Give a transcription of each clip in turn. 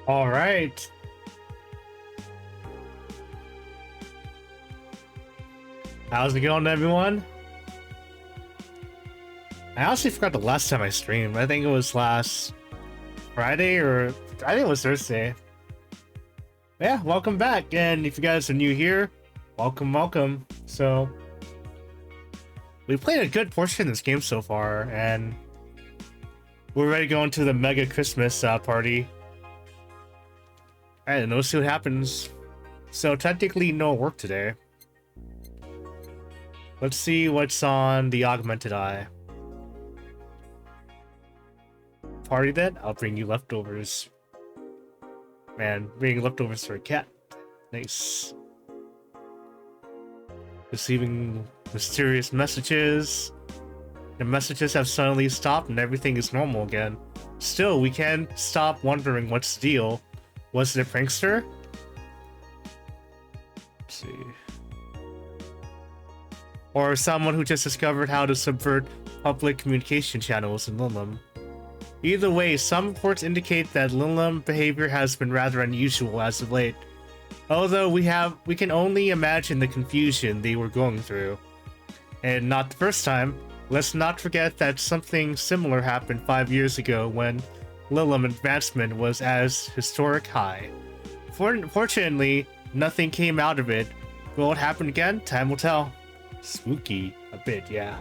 All right. How's it going, everyone? I honestly forgot the last time I streamed. I think it was last Friday, or I think it was Thursday. Yeah, welcome back. And if you guys are new here, welcome. So, we played a good portion of this game so far, and we're ready to go into the mega Christmas party. Alright, let's see what happens. So, technically, no work today. Let's see what's on the augmented eye. Party then? I'll bring you leftovers. Man, bringing leftovers for a cat. Nice. Receiving mysterious messages. The messages have suddenly stopped and everything is normal again. Still, we can't stop wondering what's the deal. Was it a prankster? Let's see. Or someone who just discovered how to subvert public communication channels in Linlum. Either way, some reports indicate that Linlum behavior has been rather unusual as of late. Although we can only imagine the confusion they were going through. And not the first time. Let's not forget that something similar happened 5 years ago when Linlum advancement was as historic high. Fortunately, nothing came out of it. Will it happen again? Time will tell. Spooky a bit, yeah.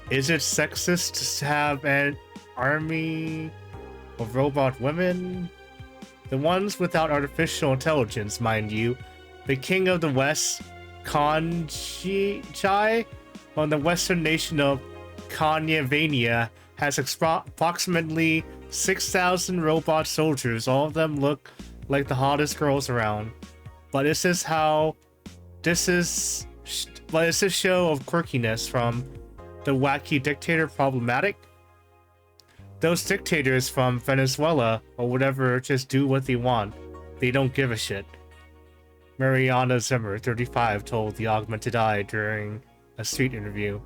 Is it sexist to have an army of robot women? The ones without artificial intelligence, mind you. The king of the west, Chai, on the western nation of Kanyavania, has approximately 6,000 robot soldiers. All of them look like the hottest girls around. But is this show of quirkiness from the wacky dictator problematic? Those dictators from Venezuela or whatever just do what they want. They don't give a shit. Mariana Zimmer, 35, told the Augmented Eye during a street interview.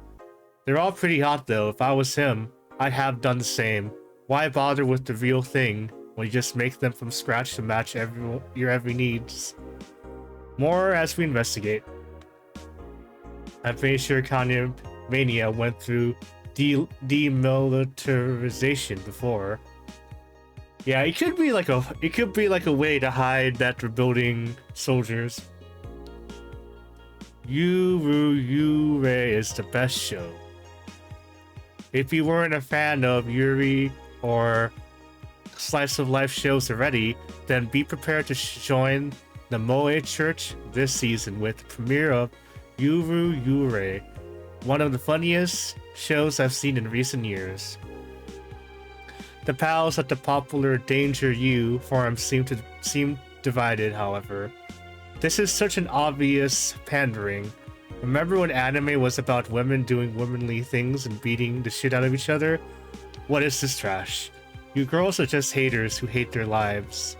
They're all pretty hot though. If I was him, I'd have done the same. Why bother with the real thing when you just make them from scratch to match your every needs? More as we investigate. I'm pretty sure Kanye Mania went through demilitarization before. Yeah, it could be like a way to hide that we're building soldiers. Yuru is the best show. If you weren't a fan of Yuri or slice of life shows already, then be prepared to join the Moe Church this season with the premiere of Yuru Yure, one of the funniest shows I've seen in recent years. The pals at the popular Danger You forum seem divided, however. This is such an obvious pandering. Remember when anime was about women doing womanly things and beating the shit out of each other? What is this trash? You girls are just haters who hate their lives.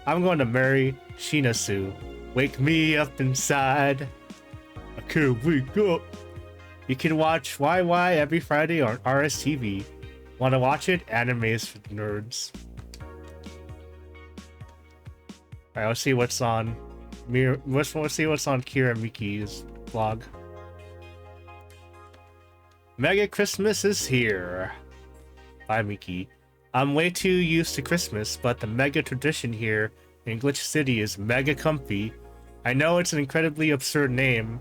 I'm going to marry Shinasu. Wake me up inside. I can't wake up. You can watch YY every Friday on RSTV. Want to watch it? Anime is for nerds. Alright, let's see what's on let's see what's on Kira Miki's vlog. Mega Christmas is here. Bye, Miki. I'm way too used to Christmas, but the mega tradition here in Glitch City is mega comfy. I know it's an incredibly absurd name,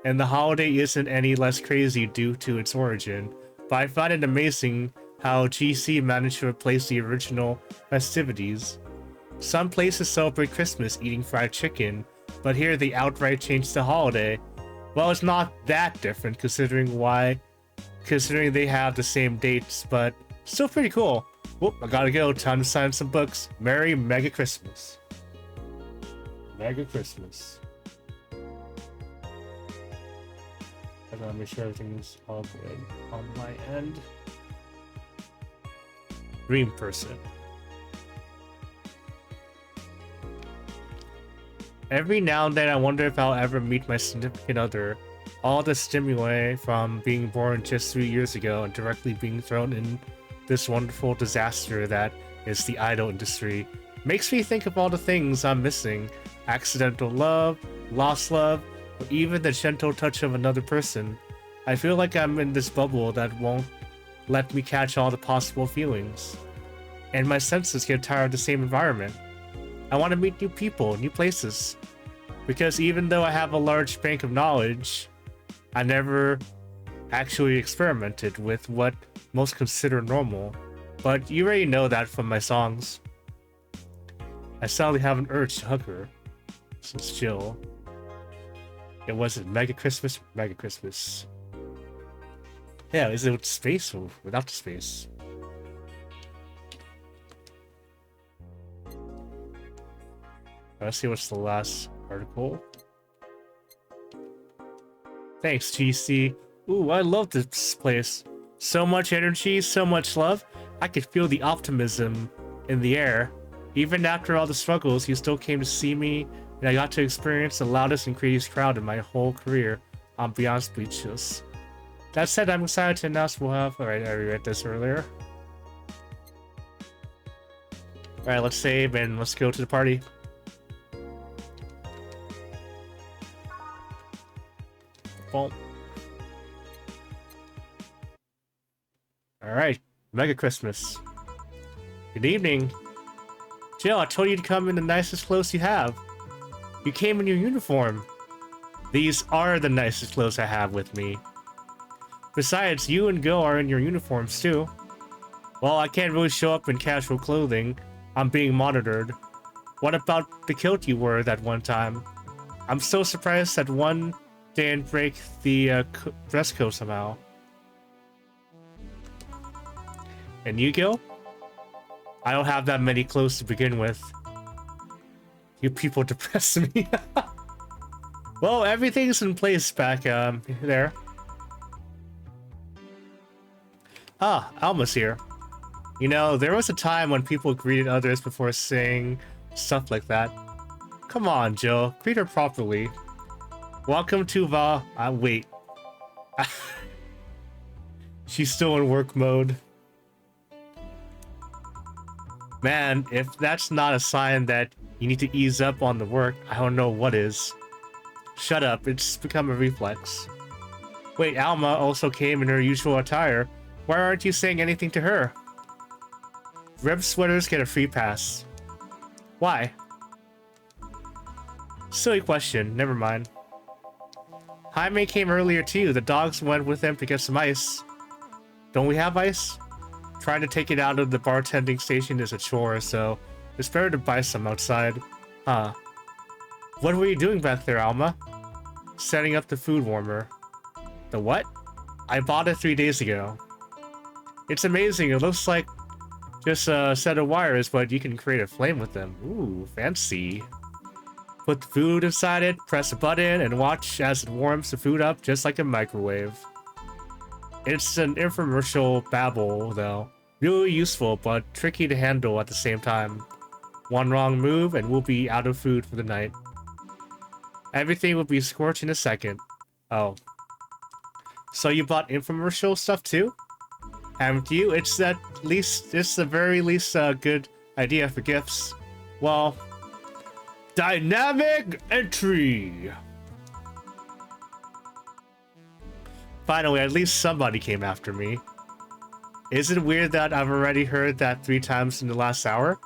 and the holiday isn't any less crazy due to its origin, but I find it amazing how GC managed to replace the original festivities. Some places celebrate Christmas eating fried chicken, but here they outright changed the holiday. Well, it's not that different considering they have the same dates, but still pretty cool. Whoop, I gotta go. Time to sign some books. Merry Mega Christmas. Mega Christmas. I gotta make sure everything's all good on my end. Dream person. Every now and then I wonder if I'll ever meet my significant other. All the stimuli from being born just 3 years ago and directly being thrown this wonderful disaster that is the idol industry makes me think of all the things I'm missing. Accidental love, lost love, or even the gentle touch of another person. I feel like I'm in this bubble that won't let me catch all the possible feelings. And my senses get tired of the same environment. I want to meet new people, new places. Because even though I have a large bank of knowledge, I never actually experimented with what most consider normal. But you already know that from my songs. I suddenly have an urge to hug her. So it's chill. It wasn't Mega Christmas, Mega Christmas. Yeah, is it with space or without the space? Let's see what's the last article. Thanks, GC. Ooh, I love this place. So much energy, so much love. I could feel the optimism in the air. Even after all the struggles, you still came to see me, and I got to experience the loudest and craziest crowd in my whole career. I'm beyond speechless. That said, I'm excited to announce we'll have... Alright, I read this earlier. Alright, let's save and let's go to the party. Boom. Alright, Mega Christmas. Good evening. Jill, I told you to come in the nicest clothes you have. You came in your uniform. These are the nicest clothes I have with me. Besides, you and Gil are in your uniforms too. Well, I can't really show up in casual clothing. I'm being monitored. What about the kilt you wore that one time? I'm so surprised that one didn't break the dress code somehow. And you, Gil? I don't have that many clothes to begin with. You people depress me. Well, everything's in place back there. Ah, Alma's here. You know, there was a time when people greeted others before saying stuff like that. Come on, Jill. Greet her properly. Welcome to wait. She's still in work mode. Man, if that's not a sign that you need to ease up on the work, I don't know what is. Shut up, it's become a reflex. Wait, Alma also came in her usual attire. Why aren't you saying anything to her? Reb sweaters get a free pass. Why? Silly question, never mind. Jaime came earlier too. The dogs went with him to get some ice. Don't we have ice? Trying to take it out of the bartending station is a chore, so it's better to buy some outside. Huh. What were you doing back there, Alma? Setting up the food warmer. The what? I bought it 3 days ago. It's amazing. It looks like just a set of wires, but you can create a flame with them. Ooh, fancy. Put the food inside it, press a button, and watch as it warms the food up just like a microwave. It's an infomercial babble, though. Really useful, but tricky to handle at the same time. One wrong move, and we'll be out of food for the night. Everything will be scorched in a second. Oh. So you bought infomercial stuff too? Haven't you? It's the very least good idea for gifts. Well, dynamic entry! Finally, at least somebody came after me. Is it weird that I've already heard that 3 times in the last hour?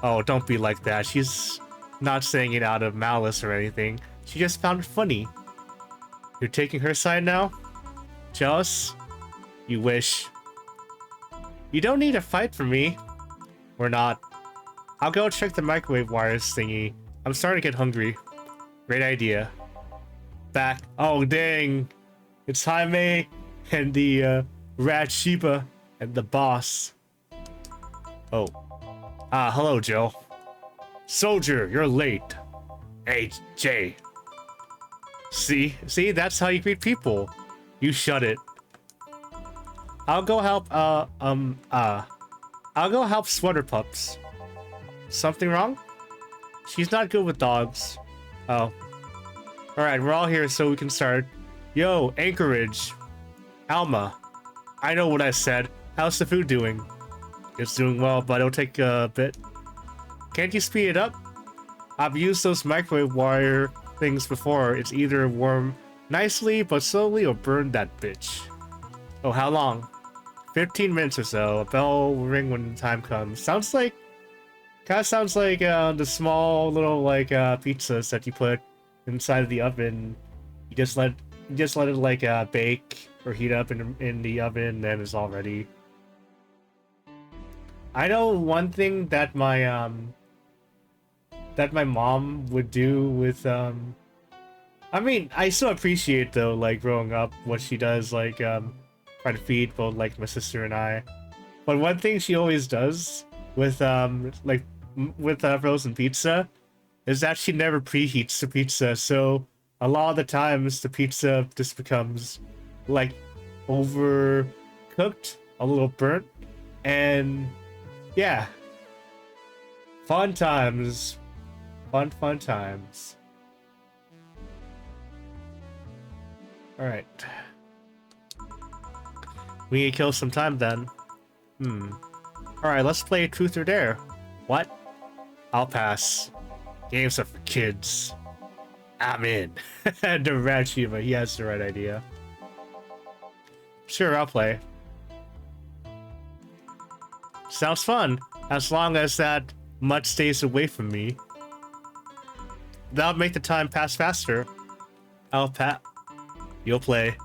Oh, don't be like that. She's not saying it out of malice or anything. She just found it funny. You're taking her side now? Jealous? You wish. You don't need to fight for me. Or not. I'll go check the microwave wires thingy. I'm starting to get hungry. Great idea. Back. Oh, dang. It's Jaime and the Rat Sheba and the boss. Oh. Ah, hello, Joe. Soldier, you're late. Hey, Jay. See, that's how you greet people. You shut it. I'll go help, I'll go help Sweater Pups. Something wrong? She's not good with dogs. Oh. Alright, we're all here so we can start. Yo, Anchorage. Alma. I know what I said. How's the food doing? It's doing well, but it'll take a bit. Can't you speed it up? I've used those microwave wire things before. It's either warm nicely but slowly or burn that bitch. Oh, how long? 15 minutes or so. A bell will ring when the time comes. Sounds like... Kinda sounds like the small little like pizzas that you put inside of the oven. You just let it like bake or heat up in the oven, and then it's all ready. I know one thing that my mom would do with I mean, I still appreciate though, like growing up, what she does, like try to feed both like my sister and I. But one thing she always does with with frozen pizza is that she never preheats the pizza, so a lot of the times the pizza just becomes like overcooked, a little burnt, and yeah, fun times. Fun times. Alright. We need to kill some time then. Alright, let's play Truth or Dare. What? I'll pass. Games are for kids. I'm in. The Rat Shiva, he has the right idea. Sure, I'll play. Sounds fun, as long as that much stays away from me. That'll make the time pass faster. I'll You'll play.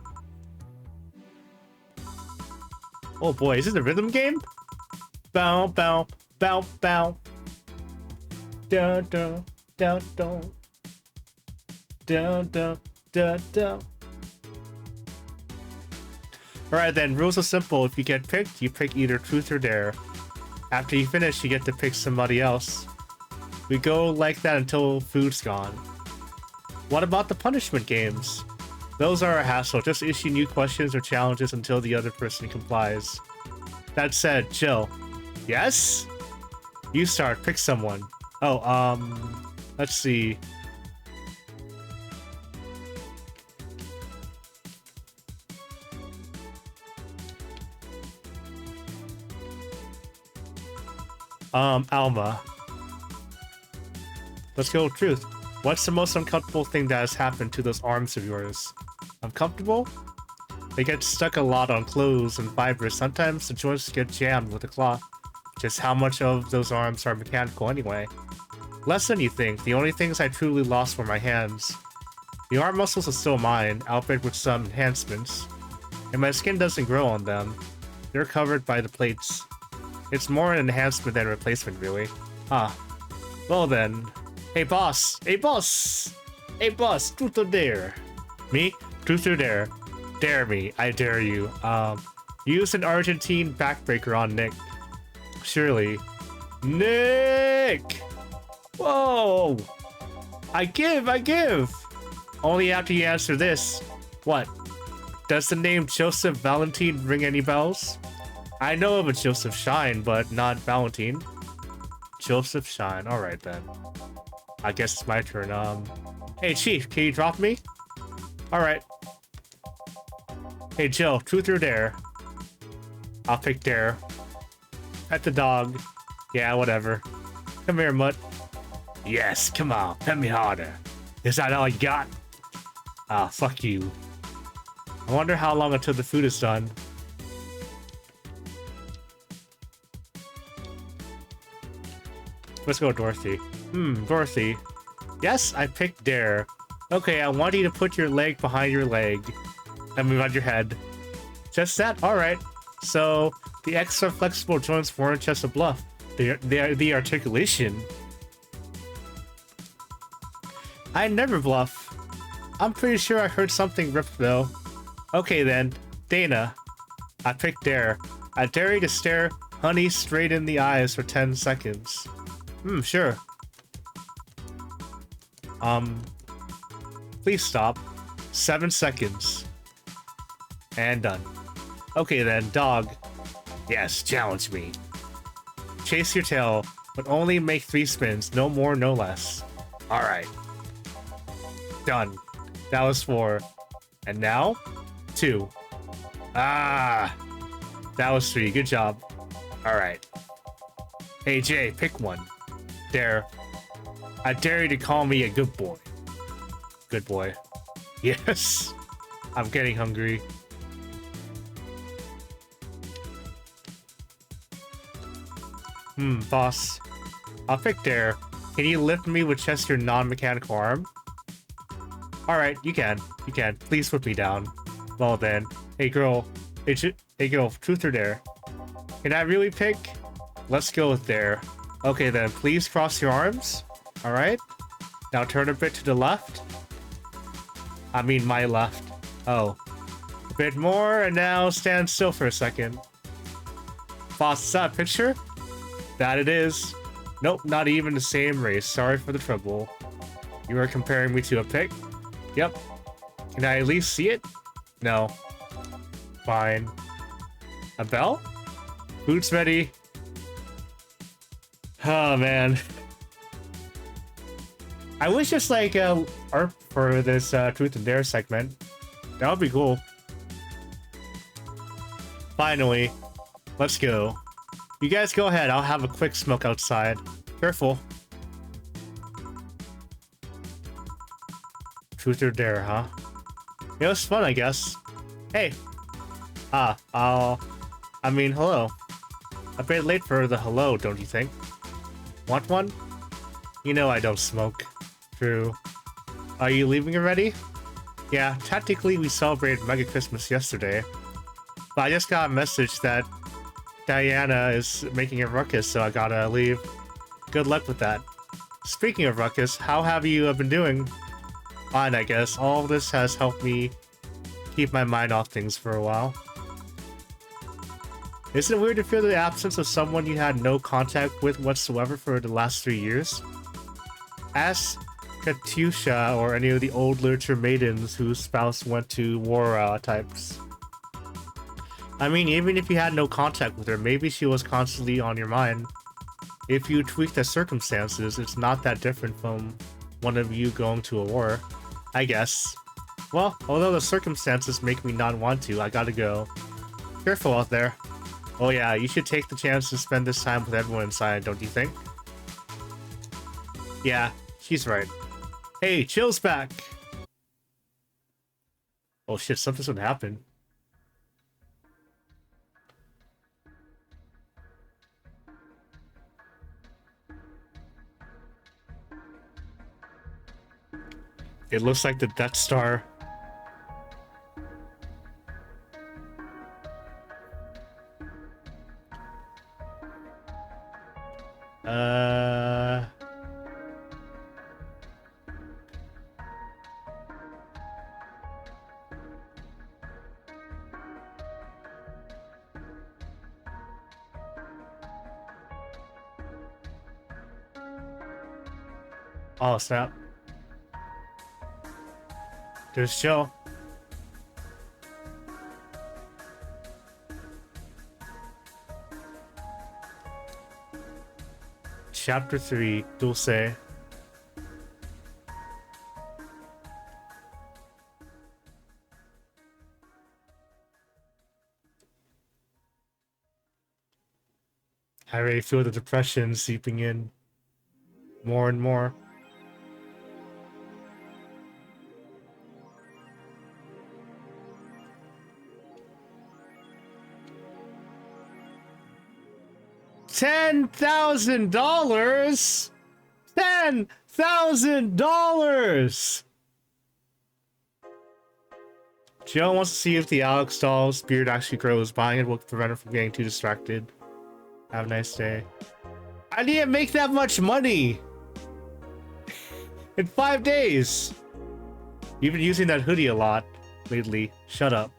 Oh boy, is this a rhythm game? Bow, bow, bow, bow. Dun, dun, dun, dun. Dun, dun, dun, dun. Alright then, rules are simple. If you get picked, you pick either Truth or Dare. After you finish, you get to pick somebody else. We go like that until food's gone. What about the punishment games? Those are a hassle. Just issue new questions or challenges until the other person complies. That said, chill. Yes? You start. Pick someone. Oh, let's see. Alma. Let's go with Truth. What's the most uncomfortable thing that has happened to those arms of yours? Uncomfortable? They get stuck a lot on clothes and fibers. Sometimes the joints get jammed with the cloth. Just how much of those arms are mechanical anyway? Less than you think. The only things I truly lost were my hands. The arm muscles are still mine, albeit with some enhancements. And my skin doesn't grow on them. They're covered by the plates. It's more an enhancement than a replacement, really. Ah. Well then. Hey boss! Hey boss! Hey boss! Truth or Dare? Me? Truth or Dare? Dare me. I dare you. Use an Argentine backbreaker on Nick. Surely. Nick! Whoa! I give! Only after you answer this. What? Does the name Joseph Valentine ring any bells? I know of a Joseph Shine, but not Valentine. Joseph Shine. Alright then. I guess it's my turn. Hey Chief, can you drop me? Alright. Hey Jill, Truth or Dare? I'll pick Dare. Pet the dog. Yeah, whatever. Come here, Mutt. Yes, come on, pet me harder. Is that all you got? Ah, fuck you. I wonder how long until the food is done. Let's go Dorothy. Dorothy. Yes, I picked Dare. Okay, I want you to put your leg behind your leg. And move on your head. Just that? Alright. So, the extra flexible joints weren't just a bluff. They're the articulation. I never bluff. I'm pretty sure I heard something ripped though. Okay then. Dana. I picked Dare. I dare you to stare Honey straight in the eyes for 10 seconds. Sure. Please stop. 7 seconds. And done. Okay then, dog. Yes, challenge me. Chase your tail, but only make 3 spins, no more, no less. Alright. Done. That was 4. And now? 2. Ah! That was 3. Good job. All right. Hey, Jay, pick one. There. I dare you to call me a good boy. Good boy. Yes. I'm getting hungry. Boss. I'll pick Dare. Can you lift me with just your non-mechanical arm? Alright, you can. You can. Please put me down. Well then. Hey girl. Hey girl, truth or dare? Can I really pick? Let's go with Dare. Okay then, please cross your arms. Alright. Now turn a bit to the left. I mean my left. Oh. A bit more, and now stand still for a second. Boss, is that a picture? That it is. Nope, not even the same race. Sorry for the trouble. You are comparing me to a pig? Yep. Can I at least see it? No. Fine. A bell? Boots ready. Oh, man. I wish just like art for this Truth and Dare segment. That would be cool. Finally. Let's go. You guys go ahead. I'll have a quick smoke outside. Careful. Truth or Dare, huh? It was fun, I guess. Hey. I mean, hello. A bit late for the hello, don't you think? Want one? You know I don't smoke. True. Are you leaving already? Yeah, technically we celebrated Mega Christmas yesterday. But I just got a message that Diana is making a ruckus, so I gotta leave. Good luck with that. Speaking of ruckus, how have you been doing? Fine, I guess. All of this has helped me keep my mind off things for a while. Isn't it weird to feel the absence of someone you had no contact with whatsoever for the last 3 years? Ask Katusha or any of the old literature maidens whose spouse went to war types. I mean, even if you had no contact with her, maybe she was constantly on your mind. If you tweak the circumstances, it's not that different from one of you going to a war, I guess. Well, although the circumstances make me not want to, I gotta go. Careful out there. Oh yeah, you should take the chance to spend this time with everyone inside, don't you think? Yeah, she's right. Hey, Chill's back! Oh shit, something's gonna happen. It looks like the Death Star. Oh snap. There's Chill. Chapter 3, Dulce. I already feel the depression seeping in more and more. $10,000! $10,000! Joe wants to see if the Alex doll's beard actually grows. Buying it will prevent her from getting too distracted. Have a nice day. I need to make that much money! In 5 days! You've been using that hoodie a lot lately. Shut up.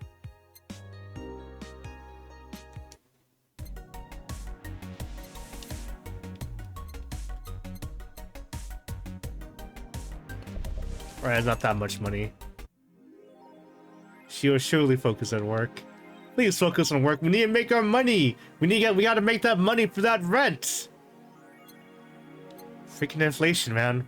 Alright, not that much money. She will surely focus on work. Please focus on work. We need to make our money. We gotta make that money for that rent. Freaking inflation, man.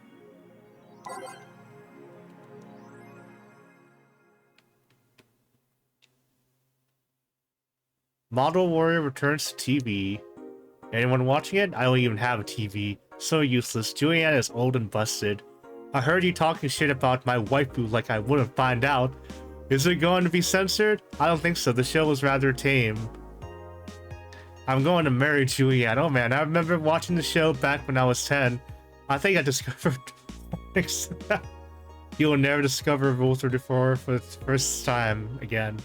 Model Warrior returns to TV. Anyone watching it? I don't even have a TV. So useless. Julianne is old and busted. I heard you talking shit about my waifu like I wouldn't find out. Is it going to be censored? I don't think so. The show was rather tame. I'm going to marry Julianne. Oh man, I remember watching the show back when I was 10. I think I discovered... You will never discover Rule 34 for the first time again.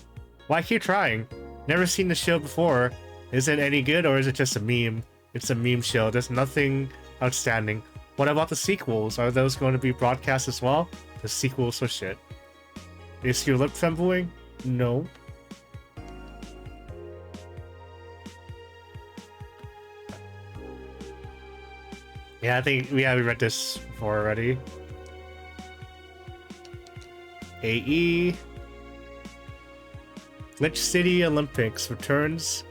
Why keep trying? Never seen the show before. Is it any good or is it just a meme? It's a meme show. There's nothing outstanding. What about the sequels? Are those going to be broadcast as well? The sequels are shit. Is your lip trembling? No. Yeah, I think we read this before already. AE. Glitch City Olympics returns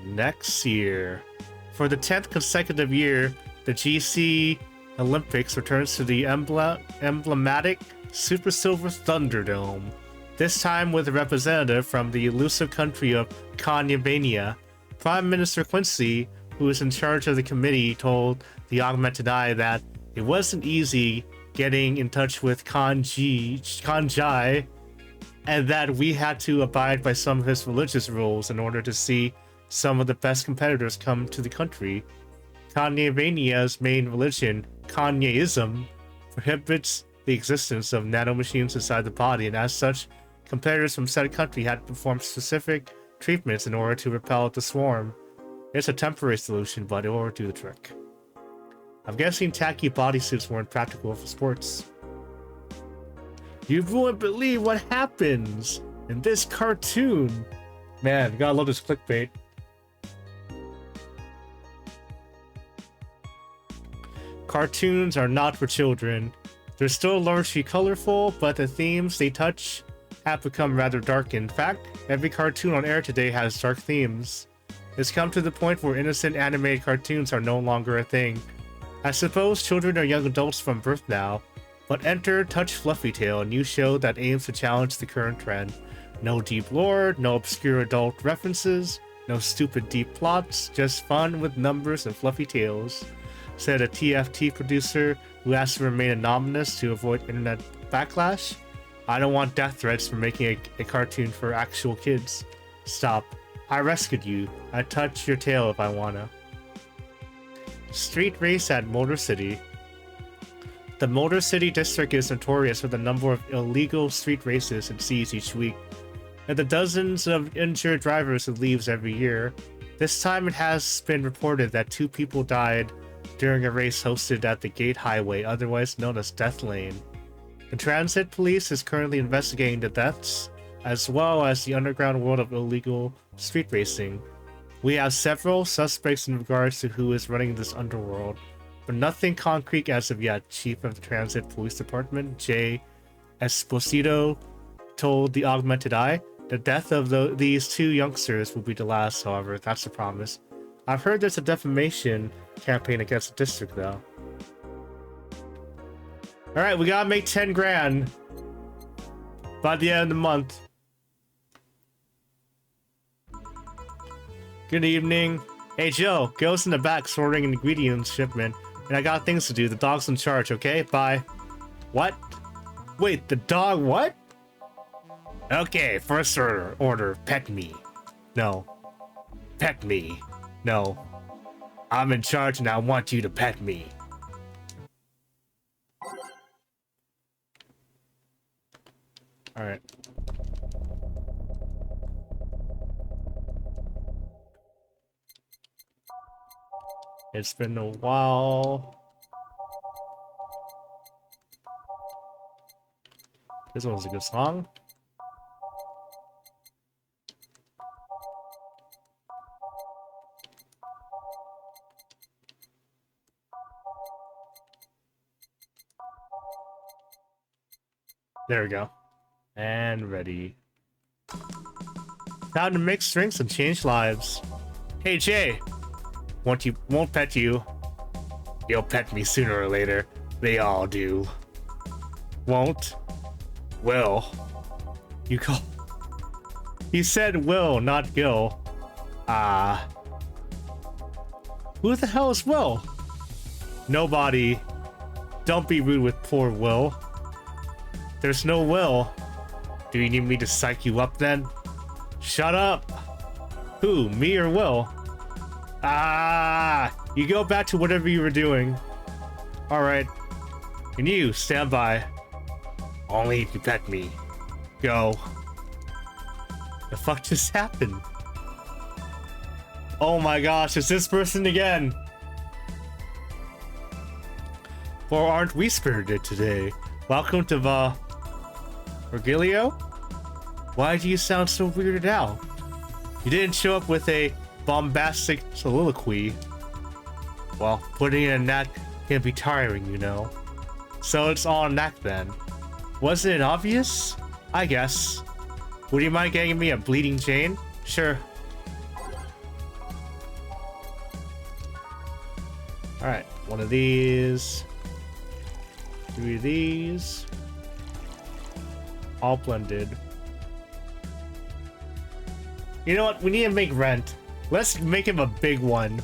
next year. For the 10th consecutive year, the GC Olympics returns to the emblematic Super Silver Thunderdome. This time with a representative from the elusive country of Kanyavania. Prime Minister Quincy, who is in charge of the committee, told the Augmented Eye that it wasn't easy getting in touch with Kanjai, and that we had to abide by some of his religious rules in order to see some of the best competitors come to the country. Kanyavania's main religion, Kanyeism, prohibits the existence of nanomachines inside the body, and as such, competitors from said country had to perform specific treatments in order to repel the swarm. It's a temporary solution, but it will do the trick. I'm guessing tacky bodysuits weren't practical for sports. You won't believe what happens in this cartoon. Man, gotta love this clickbait. Cartoons are not for children. They're still largely colorful, but the themes they touch have become rather dark. In fact, every cartoon on air today has dark themes. It's come to the point where innocent animated cartoons are no longer a thing. I suppose children are young adults from birth now, but enter Touch Fluffy Tail, a new show that aims to challenge the current trend. No deep lore, no obscure adult references, no stupid deep plots, just fun with numbers and fluffy tales, said a TFT producer who asked to remain anonymous to avoid internet backlash. I don't want death threats for making a cartoon for actual kids. Stop. I rescued you. I'd touch your tail if I wanna. Street race at Motor City. The Motor City district is notorious for the number of illegal street races it sees each week, and the dozens of injured drivers it leaves every year. This time it has been reported that 2 people died during a race hosted at the Gate Highway, otherwise known as Death Lane. The Transit Police is currently investigating the deaths, as well as the underground world of illegal street racing. We have several suspects in regards to who is running this underworld, but nothing concrete as of yet, Chief of the Transit Police Department, Jay Esposito, told the Augmented Eye. The death of these 2 youngsters will be the last, however, that's a promise. I've heard there's a defamation campaign against the district, though. Alright, we gotta make 10 grand by the end of the month. Good evening. Hey Joe, girls in the back sorting an ingredients shipment, and I got things to do. The dog's in charge, okay? Bye. What? Wait, the dog what? Okay, first order, pet me. No. Pet me. No. I'm in charge and I want you to pet me. Alright. It's been a while. This one's a good song. There we go. And ready. Time to mix drinks and change lives. Hey Jay, won't pet you. You'll pet me sooner or later. They all do. Won't. Will. You call. He said will, not Gil. Ah. Who the hell is Will? Nobody. Don't be rude with poor Will. There's no Will. Do you need me to psych you up then? Shut up. Who, me or Will? Ah, you go back to whatever you were doing. Alright. And you, stand by. Only if you pet me. Go. The fuck just happened? Oh my gosh, it's this person again. Or aren't we spirited today? Welcome to Virgilio? Why do you sound so weirded out? You didn't show up with a bombastic soliloquy. Well, putting in an act can be tiring, you know. So it's all an act then. Wasn't it obvious? I guess. Would you mind getting me a bleeding Jane? Sure. Alright, one of these. 3 of these. All blended. You know what? We need to make rent. Let's make him a big one.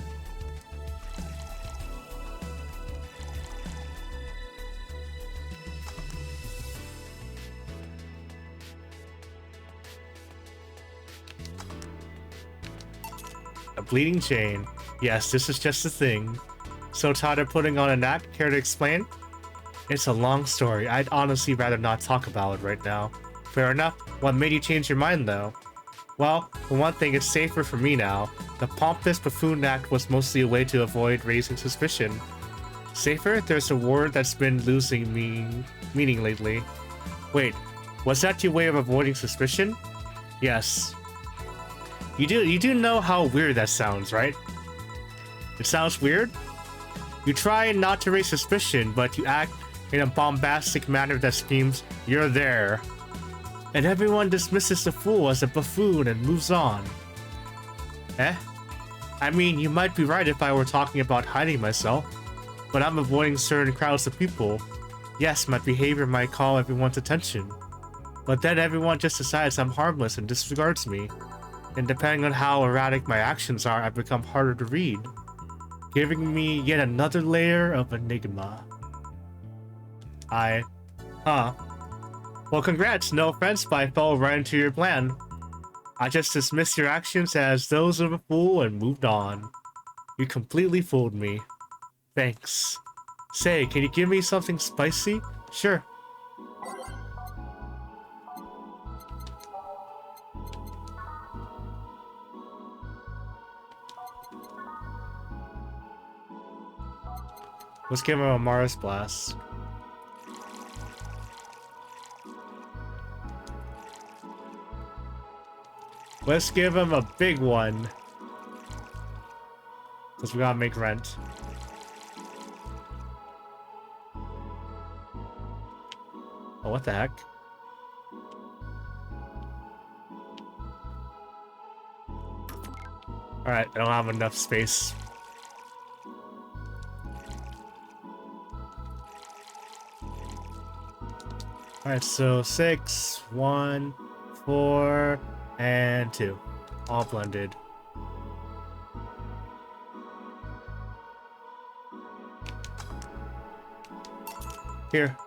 A bleeding chain. Yes, this is just a thing. So tired of putting on an act? Care to explain? It's a long story. I'd honestly rather not talk about it right now. Fair enough. What made you change your mind, though? Well, for one thing, it's safer for me now. The pompous buffoon act was mostly a way to avoid raising suspicion. Safer? There's a word that's been losing meaning lately. Wait, was that your way of avoiding suspicion? Yes. You do know how weird that sounds, right? It sounds weird? You try not to raise suspicion, but you act in a bombastic manner that screams, "You're there." And everyone dismisses the fool as a buffoon and moves on. Eh? I mean, you might be right if I were talking about hiding myself, but I'm avoiding certain crowds of people. Yes, my behavior might call everyone's attention, but then everyone just decides I'm harmless and disregards me. And depending on how erratic my actions are, I've become harder to read, giving me yet another layer of enigma. Well, congrats, no offense, but I fell right into your plan. I just dismissed your actions as those of a fool and moved on. You completely fooled me. Thanks. Say, can you give me something spicy? Sure. Let's give him a Mars Blast. Let's give him a big one. Because we gotta make rent. Oh, what the heck? Alright, I don't have enough space. Alright, so 6, 1, 4, and 2. All blended. Here.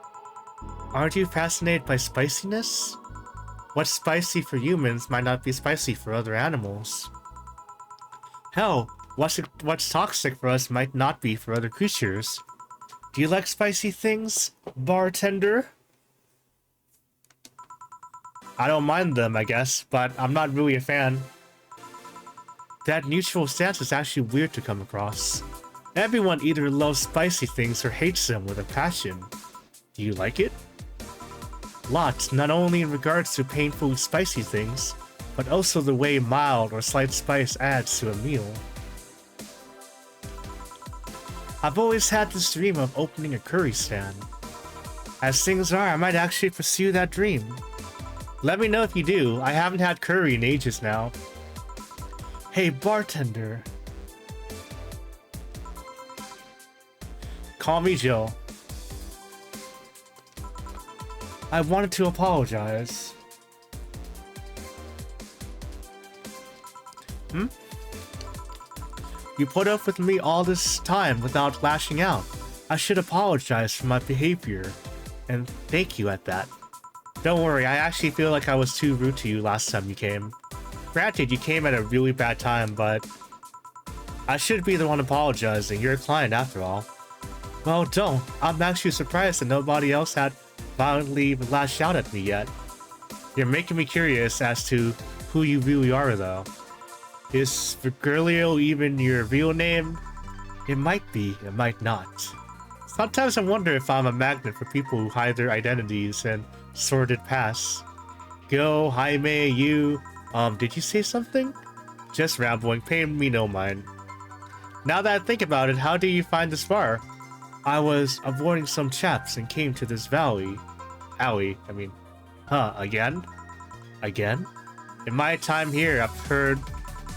Aren't you fascinated by spiciness? What's spicy for humans might not be spicy for other animals. Hell, what's toxic for us might not be for other creatures. Do you like spicy things, bartender? I don't mind them, I guess, but I'm not really a fan. That neutral stance is actually weird to come across. Everyone either loves spicy things or hates them with a passion. Do you like it? Lots, not only in regards to painfully spicy things, but also the way mild or slight spice adds to a meal. I've always had this dream of opening a curry stand. As things are, I might actually pursue that dream. Let me know if you do. I haven't had curry in ages now. Hey, bartender. Call me Jill. I wanted to apologize. You put up with me all this time without lashing out. I should apologize for my behavior. And thank you at that. Don't worry, I actually feel like I was too rude to you last time you came. Granted, you came at a really bad time, but I should be the one apologizing. You're a client after all. Well, don't. I'm actually surprised that nobody else had violently lashed out at me yet. You're making me curious as to who you really are, though. Is Virgilio even your real name? It might be, it might not. Sometimes I wonder if I'm a magnet for people who hide their identities and sordid pasts. Go, Jaime, you... did you say something? Just rambling, pay me no mind. Now that I think about it, how do you find this bar? I was avoiding some chaps and came to this alley, again? Again? In my time here, I've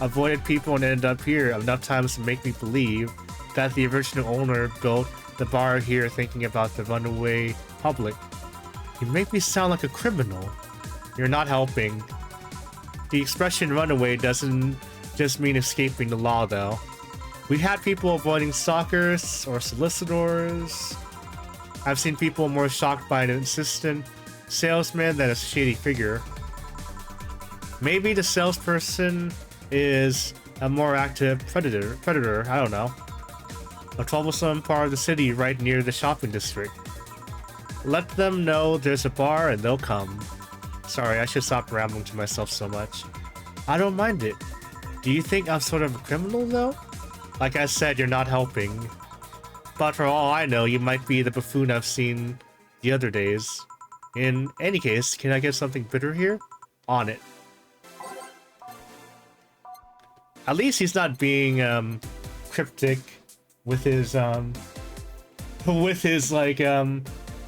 avoided people and ended up here enough times to make me believe that the original owner built the bar here thinking about the runaway public. You make me sound like a criminal. You're not helping. The expression runaway doesn't just mean escaping the law, though. We had people avoiding stalkers or solicitors. I've seen people more shocked by an insistent salesman than a shady figure. Maybe the salesperson is a more active predator, I don't know. A troublesome part of the city right near the shopping district. Let them know there's a bar and they'll come. Sorry, I should stop rambling to myself so much. I don't mind it. Do you think I'm sort of a criminal, though? Like I said, you're not helping. But for all I know, you might be the buffoon I've seen the other days. In any case, can I get something bitter here? On it. At least he's not being cryptic with his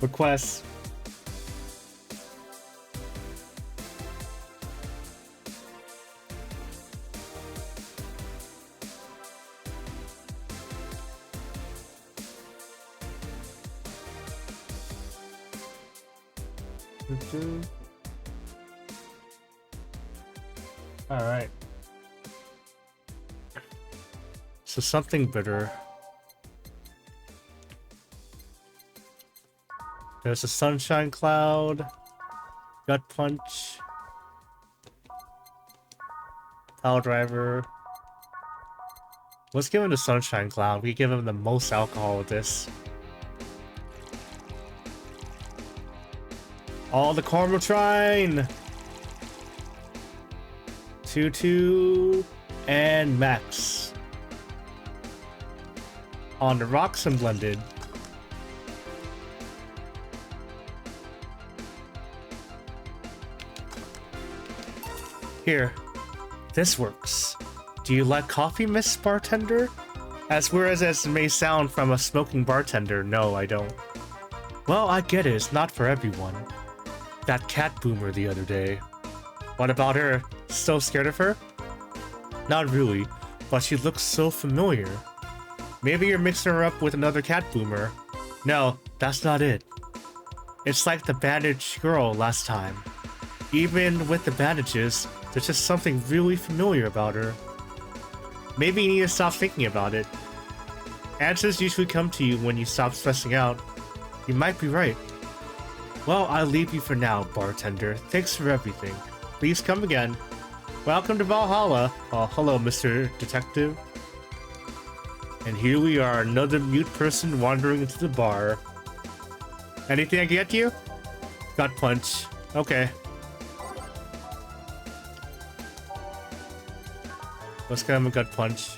requests. All right. So something bitter. There's a sunshine cloud, gut punch, power driver. Let's give him the sunshine cloud. We give him the most alcohol with this. All the Cormotrine! 2-2 and max. On the rocks and blended. Here, this works. Do you like coffee, Miss Bartender? As weird as it may sound from a smoking bartender, no, I don't. Well, I get it, it's not for everyone. That cat boomer the other day. What about her? So scared of her? Not really, but she looks so familiar. Maybe you're mixing her up with another cat boomer. No, that's not it. It's like the bandaged girl last time. Even with the bandages, there's just something really familiar about her. Maybe you need to stop thinking about it. Answers usually come to you when you stop stressing out. You might be right. Well, I'll leave you for now, bartender. Thanks for everything. Please come again. Welcome to Valhalla. Oh, hello, Mr. Detective. And here we are, another mute person wandering into the bar. Anything I can get you? Gut punch. Okay. Let's get him a gut punch.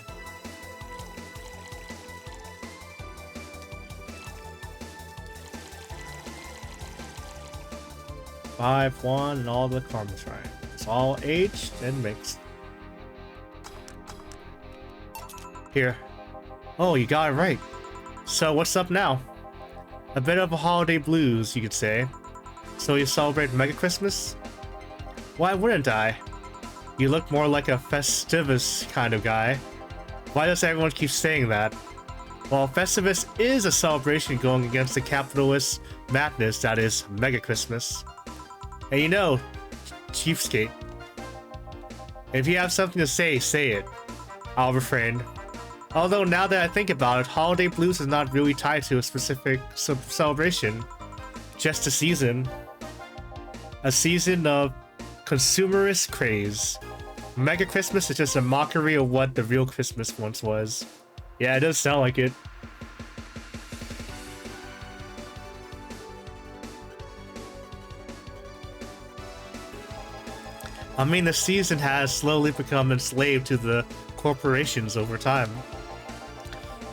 Five, one, and all the Cormotrine. It's all aged and mixed. Here. Oh, you got it right. So what's up now? A bit of a holiday blues, you could say. So you celebrate Mega Christmas? Why wouldn't I? You look more like a Festivus kind of guy. Why does everyone keep saying that? Well, Festivus is a celebration going against the capitalist madness that is Mega Christmas. And you know, cheapskate. If you have something to say, say it. I'll refrain. Although now that I think about it, holiday blues is not really tied to a specific celebration, just a season. A season of consumerist craze. Mega Christmas is just a mockery of what the real Christmas once was. Yeah, it does sound like it. I mean, the season has slowly become enslaved to the corporations over time.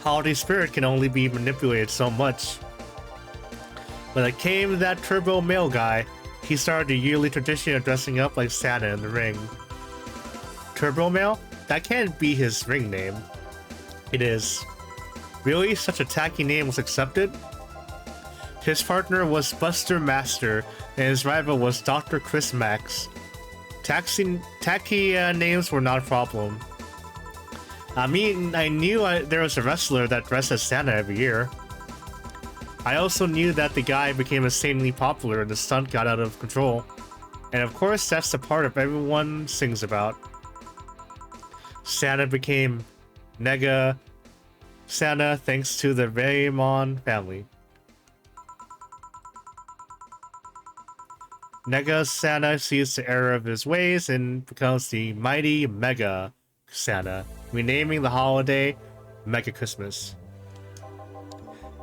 Holiday spirit can only be manipulated so much. When it came to that turbo male guy, he started the yearly tradition of dressing up like Santa in the ring. Turbo male? That can't be his ring name. It is. Really? Such a tacky name was accepted? His partner was Buster Master, and his rival was Dr. Chris Max. Tacky names were not a problem. I mean, I knew there was a wrestler that dressed as Santa every year. I also knew that the guy became insanely popular and the stunt got out of control. And of course, that's the part of everyone sings about. Santa became Nega Santa thanks to the VA-11 family. Nega Santa sees the error of his ways and becomes the mighty Mega Santa, renaming the holiday Mega Christmas.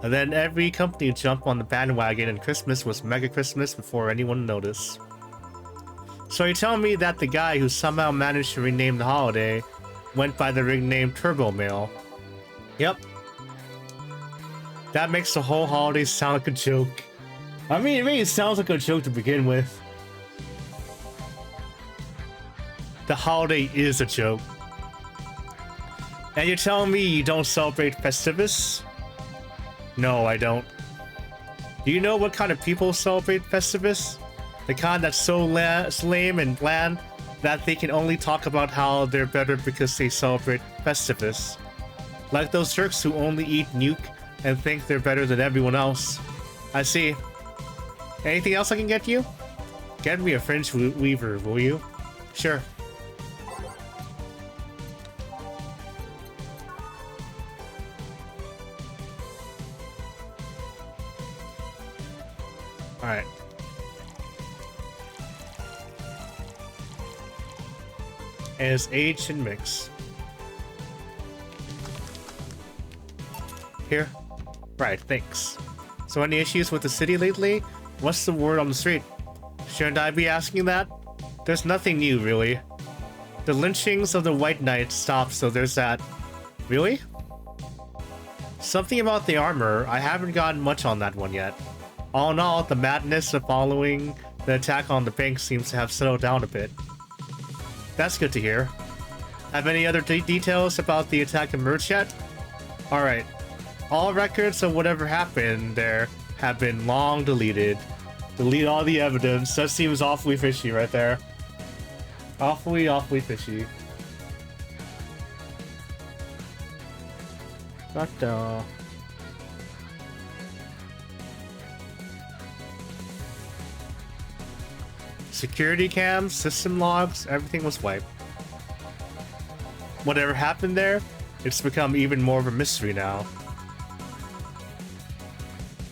And then every company jumped on the bandwagon and Christmas was Mega Christmas before anyone noticed. So you tell me that the guy who somehow managed to rename the holiday went by the ring name Turbo Male. Yep. That makes the whole holiday sound like a joke. I mean, it sounds like a joke to begin with. The holiday is a joke. And you're telling me you don't celebrate Festivus? No, I don't. Do you know what kind of people celebrate Festivus? The kind that's so lame and bland that they can only talk about how they're better because they celebrate Festivus. Like those jerks who only eat nuke and think they're better than everyone else. I see. Anything else I can get you? Get me a French weaver, will you? Sure. Alright. And it's age and mix. Here? Right, thanks. So any issues with the city lately? What's the word on the street? Shouldn't I be asking that? There's nothing new, really. The lynchings of the White Knight stopped, so there's that. Really? Something about the armor, I haven't gotten much on that one yet. All in all, the madness of following the attack on the bank seems to have settled down a bit. That's good to hear. Have any other details about the attack emerged yet? Alright. All records of whatever happened there have been long deleted. Delete all the evidence. That seems awfully fishy right there. Awfully fishy. Gotcha. Security cams, system logs, everything was wiped. Whatever happened there, it's become even more of a mystery now.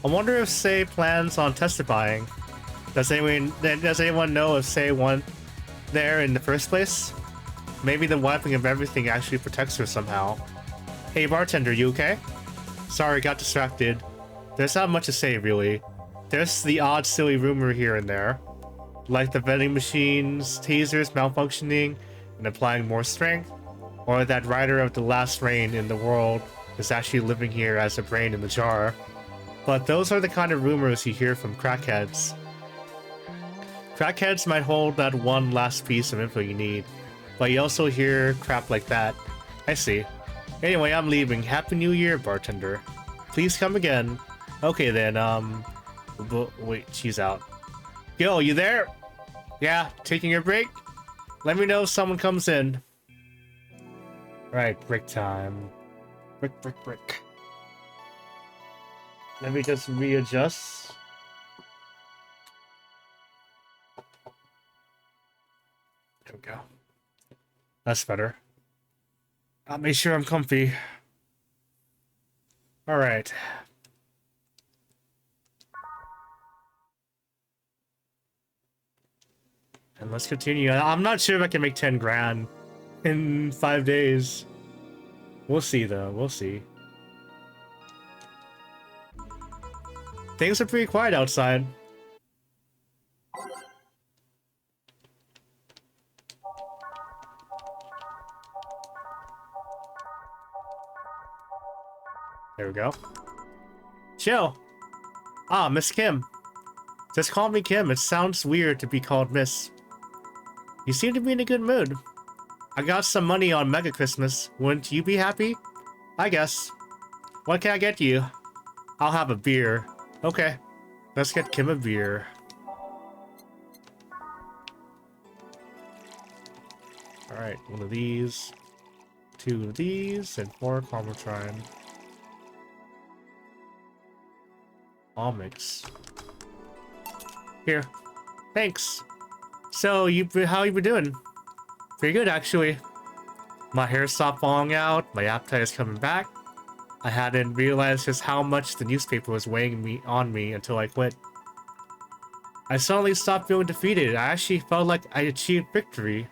I wonder if Sei plans on testifying. Does anyone know if Sei went there in the first place? Maybe the wiping of everything actually protects her somehow. Hey bartender, you okay? Sorry, got distracted. There's not much to say really. There's the odd silly rumor here and there. Like the vending machines, tasers malfunctioning and applying more strength, or that writer of the last reign in the world is actually living here as a brain in the jar. But those are the kind of rumors you hear from crackheads. Crackheads might hold that one last piece of info you need, but you also hear crap like that. I see. Anyway, I'm leaving. Happy New Year, bartender. Please come again. Okay then, wait, she's out. Yo, you there? Yeah, taking your break? Let me know if someone comes in. Right, break time. Break. Let me just readjust. There we go. That's better. I'll make sure I'm comfy. All right. And let's continue. I'm not sure if I can make 10 grand in 5 days. We'll see, though. We'll see. Things are pretty quiet outside. There we go. Chill. Ah, Miss Kim. Just call me Kim. It sounds weird to be called Miss. You seem to be in a good mood. I got some money on Mega Christmas. Wouldn't you be happy? I guess. What can I get you? I'll have a beer. Okay. Let's get Kim a beer. Alright, one of these. 2 of these, and 4 Carmotrine. All mix. Here. Thanks. So, how you been doing? Pretty good, actually. My hair stopped falling out, my appetite is coming back. I hadn't realized just how much the newspaper was weighing on me until I quit. I suddenly stopped feeling defeated. I actually felt like I achieved victory.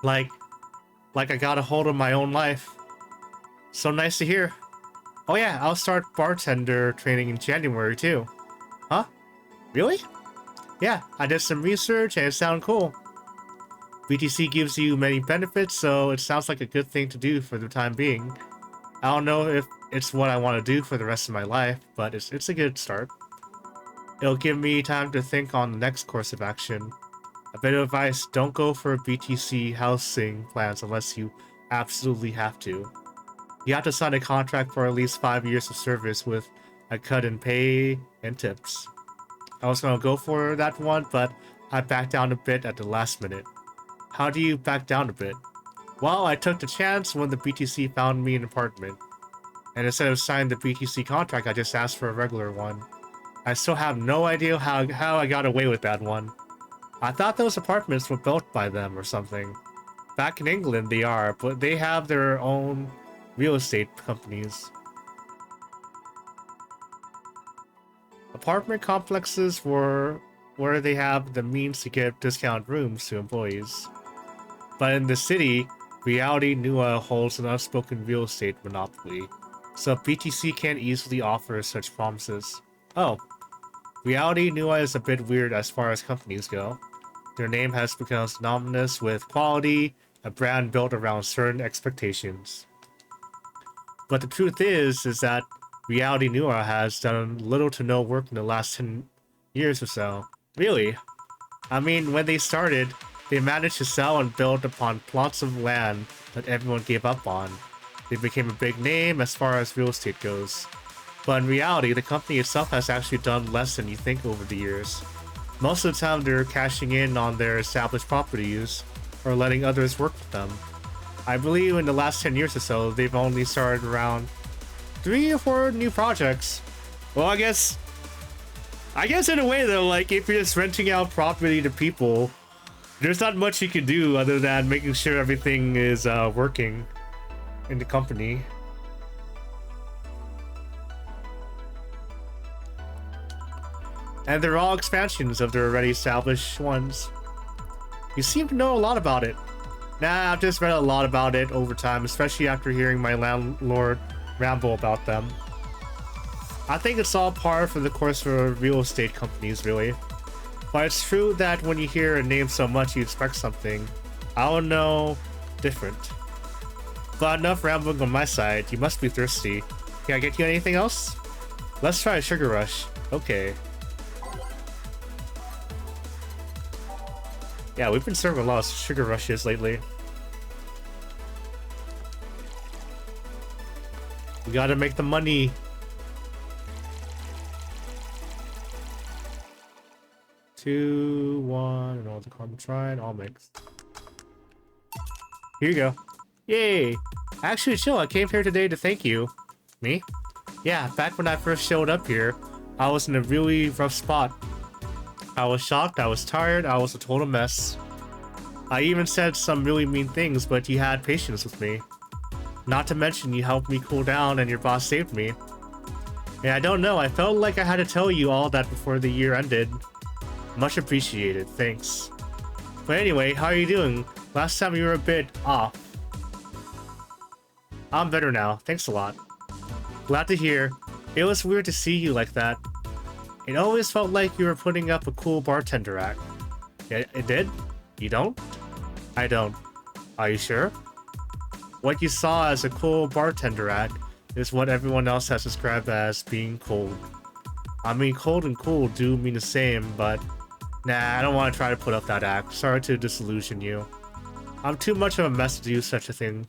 Like I got a hold of my own life. So nice to hear. Oh yeah, I'll start bartender training in January too. Huh? Really? Yeah, I did some research and it sounded cool. BTC gives you many benefits, so it sounds like a good thing to do for the time being. I don't know if it's what I want to do for the rest of my life, but it's a good start. It'll give me time to think on the next course of action. A bit of advice, don't go for BTC housing plans unless you absolutely have to. You have to sign a contract for at least 5 years of service with a cut in pay and tips. I was going to go for that one, but I backed down a bit at the last minute. How do you back down a bit? Well, I took the chance when the BTC found me an apartment. And instead of signing the BTC contract, I just asked for a regular one. I still have no idea how I got away with that one. I thought those apartments were built by them or something. Back in England they are, but they have their own real estate companies. Apartment complexes were where they have the means to give discount rooms to employees. But in the city, Reality Nua holds an unspoken real estate monopoly, so BTC can't easily offer such promises. Oh, Reality Nua is a bit weird as far as companies go. Their name has become synonymous with quality, a brand built around certain expectations. But the truth is that Reality Nua has done little to no work in the last 10 years or so. Really? I mean, when they started, they managed to sell and build upon plots of land that everyone gave up on. They became a big name as far as real estate goes. But in reality, the company itself has actually done less than you think over the years. Most of the time, they're cashing in on their established properties or letting others work with them. I believe in the last 10 years or so, they've only started around 3 or 4 new projects. Well, I guess in a way though, like if you're just renting out property to people, there's not much you can do other than making sure everything is working in the company. And they're all expansions of their already established ones. You seem to know a lot about it. Nah, I've just read a lot about it over time, especially after hearing my landlord ramble about them. I think it's all par for the course for real estate companies, really. But it's true that when you hear a name so much, you expect something, I don't know, different. But enough rambling on my side, you must be thirsty. Can I get you anything else? Let's try a sugar rush. Okay. Yeah, we've been serving a lot of sugar rushes lately. We gotta make the money. Two, one, and all the Carmotrine, all mixed. Here you go. Yay! Actually, chill, I came here today to thank you. Me? Yeah, back when I first showed up here, I was in a really rough spot. I was shocked, I was tired, I was a total mess. I even said some really mean things, but you had patience with me. Not to mention you helped me cool down and your boss saved me. Yeah, I don't know, I felt like I had to tell you all that before the year ended. Much appreciated, thanks. But anyway, how are you doing? Last time you were a bit off. I'm better now, thanks a lot. Glad to hear. It was weird to see you like that. It always felt like you were putting up a cool bartender act. Yeah, it did? You don't? I don't. Are you sure? What you saw as a cool bartender act is what everyone else has described as being cold. I mean, cold and cool do mean the same, but nah, I don't want to try to put up that act. Sorry to disillusion you. I'm too much of a mess to do such a thing.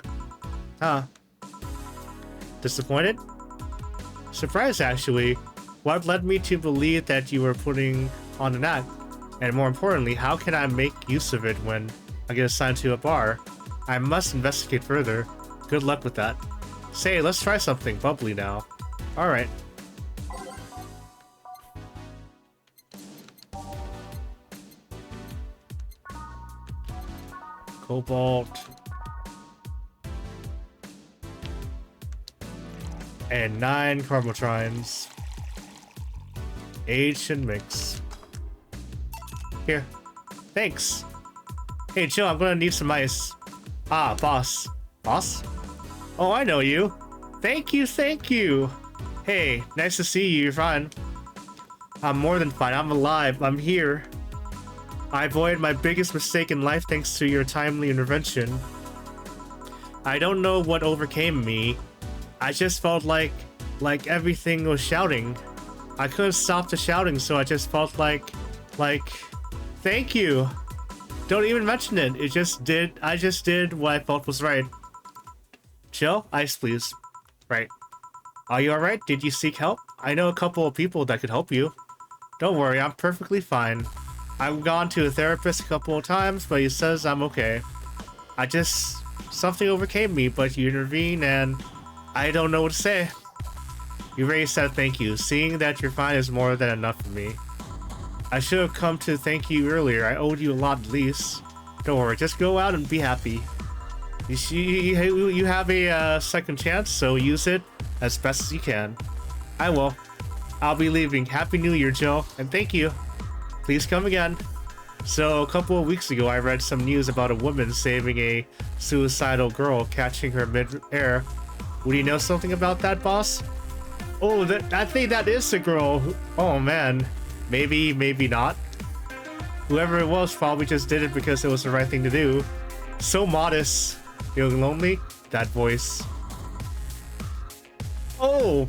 Huh. Disappointed? Surprised, actually. What led me to believe that you were putting on an act? And more importantly, how can I make use of it when I get assigned to a bar? I must investigate further. Good luck with that. Say, let's try something bubbly now. Alright. Cobalt. And 9 Carbotrines. Age and mix. Here. Thanks. Hey, chill, I'm gonna need some ice. Ah, boss. Boss? Oh, I know you. Thank you, thank you. Hey, nice to see you. You're fine. I'm more than fine. I'm alive. I'm here. I avoided my biggest mistake in life thanks to your timely intervention. I don't know what overcame me. I just felt like everything was shouting. I couldn't stop the shouting, so I just felt like, thank you. Don't even mention it. I just did what I felt was right. Chill, ice please. Right. Are you alright? Did you seek help? I know a couple of people that could help you. Don't worry, I'm perfectly fine. I've gone to a therapist a couple of times, but he says I'm okay. Something overcame me, but you intervened and I don't know what to say. You already said thank you. Seeing that you're fine is more than enough for me. I should have come to thank you earlier. I owed you a lot at least. Don't worry, just go out and be happy. You have a second chance, so use it as best as you can. I will. I'll be leaving. Happy New Year, Joe, and thank you. Please come again. So, a couple of weeks ago, I read some news about a woman saving a suicidal girl, catching her mid-air. Would you know something about that, boss? Oh, I think that is the girl. Oh, man. Maybe, maybe not. Whoever it was probably just did it because it was the right thing to do. So modest. Feeling lonely? That voice. Oh!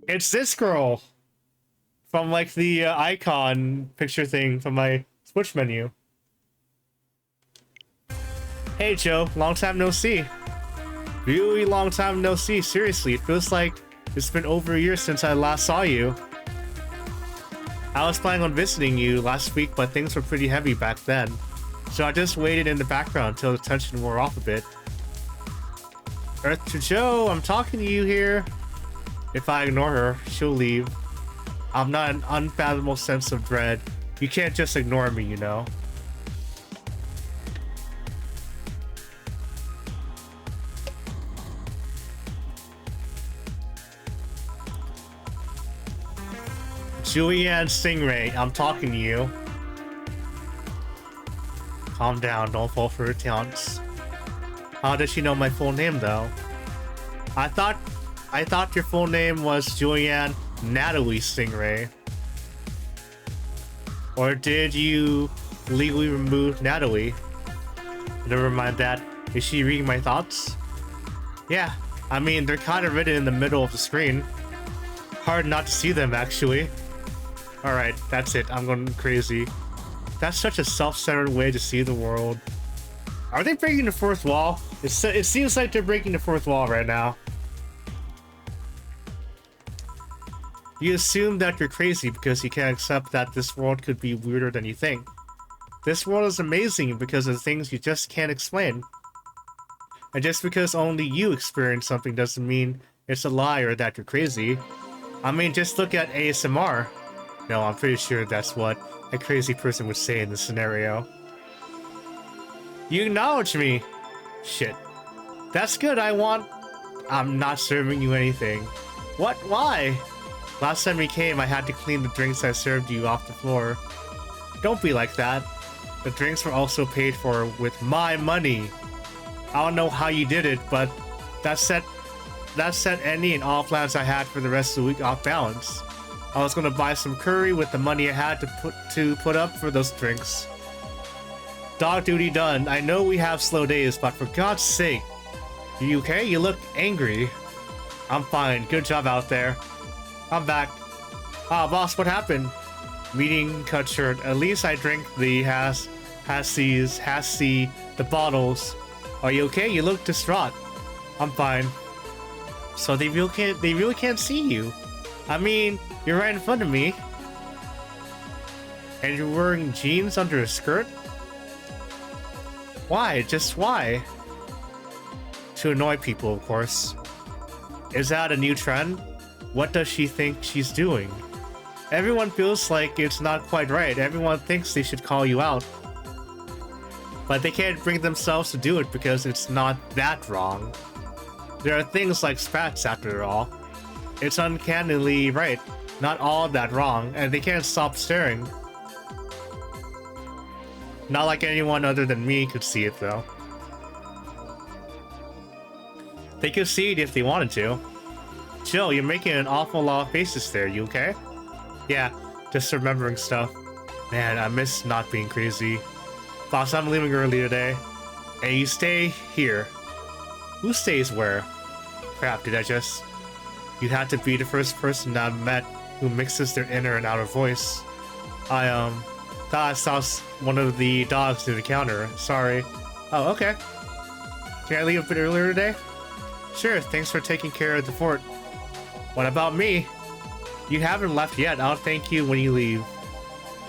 It's this girl! From like the icon picture thing from my Switch menu. Hey Joe, long time no see. Really long time no see, seriously, it feels like it's been over a year since I last saw you. I was planning on visiting you last week, but things were pretty heavy back then. So I just waited in the background until the tension wore off a bit. Earth to Joe, I'm talking to you here. If I ignore her, she'll leave. I'm not an unfathomable sense of dread. You can't just ignore me, you know. Julianne Stingray, I'm talking to you. Calm down, don't fall for her taunts. How does she know my full name, though? I thought your full name was Julianne Natalie Stingray. Or did you legally remove Natalie? Never mind that. Is she reading my thoughts? Yeah, I mean, they're kind of written in the middle of the screen. Hard not to see them, actually. Alright, that's it. I'm going crazy. That's such a self-centered way to see the world. Are they breaking the fourth wall? It seems like they're breaking the fourth wall right now. You assume that you're crazy because you can't accept that this world could be weirder than you think. This world is amazing because of things you just can't explain. And just because only you experience something doesn't mean it's a lie or that you're crazy. I mean, just look at ASMR. No, I'm pretty sure that's what a crazy person would say in this scenario. You acknowledge me! Shit. That's good, I'm not serving you anything. What? Why? Last time you came, I had to clean the drinks I served you off the floor. Don't be like that. The drinks were also paid for with my money. I don't know how you did it, but that set any and all plans I had for the rest of the week off balance. I was gonna buy some curry with the money I had to put up for those drinks. Dog duty done. I know we have slow days, but for God's sake. You okay? You look angry. I'm fine. Good job out there. I'm back. Ah, boss, what happened? Meeting cut short. At least I drank the the bottles. Are you okay? You look distraught. I'm fine. So they really can't see you. I mean, you're right in front of me. And you're wearing jeans under a skirt? Why? Just why? To annoy people, of course. Is that a new trend? What does she think she's doing? Everyone feels like it's not quite right. Everyone thinks they should call you out. But they can't bring themselves to do it because it's not that wrong. There are things like spats after all. It's uncannily right. Not all that wrong, and they can't stop staring. Not like anyone other than me could see it though. They could see it if they wanted to. Chill, you're making an awful lot of faces there, you okay? Yeah, just remembering stuff. Man, I miss not being crazy. Boss, I'm leaving early today. And you stay here. Who stays where? Crap, did I just... You had to be the first person I've met who mixes their inner and outer voice. I, thought I saw one of the dogs near the counter. Sorry. Oh, okay. Can I leave a bit earlier today? Sure, thanks for taking care of the fort. What about me? You haven't left yet. I'll thank you when you leave.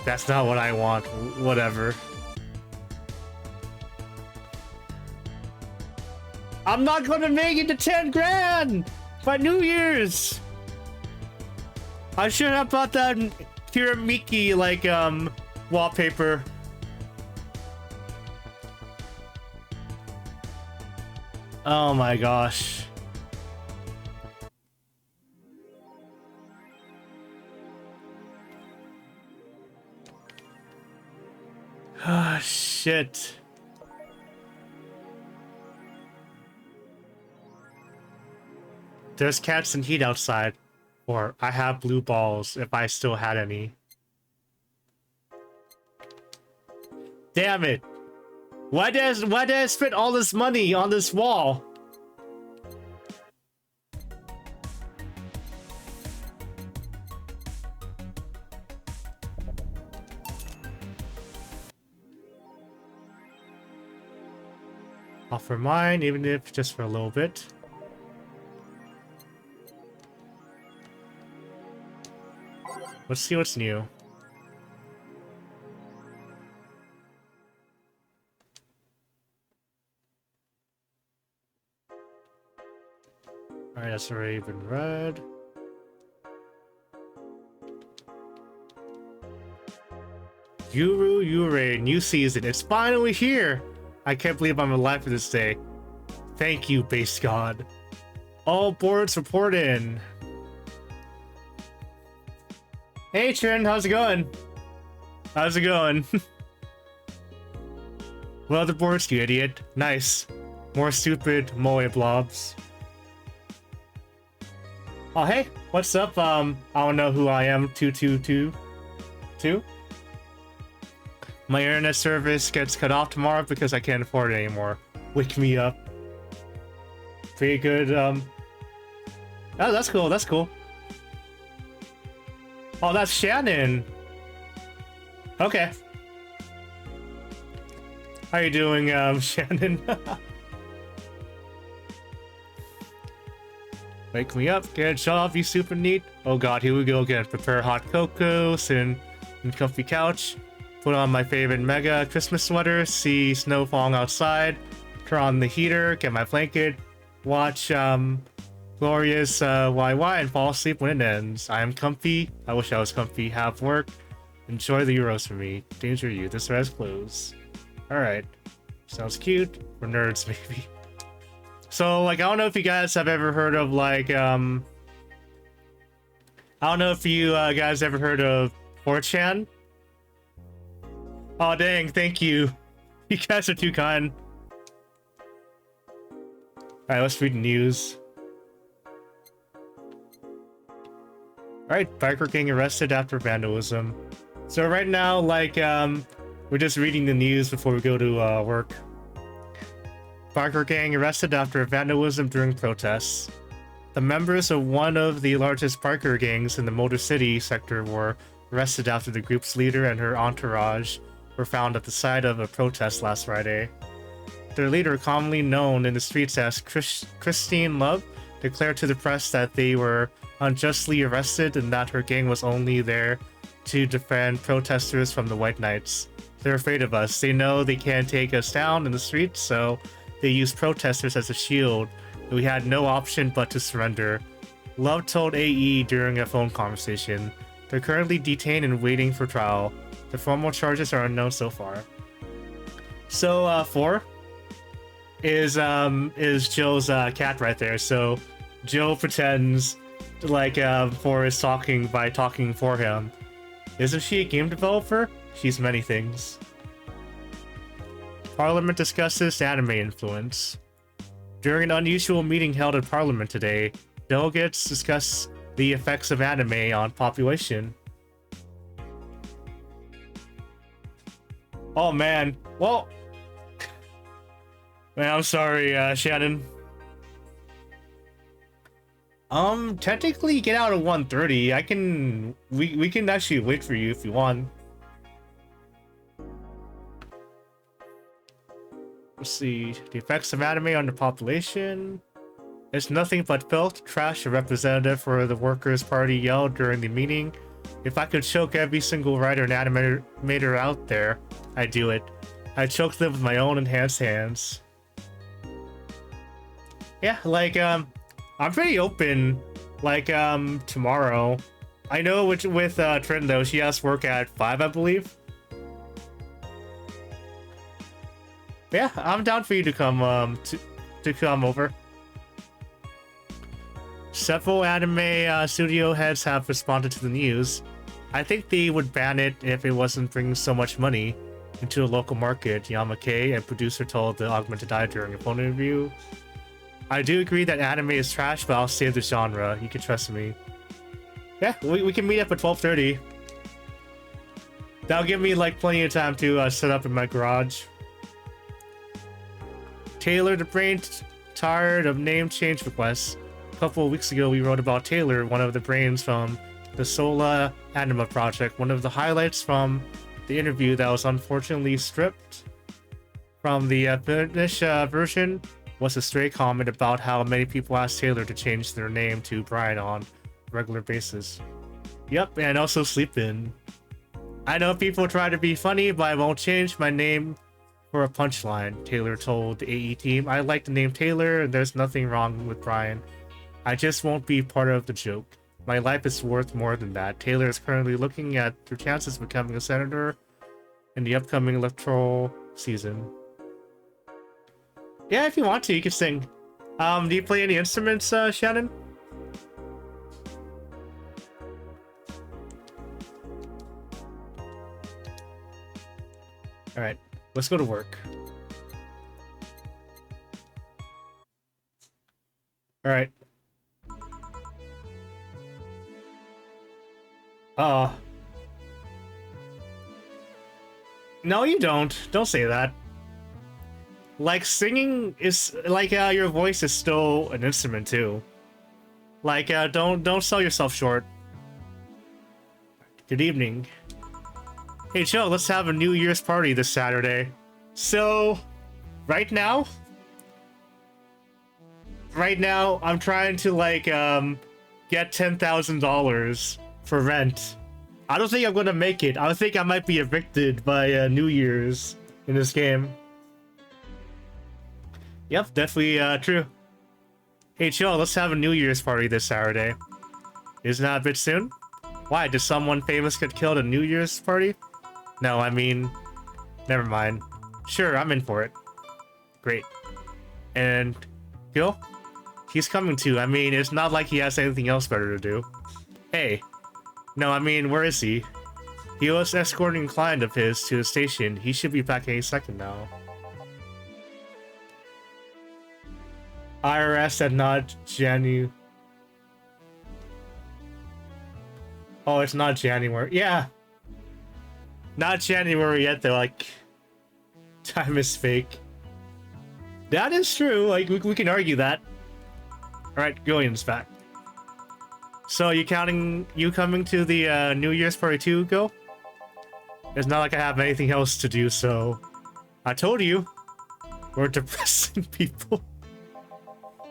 That's not what I want. Whatever. I'm not gonna make it to 10 grand by New Year's. I should have bought that Kiramiki like wallpaper. Oh my gosh. Ah, shit. There's cats and heat outside. Or I have blue balls if I still had any. Damn it. Why did I spend all this money on this wall? Offer mine, even if just for a little bit. Let's see what's new. Alright, that's already been read. Yuru Yurei, new season. It's finally here! I can't believe I'm alive for this day. Thank you, base god. All boards report in. Hey, Trin, how's it going? How's it going? What other boards, you idiot? Nice. More stupid moe blobs. Oh, hey, what's up? I don't know who I am. 2222. My internet service gets cut off tomorrow because I can't afford it anymore. Wake me up. Pretty good. Oh, that's cool. That's cool. Oh, that's Shannon. Okay. How you doing, Shannon? Wake me up, get shut off, you super neat. Oh god, here we go again. Prepare hot cocoa, sit in comfy couch, put on my favorite mega Christmas sweater, see snow falling outside, turn on the heater, get my blanket, watch glorious YY and fall asleep when it ends. I am comfy. I wish I was comfy. Have work. Enjoy the Euros for me. Danger you. This res close. Alright. Sounds cute. For nerds, maybe. So, like, I don't know if you guys have ever heard of, like, I don't know if you guys ever heard of 4chan. Oh, dang, thank you. You guys are too kind. Alright, let's read the news. Alright, biker gang arrested after vandalism. So right now, like, we're just reading the news before we go to work. Biker gang arrested after vandalism during protests. The members of one of the largest biker gangs in the Motor City sector were arrested after the group's leader and her entourage were found at the site of a protest last Friday. Their leader, commonly known in the streets as Christine Love, declared to the press that they were unjustly arrested and that her gang was only there to defend protesters from the White Knights. They're afraid of us. They know they can't take us down in the streets, so they use protesters as a shield. We had no option but to surrender. Love told AE during a phone conversation. They're currently detained and waiting for trial. The formal charges are unknown so far. So, 4 is Joe's cat right there. So, Joe pretends like 4 is talking by talking for him. Isn't she a game developer? She's many things. Parliament discusses anime influence. During an unusual meeting held in Parliament today, delegates discussed the effects of anime on population. Oh man, well, man, I'm sorry, Shannon. Technically get out at 1:30. We can actually wait for you if you want. Let's see, the effects of anime on the population. It's nothing but filth, trash, a representative for the Workers' Party yelled during the meeting. If I could choke every single writer and animator out there, I'd do it. I'd choke them with my own enhanced hands. Yeah, like, I'm pretty open, like, tomorrow. I know with Trin, though, she has work at 5, I believe. Yeah, I'm down for you to come, to come over. Several anime studio heads have responded to the news. I think they would ban it if it wasn't bringing so much money into the local market, Yamake, a producer, told the Augmented Eye during a phone interview. I do agree that anime is trash, but I'll save the genre. You can trust me. Yeah, we can meet up at 12:30. That'll give me like plenty of time to set up in my garage. Taylor the Brain tired of name change requests. A couple of weeks ago, we wrote about Taylor, one of the brains from the Sola Anima project. One of the highlights from the interview that was unfortunately stripped from the Finnish version was a stray comment about how many people asked Taylor to change their name to Brian on a regular basis. Yep, and also Sleep In. I know people try to be funny, but I won't change my name for a punchline, Taylor told the AE team. I like the name Taylor, and there's nothing wrong with Brian. I just won't be part of the joke. My life is worth more than that. Taylor is currently looking at her chances of becoming a senator in the upcoming electoral season. Yeah, if you want to, you can sing. Do you play any instruments, Shannon? Alright, let's go to work. Alright. No, you don't. Don't say that. Like, singing is like your voice is still an instrument too. Like, don't sell yourself short. Good evening. Hey Joe, let's have a New Year's party this Saturday. So, right now I'm trying to like get $10,000 for rent. I don't think I'm gonna make it. I think I might be evicted by New Year's in this game. Yep, definitely true. Hey Joe, let's have a New Year's party this Saturday. Isn't that a bit soon? Why, did someone famous get killed at New Year's party? No, I mean, never mind. Sure, I'm in for it. Great. And Gil? He's coming too. I mean, it's not like he has anything else better to do. Hey. No, I mean, where is he? He was escorting a client of his to the station. He should be back any second now. IRS at not January. Oh, it's not January. Yeah. Not January yet, though. Like, time is fake. That is true. Like, we can argue that. Alright, Gillian's back. So, you coming to the New Year's party too, Go? It's not like I have anything else to do, so... I told you. We're depressing people.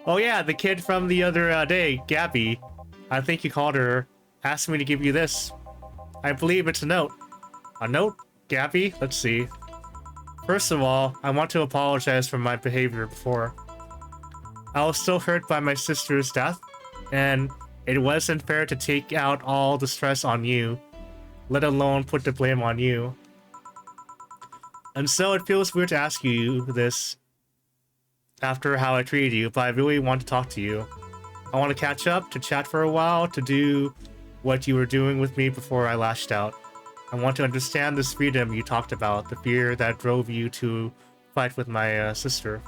Oh yeah, the kid from the other day, Gabby. I think you called her. Asked me to give you this. I believe it's a note. A note? Gabby? Let's see. First of all, I want to apologize for my behavior before. I was still hurt by my sister's death, and it wasn't fair to take out all the stress on you, let alone put the blame on you. And so it feels weird to ask you this after how I treated you, but I really want to talk to you. I want to catch up, to chat for a while, to do what you were doing with me before I lashed out. I want to understand this freedom you talked about, the fear that drove you to fight with my sister.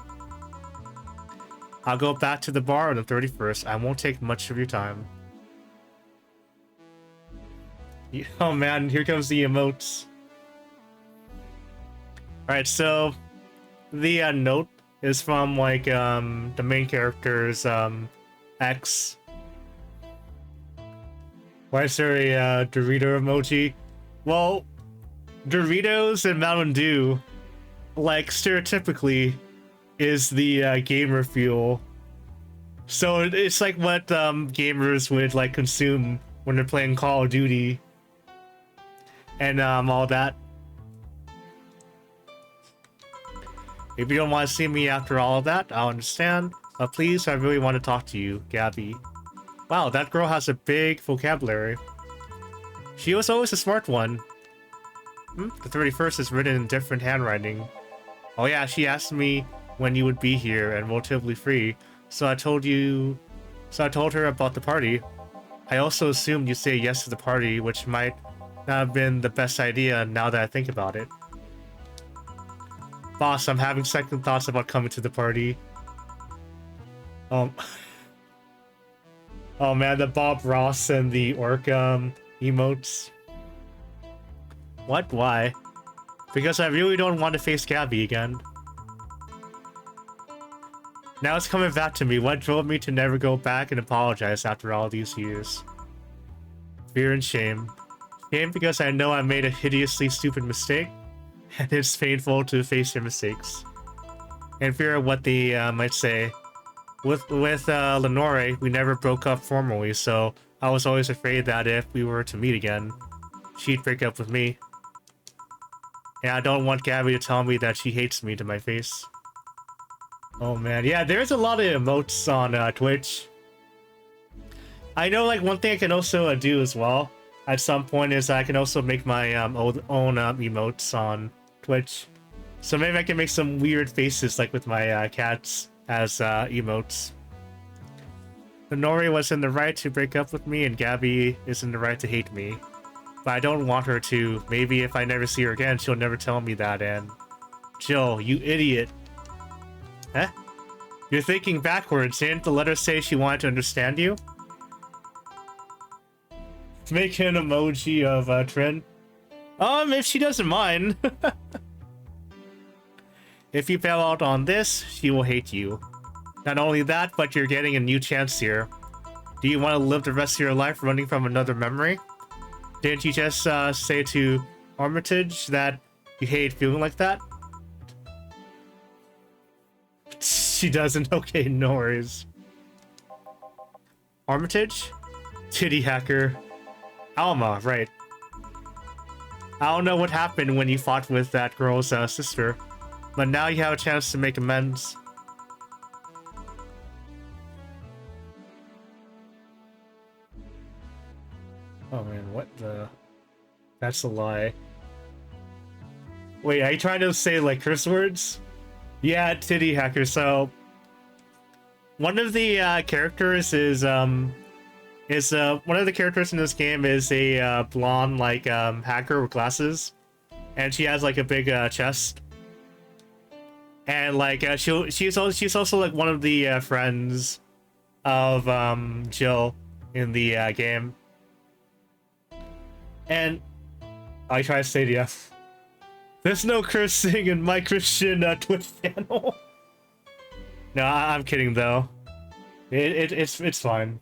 I'll go back to the bar on the 31st. I won't take much of your time. Oh man, here comes the emotes. Alright, so the note is from like the main character's ex. Why is there a Dorito emoji? Well, Doritos and Mountain Dew, like stereotypically, is the gamer fuel. So it's like what gamers would like consume when they're playing Call of Duty and all that. If you don't want to see me after all of that, I'll understand. Please, I really want to talk to you, Gabby. Wow, that girl has a big vocabulary. She was always a smart one. The 31st is written in different handwriting. Oh yeah, she asked me when you would be here and relatively free, so I told her about the party. I also assumed you'd say yes to the party, which might not have been the best idea now that I think about it. Boss, I'm having second thoughts about coming to the party. Oh man, the Bob Ross and the orc emotes. What? Why? Because I really don't want to face Gabby again. Now it's coming back to me. What drove me to never go back and apologize after all these years? Fear and shame. Shame because I know I made a hideously stupid mistake, and it's painful to face your mistakes. And fear of what they might say. With Lenore, we never broke up formally, so I was always afraid that if we were to meet again, she'd break up with me. And I don't want Gabby to tell me that she hates me to my face. Oh man, yeah, there's a lot of emotes on Twitch. I know, like, one thing I can also do as well at some point is I can also make my own emotes on Twitch. So maybe I can make some weird faces, like with my cats as emotes. Nori was in the right to break up with me, and Gabby is in the right to hate me. But I don't want her to. Maybe if I never see her again, she'll never tell me that, and... Jill, you idiot. Huh? You're thinking backwards. Didn't the letter say she wanted to understand you? Make an emoji of Trin. If she doesn't mind. If you fail out on this, she will hate you. Not only that, but you're getting a new chance here. Do you want to live the rest of your life running from another memory? Didn't you just say to Armitage that you hate feeling like that? She doesn't. Okay, no worries. Armitage? Titty hacker. Alma, right. I don't know what happened when you fought with that girl's sister, but now you have a chance to make amends. Oh man, what the... That's a lie. Wait, are you trying to say, like, curse words? Yeah, titty hacker. So one of the characters is one of the characters in this game is a blonde like hacker with glasses, and she has like a big chest, and like she's also like one of the friends of Jill in the game. And I try to say yes. There's no cursing in my Christian Twitch channel. No, I'm kidding though. It's fine.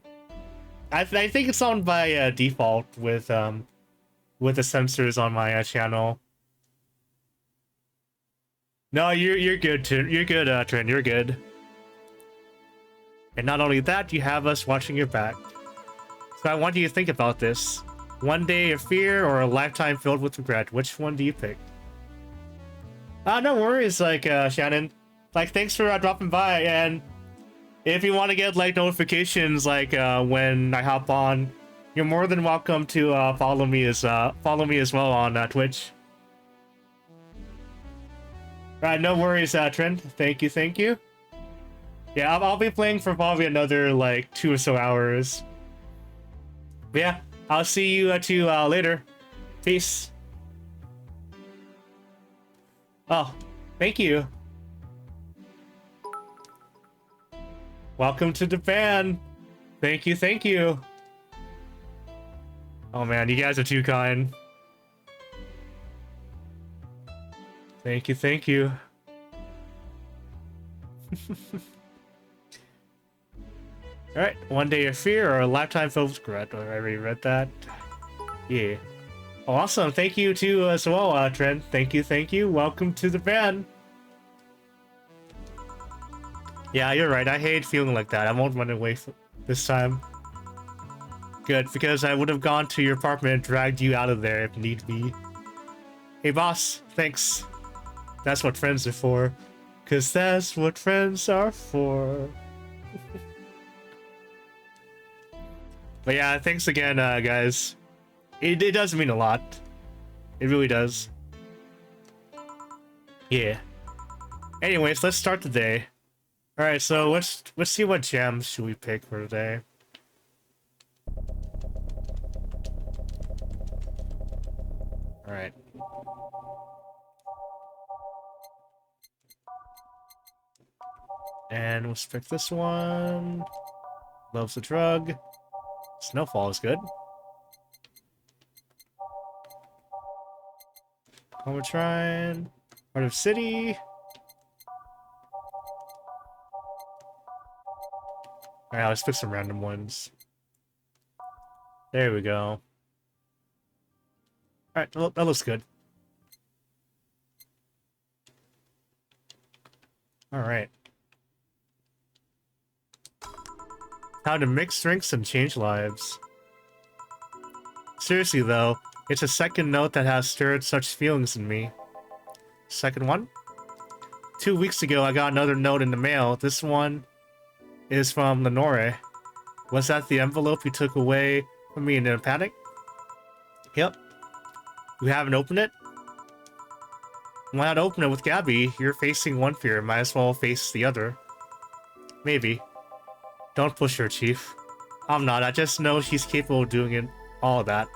I think it's on by default with the censors on my channel. No, you're good, you're good, Trent. You're good. And not only that, you have us watching your back. So I want you to think about this: one day of fear or a lifetime filled with regret. Which one do you pick? No worries, like Shannon. Like, thanks for dropping by, and if you want to get like notifications like when I hop on, you're more than welcome to follow me as well on Twitch. Right, no worries, Trent. Thank you. Yeah, I'll be playing for probably another like 2 or so hours. But yeah, I'll see you two later. Peace. Oh, thank you. Welcome to Japan. Thank you. Oh man, you guys are too kind. Thank you. Alright, one day of fear or a lifetime filled with regret. I already read that. Yeah. Awesome, thank you too as well, Trent. Thank you. Welcome to the band. Yeah, you're right. I hate feeling like that. I won't run away this time. Good, because I would have gone to your apartment and dragged you out of there if need be. Hey boss, thanks. That's what friends are for. 'Cause that's what friends are for. But yeah, thanks again, guys. It does mean a lot. It really does. Yeah. Anyways, let's start the day. Alright, so let's see what gems should we pick for today. Alright. And let's pick this one. Loves the drug. Snowfall is good. Homotrine. Heart of City. Alright, let's pick some random ones. There we go. Alright, that looks good. Alright. How to mix drinks and change lives. Seriously though, it's a second note that has stirred such feelings in me. Second one? 2 weeks ago I got another note in the mail. This one is from Lenore. Was that the envelope you took away from me in a panic? Yep. You haven't opened it? Why not open it with Gabby? You're facing one fear, might as well face the other. Maybe. Don't push her, Chief. I'm not, I just know she's capable of doing it, all of that.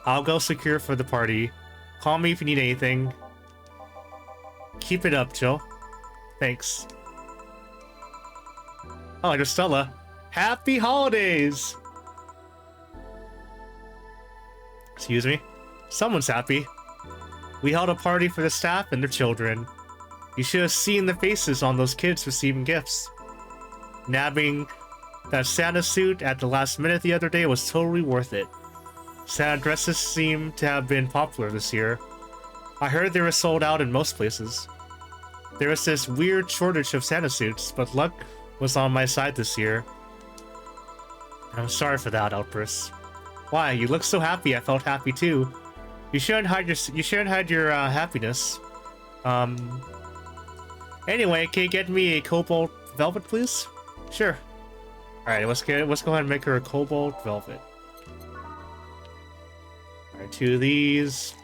I'll go secure for the party. Call me if you need anything. Keep it up, Jill. Thanks. Oh, there's Stella. Happy holidays! Excuse me? Someone's happy. We held a party for the staff and their children. You should have seen the faces on those kids receiving gifts. Nabbing that Santa suit at the last minute the other day was totally worth it. Santa dresses seem to have been popular this year. I heard they were sold out in most places. There was this weird shortage of Santa suits, but luck was on my side this year. I'm sorry for that outburst. Why? You look so happy. I felt happy too. You shouldn't hide your happiness. Anyway, can you get me a cobalt velvet, please? Sure. Alright, let's go ahead and make her a cobalt velvet. Alright, 2 of these.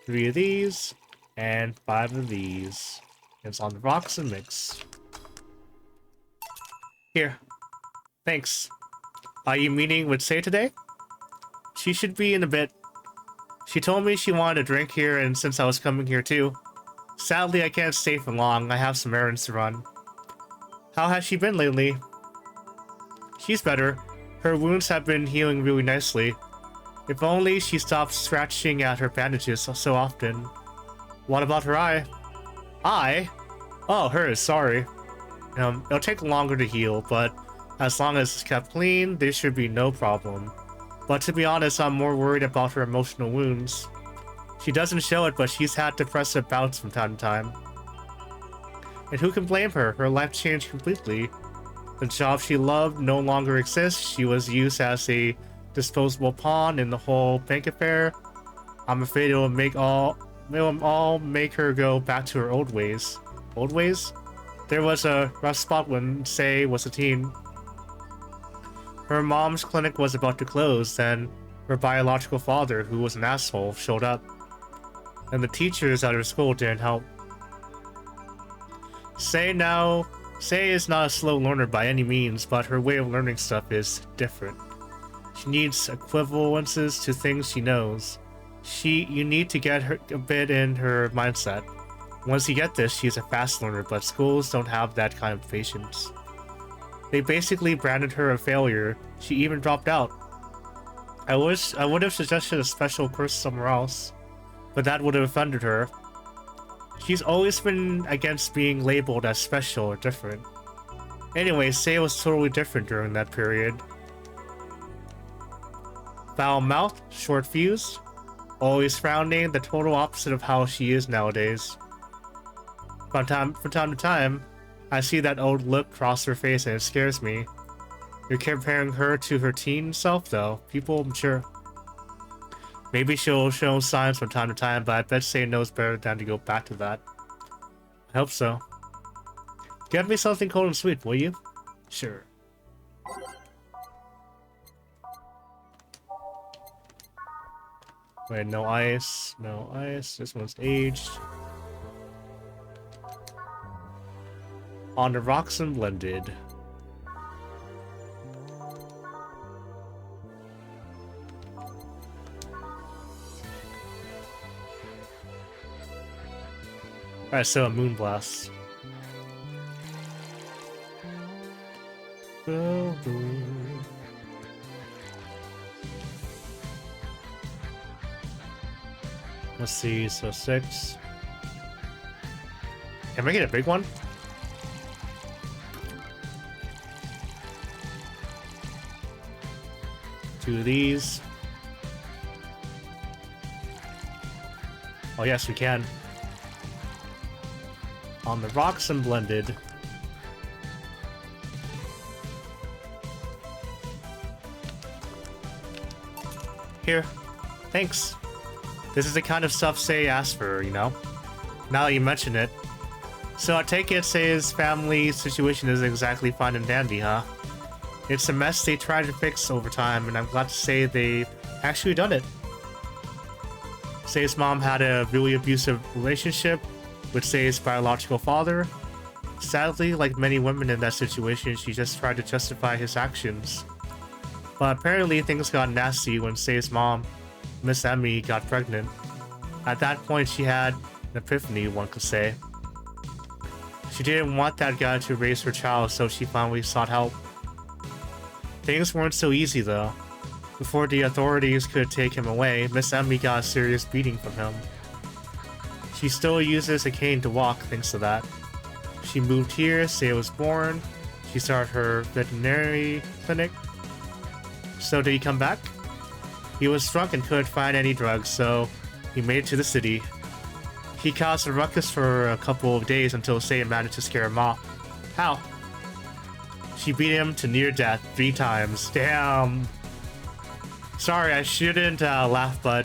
3 of these. And 5 of these. It's on the rocks and mix. Here. Thanks. Are you meeting with Say today? She should be in a bit. She told me she wanted a drink here, and since I was coming here too. Sadly, I can't stay for long. I have some errands to run. How has she been lately? She's better. Her wounds have been healing really nicely. If only she stopped scratching at her bandages so often. What about her eye? Eye? Oh, hers, sorry. It'll take longer to heal, but as long as it's kept clean, there should be no problem. But to be honest, I'm more worried about her emotional wounds. She doesn't show it, but she's had depressive bouts from time to time. And who can blame her? Her life changed completely. The job she loved no longer exists. She was used as a disposable pawn in the whole bank affair. I'm afraid it will all make her go back to her old ways. Old ways? There was a rough spot when Say was a teen. Her mom's clinic was about to close, then her biological father, who was an asshole, showed up. And the teachers at her school didn't help. Say is not a slow learner by any means, but her way of learning stuff is different. She needs equivalences to things she knows. You need to get her a bit in her mindset. Once you get this, she's a fast learner, but schools don't have that kind of patience. They basically branded her a failure. She even dropped out. I would have suggested a special course somewhere else, but that would have offended her. She's always been against being labeled as special or different. Anyway, Say was totally different during that period. Foul mouth, short fuse, always frowning, the total opposite of how she is nowadays. From time to time, I see that old look cross her face and it scares me. You're comparing her to her teen self though. People mature. Maybe she'll show signs from time to time, but I bet Say knows better than to go back to that. I hope so. Get me something cold and sweet, will you? Sure. Wait, no ice. No ice. This one's aged. On the rocks and blended. Alright, so a Moonblast. Let's see, so 6. Can I get a big one? Two of these. Oh yes, we can. On the rocks and blended. Here. Thanks. This is the kind of stuff Say asked for, you know? Now that you mention it. So I take it Say's family situation isn't exactly fine and dandy, huh? It's a mess they tried to fix over time, and I'm glad to say they've actually done it. Say's mom had a really abusive relationship with Say's biological father. Sadly, like many women in that situation, she just tried to justify his actions. But apparently things got nasty when Say's mom, Miss Emmy, got pregnant. At that point, she had an epiphany, one could say. She didn't want that guy to raise her child, so she finally sought help. Things weren't so easy though. Before the authorities could take him away, Miss Emmy got a serious beating from him. She still uses a cane to walk thanks to that. She moved here, Say was born. She started her veterinary clinic. So did he come back? He was drunk and couldn't find any drugs, so he made it to the city. He caused a ruckus for a couple of days until Say managed to scare him off. How? She beat him to near death 3 times. Damn. Sorry, I shouldn't laugh, but...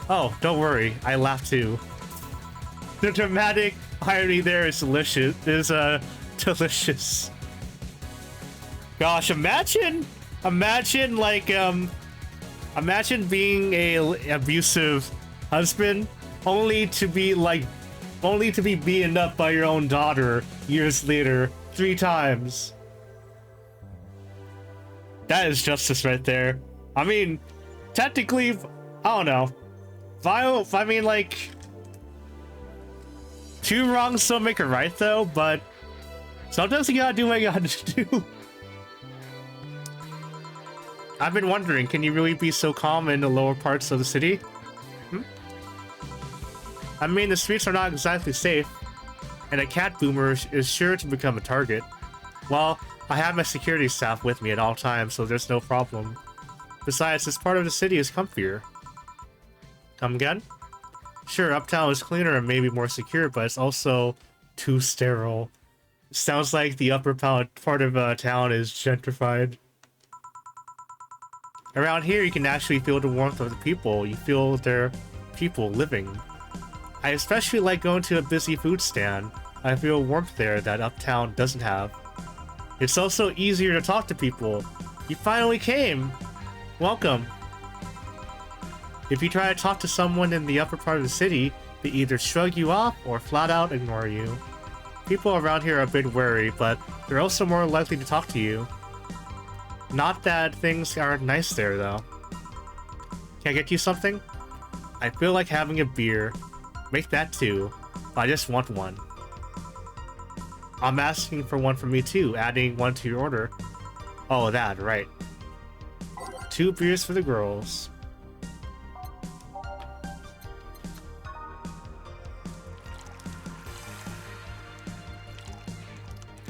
Oh, don't worry, I laughed too. The dramatic irony there is delicious. Delicious. Gosh, imagine like, imagine being a abusive husband only to be like only to be beaten up by your own daughter years later, 3 times. That is justice right there. I mean, technically, I don't know. I mean, like, 2 wrongs don't make it right, though, but sometimes you gotta do what you gotta do. I've been wondering, can you really be so calm in the lower parts of the city? I mean, the streets are not exactly safe, and a cat boomer is sure to become a target. Well, I have my security staff with me at all times, so there's no problem. Besides, this part of the city is comfier. Come again? Sure, uptown is cleaner and maybe more secure, but it's also too sterile. Sounds like the upper part of town is gentrified. Around here, you can actually feel the warmth of the people. You feel their people living. I especially like going to a busy food stand. I feel warmth there that uptown doesn't have. It's also easier to talk to people. You finally came! Welcome. If you try to talk to someone in the upper part of the city, they either shrug you off or flat out ignore you. People around here are a bit wary, but they're also more likely to talk to you. Not that things aren't nice there, though. Can I get you something? I feel like having a beer. Make that 2. I just want 1. I'm asking for 1 for me too, adding 1 to your order. Oh, that, right. 2 beers for the girls.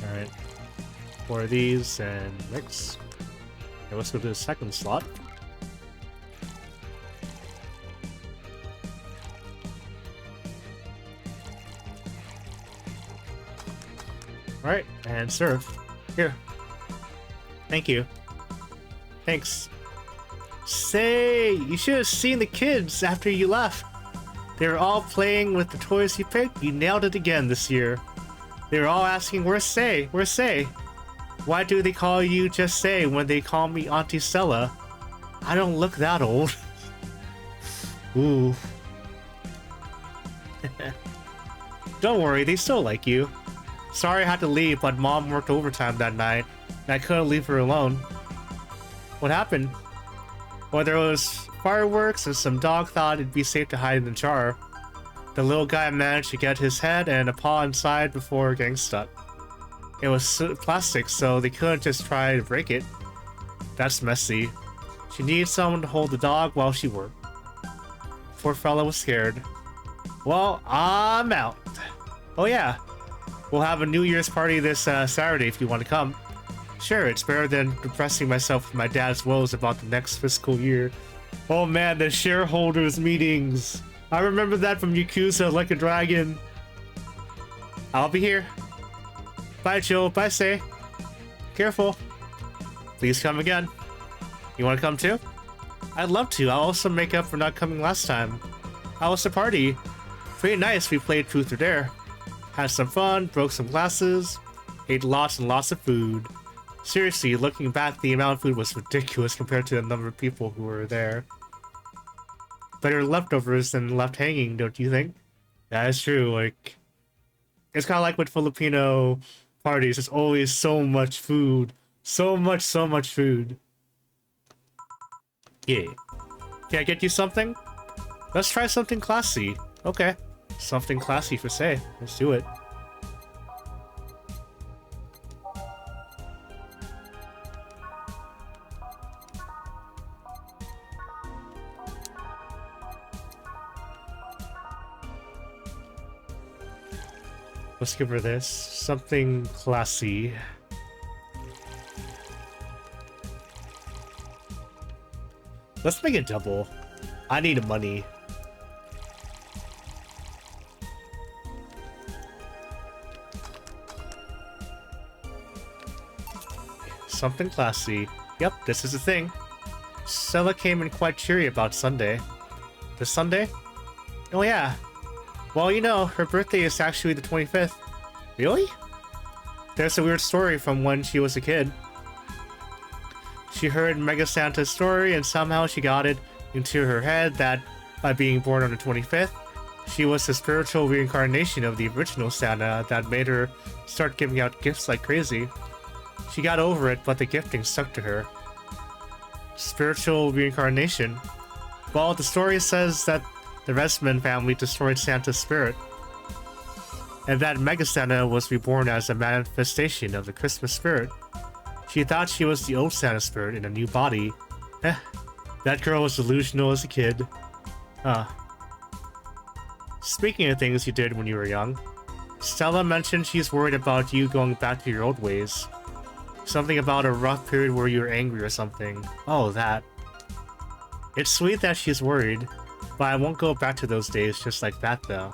Alright. 4 of these and mix. Okay, let's go to the second slot. Alright, and serve. Here. Thank you. Thanks. Say, you should have seen the kids after you left. They were all playing with the toys you picked. You nailed it again this year. They were all asking, where's Say? Where's Say? Why do they call you just Say when they call me Auntie Stella? I don't look that old. Ooh. Don't worry, they still like you. Sorry I had to leave, but Mom worked overtime that night, and I couldn't leave her alone. What happened? Well, there was fireworks, and some dog thought it'd be safe to hide in the jar. The little guy managed to get his head and a paw inside before getting stuck. It was plastic, so they couldn't just try to break it. That's messy. She needed someone to hold the dog while she worked. Poor fella was scared. Well, I'm out. Oh yeah. We'll have a New Year's party this Saturday if you want to come. Sure, it's better than depressing myself with my dad's woes about the next fiscal year. Oh man, the shareholders meetings. I remember that from Yakuza Like a Dragon. I'll be here. Bye, Joe. Bye, Say. Careful. Please come again. You want to come too? I'd love to. I'll also make up for not coming last time. How was the party? Pretty nice. We played Truth or Dare. Had some fun, broke some glasses, ate lots and lots of food. Seriously, looking back, the amount of food was ridiculous compared to the number of people who were there. Better leftovers than left hanging, don't you think? That is true, like... It's kind of like with Filipino parties, there's always so much food. So much food. Yeah. Can I get you something? Let's try something classy. Okay. Something classy for Say. Let's do it. Let's give her this. Something classy. Let's make it double. I need money. Something classy. Yep, this is the thing. Stella came in quite cheery about Sunday. This Sunday? Oh yeah. Well, you know, her birthday is actually the 25th. Really? There's a weird story from when she was a kid. She heard Mega Santa's story and somehow she got it into her head that by being born on the 25th, She was the spiritual reincarnation of the original Santa that made her start giving out gifts like crazy. She got over it, but the gifting stuck to her. Spiritual reincarnation. Well, the story says that the Resman family destroyed Santa's spirit, and that Mega Santa was reborn as a manifestation of the Christmas spirit. She thought she was the old Santa spirit in a new body. That girl was delusional as a kid. Speaking of things you did when you were young, Stella mentioned she's worried about you going back to your old ways. Something about a rough period where you were angry or something. Oh, that. It's sweet that she's worried, but I won't go back to those days just like that though.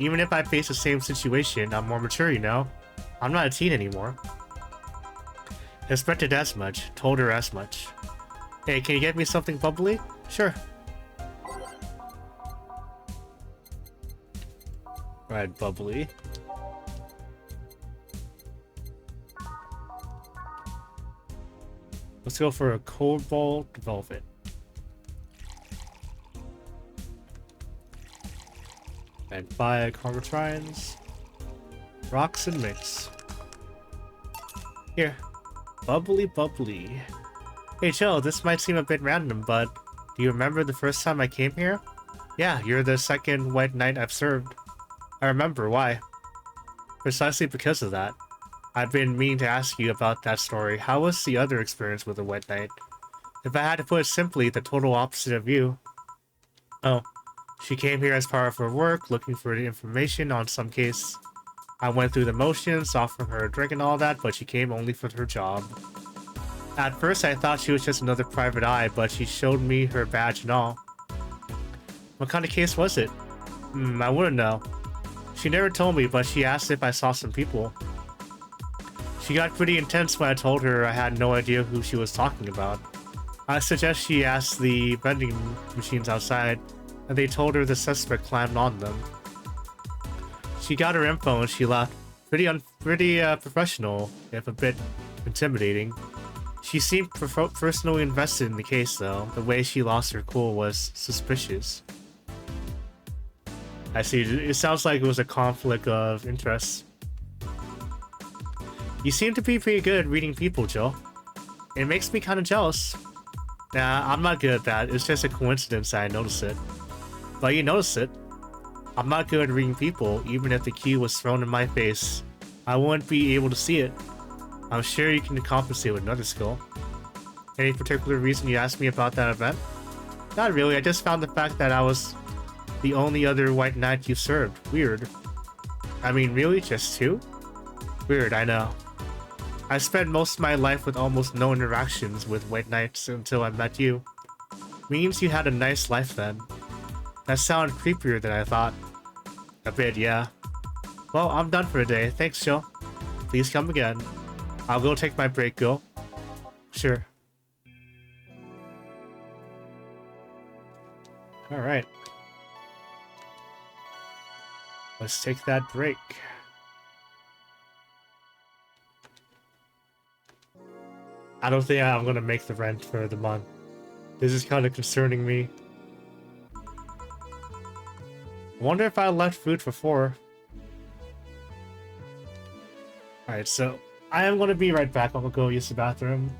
Even if I face the same situation, I'm more mature, you know? I'm not a teen anymore. Expected as much, told her as much. Hey, can you get me something bubbly? Sure. Right, bubbly. Let's go for a Cobalt Velvet. And buy Chromatrines, Rocks and Mix. Here. Bubbly, bubbly. Hey Joe, this might seem a bit random, but do you remember the first time I came here? Yeah, you're the second White Knight I've served. I remember, why? Precisely because of that. I've been meaning to ask you about that story. How was the other experience with the White Knight? If I had to put it simply, the total opposite of you. Oh, she came here as part of her work, looking for information on some case. I went through the motions, offering her a drink and all that, but she came only for her job. At first, I thought she was just another private eye, but she showed me her badge and all. What kind of case was it? I wouldn't know. She never told me, but she asked if I saw some people. She got pretty intense when I told her I had no idea who she was talking about. I suggest she asked the vending machines outside, and they told her the suspect climbed on them. She got her info and she left. Pretty professional, if a bit intimidating. She seemed personally invested in the case, though. The way she lost her cool was suspicious. I see. It sounds like it was a conflict of interest. You seem to be pretty good at reading people, Joe. It makes me kind of jealous. Nah, I'm not good at that. It's just a coincidence that I noticed it. But you noticed it. I'm not good at reading people, even if the key was thrown in my face. I wouldn't be able to see it. I'm sure you can compensate with another skill. Any particular reason you asked me about that event? Not really, I just found the fact that I was the only other White Knight you served. Weird. I mean, really? Just two? Weird, I know. I spent most of my life with almost no interactions with White Knights until I met you. Means you had a nice life then. That sounded creepier than I thought. A bit, yeah. Well, I'm done for today. Thanks, Joe. Please come again. I'll go take my break, go. Sure. Alright. Let's take that break. I don't think I'm gonna make the rent for the month. This is kind of concerning me. I wonder if I left food for 4. Alright, so I am gonna be right back. I'll go use the bathroom.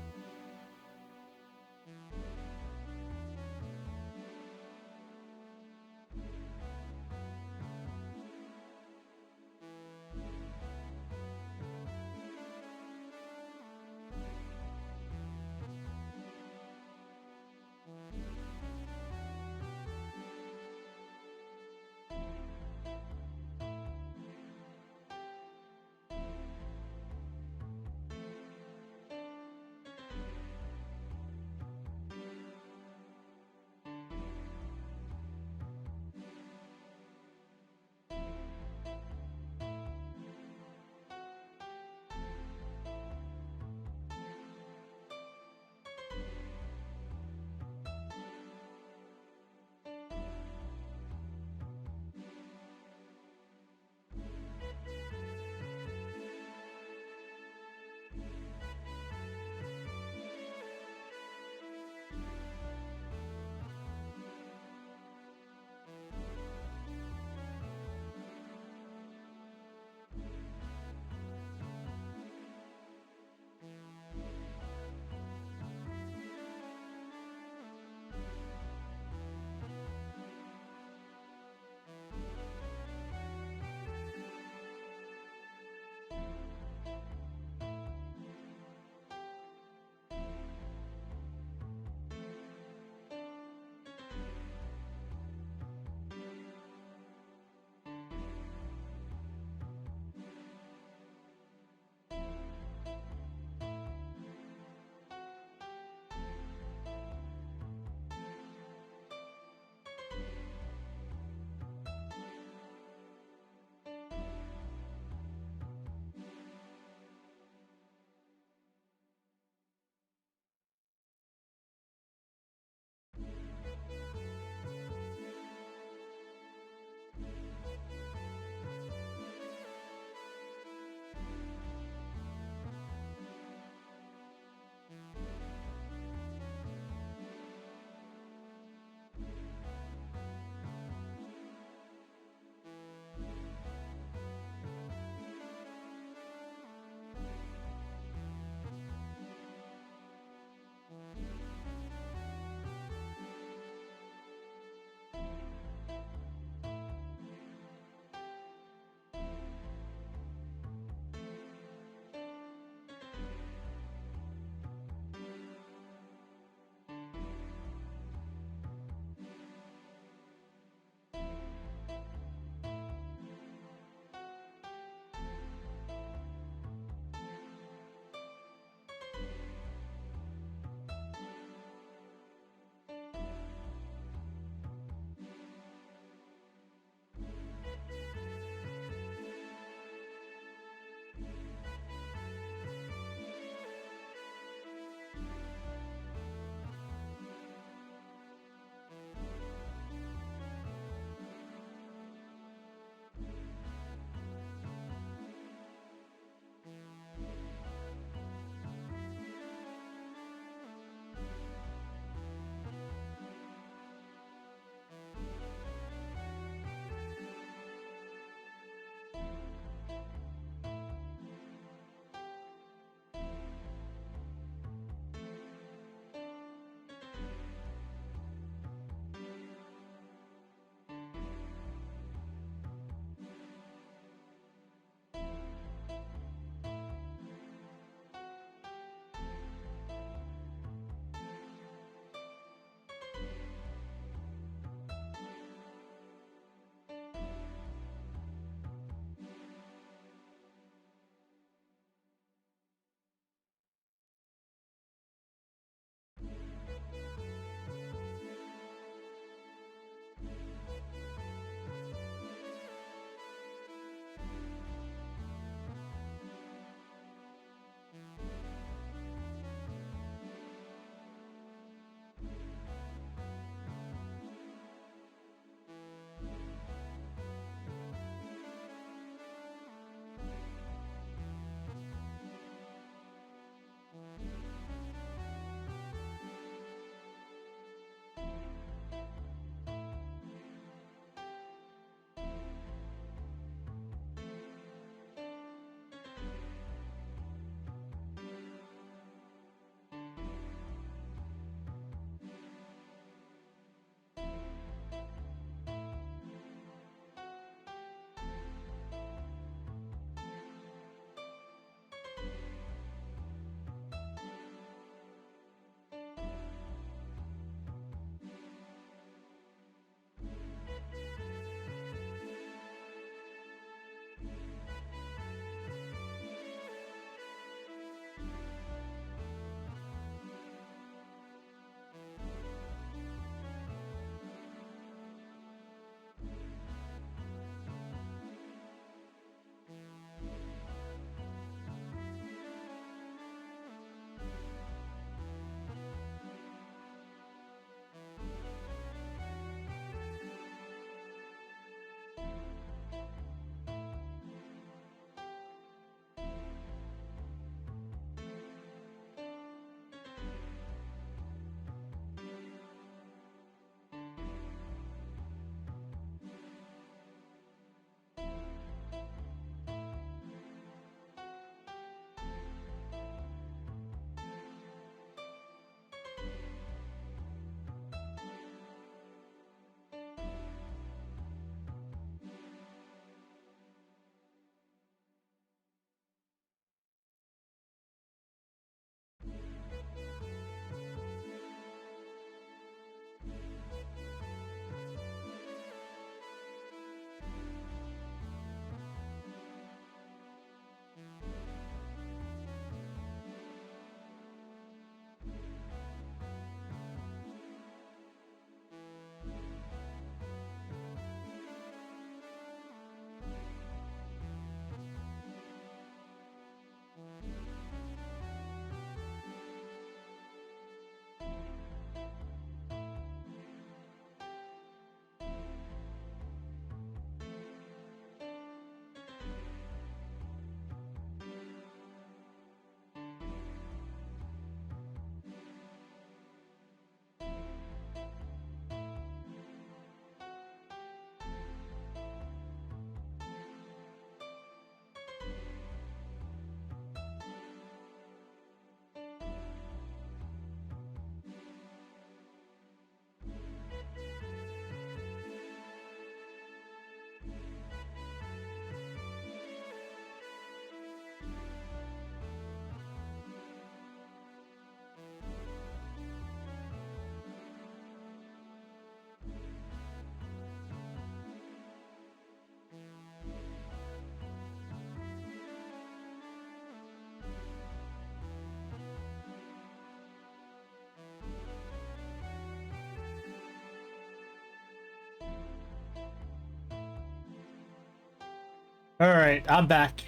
Alright, I'm back.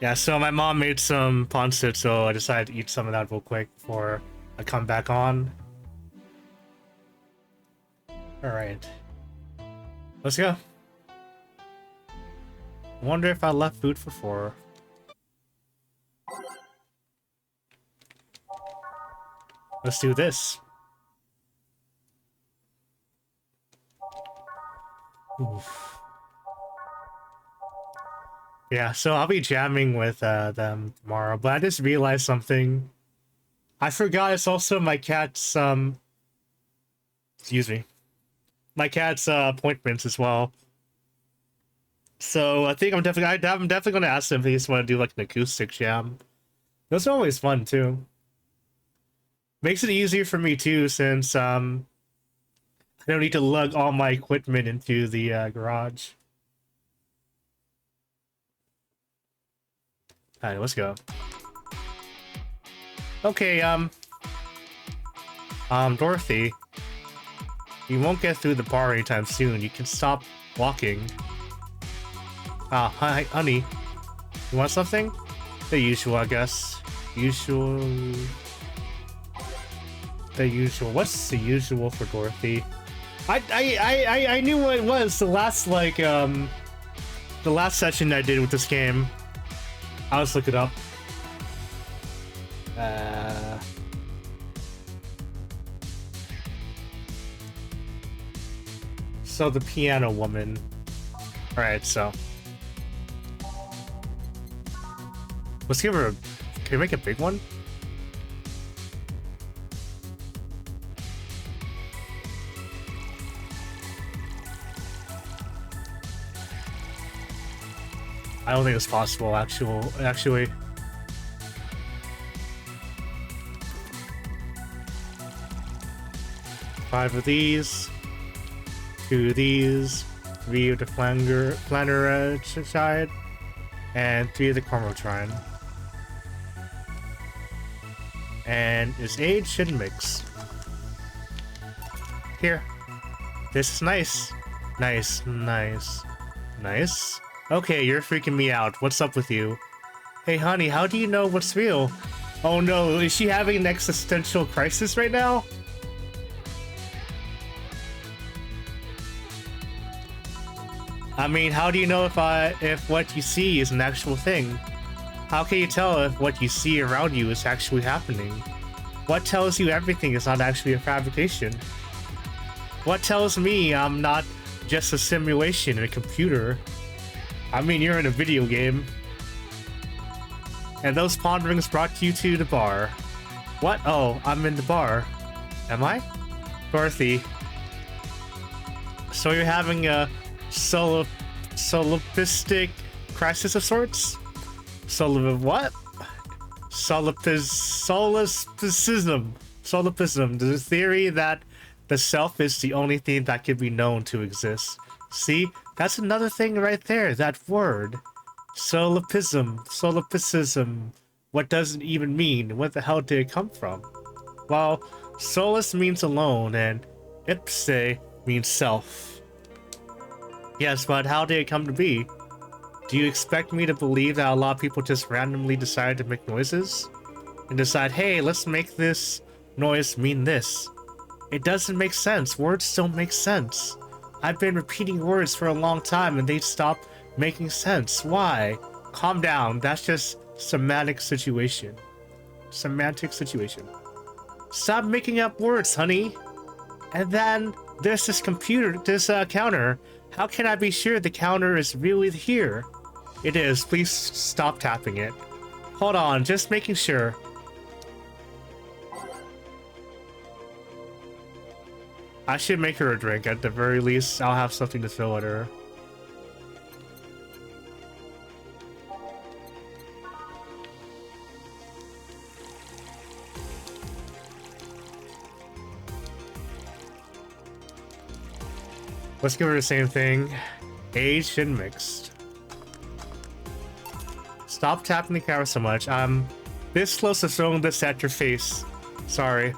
Yeah, so my mom made some pancit, so I decided to eat some of that real quick before I come back on. Alright. Let's go. Wonder if I left food for 4. Let's do this. Oof. Yeah, so I'll be jamming with them tomorrow, but I just realized something. I forgot it's also my cat's, excuse me. My cat's, appointments as well. So I think I'm definitely gonna ask them if they just want to do like an acoustic jam. Those are always fun too. Makes it easier for me too, since, I don't need to lug all my equipment into the, garage. Alright, let's go. Okay, Dorothy, you won't get through the bar anytime soon. You can stop walking. Ah, hi, honey. You want something? The usual, I guess. Usual. The usual. What's the usual for Dorothy? I knew what it was. The last, like, the last session I did with this game. I'll just look it up. So the piano woman. Alright, so. Let's give her a... Can we make a big one? I don't think it's possible, actually. Five of these. 2 of these. 3 of the planner side. And 3 of the chromotrine. And its age should mix. Here. This is nice. Nice. Okay, you're freaking me out. What's up with you? Hey, honey, how do you know what's real? Oh no, is she having an existential crisis right now? I mean, how do you know if what you see is an actual thing? How can you tell if what you see around you is actually happening? What tells you everything is not actually a fabrication? What tells me I'm not just a simulation in a computer? I mean, you're in a video game. And those ponderings brought you to the bar. What? Oh, I'm in the bar. Am I? Dorothy. So you're having a solipsistic crisis of sorts? What? Solipsism. The theory that the self is the only thing that can be known to exist. See? That's another thing right there, that word. Solipsism. What does it even mean? What the hell did it come from? Well, solus means alone, and ipse means self. Yes, but how did it come to be? Do you expect me to believe that a lot of people just randomly decided to make noises? And decide, hey, let's make this noise mean this. It doesn't make sense. Words don't make sense. I've been repeating words for a long time and they stop making sense. Why? Calm down. That's just semantic situation. Stop making up words, honey. And then there's this counter. How can I be sure the counter is really here? It is. Please stop tapping it. Hold on, just making sure. I should make her a drink. At the very least, I'll have something to throw at her. Let's give her the same thing. Aged and mixed. Stop tapping the camera so much. I'm this close to throwing this at your face. Sorry.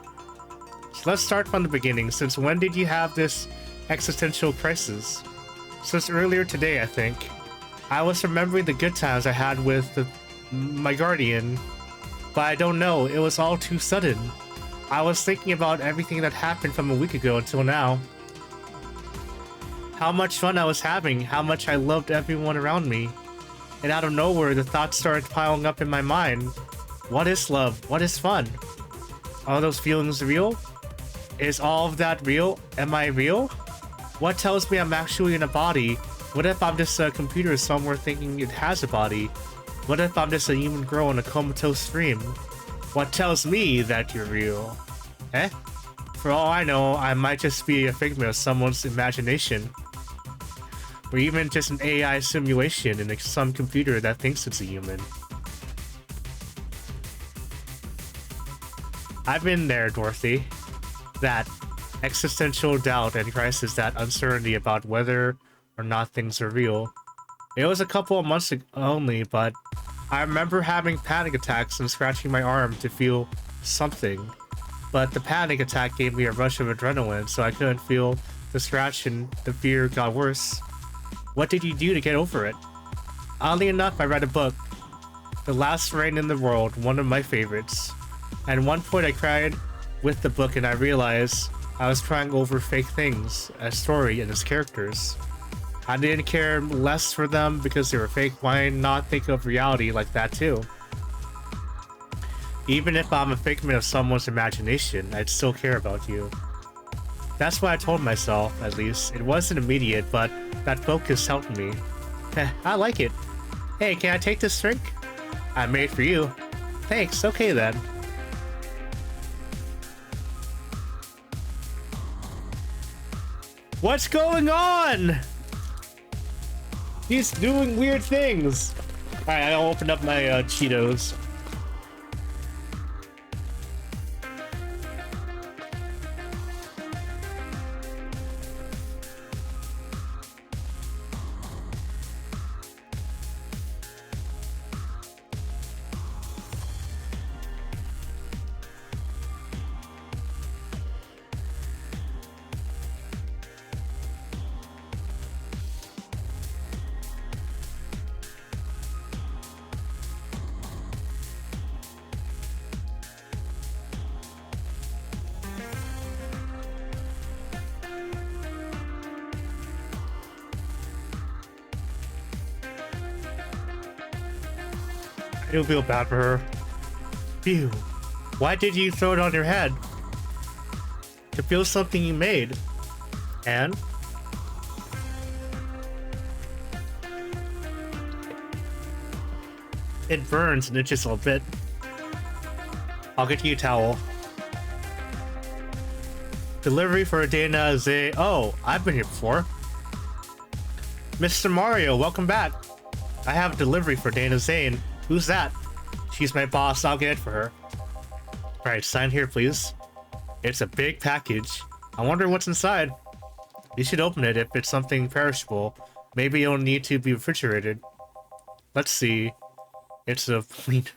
So let's start from the beginning. Since when did you have this existential crisis? Since earlier today, I think. I was remembering the good times I had with my guardian, but I don't know, it was all too sudden. I was thinking about everything that happened from a week ago until now. How much fun I was having, how much I loved everyone around me. And out of nowhere, the thoughts started piling up in my mind. What is love? What is fun? Are those feelings real? Is all of that real? Am I real? What tells me I'm actually in a body? What if I'm just a computer somewhere thinking it has a body? What if I'm just a human girl in a comatose dream? What tells me that you're real? Eh? For all I know, I might just be a figment of someone's imagination. Or even just an AI simulation in some computer that thinks it's a human. I've been there, Dorothy. That existential doubt and crisis, that uncertainty about whether or not things are real. It was a couple of months ago only, but I remember having panic attacks and scratching my arm to feel something. But the panic attack gave me a rush of adrenaline, so I couldn't feel the scratch and the fear got worse. What did you do to get over it? Oddly enough, I read a book. The Last Rain in the World, one of my favorites. At one point I cried with the book and I realized I was crying over fake things, a story and its characters. I didn't care less for them because they were fake. Why not think of reality like that too? Even if I'm a figment of someone's imagination, I'd still care about you. That's what I told myself, at least. It wasn't immediate, but that focus helped me. I like it. Hey, can I take this drink? I made for you. Thanks, okay then. What's going on? He's doing weird things. Alright, I'll open up my Cheetos. I do feel bad for her. Phew. Why did you throw it on your head? To feel something you made. And? It burns and itches a bit. I'll get you a towel. Delivery for Dana Zay. Oh, I've been here before. Mr. Mario, welcome back. I have a delivery for Dana Zane. Who's that? She's my boss, I'll get it for her. Alright, sign here, please. It's a big package. I wonder what's inside. You should open it if it's something perishable. Maybe it'll need to be refrigerated. Let's see. It's a wiener.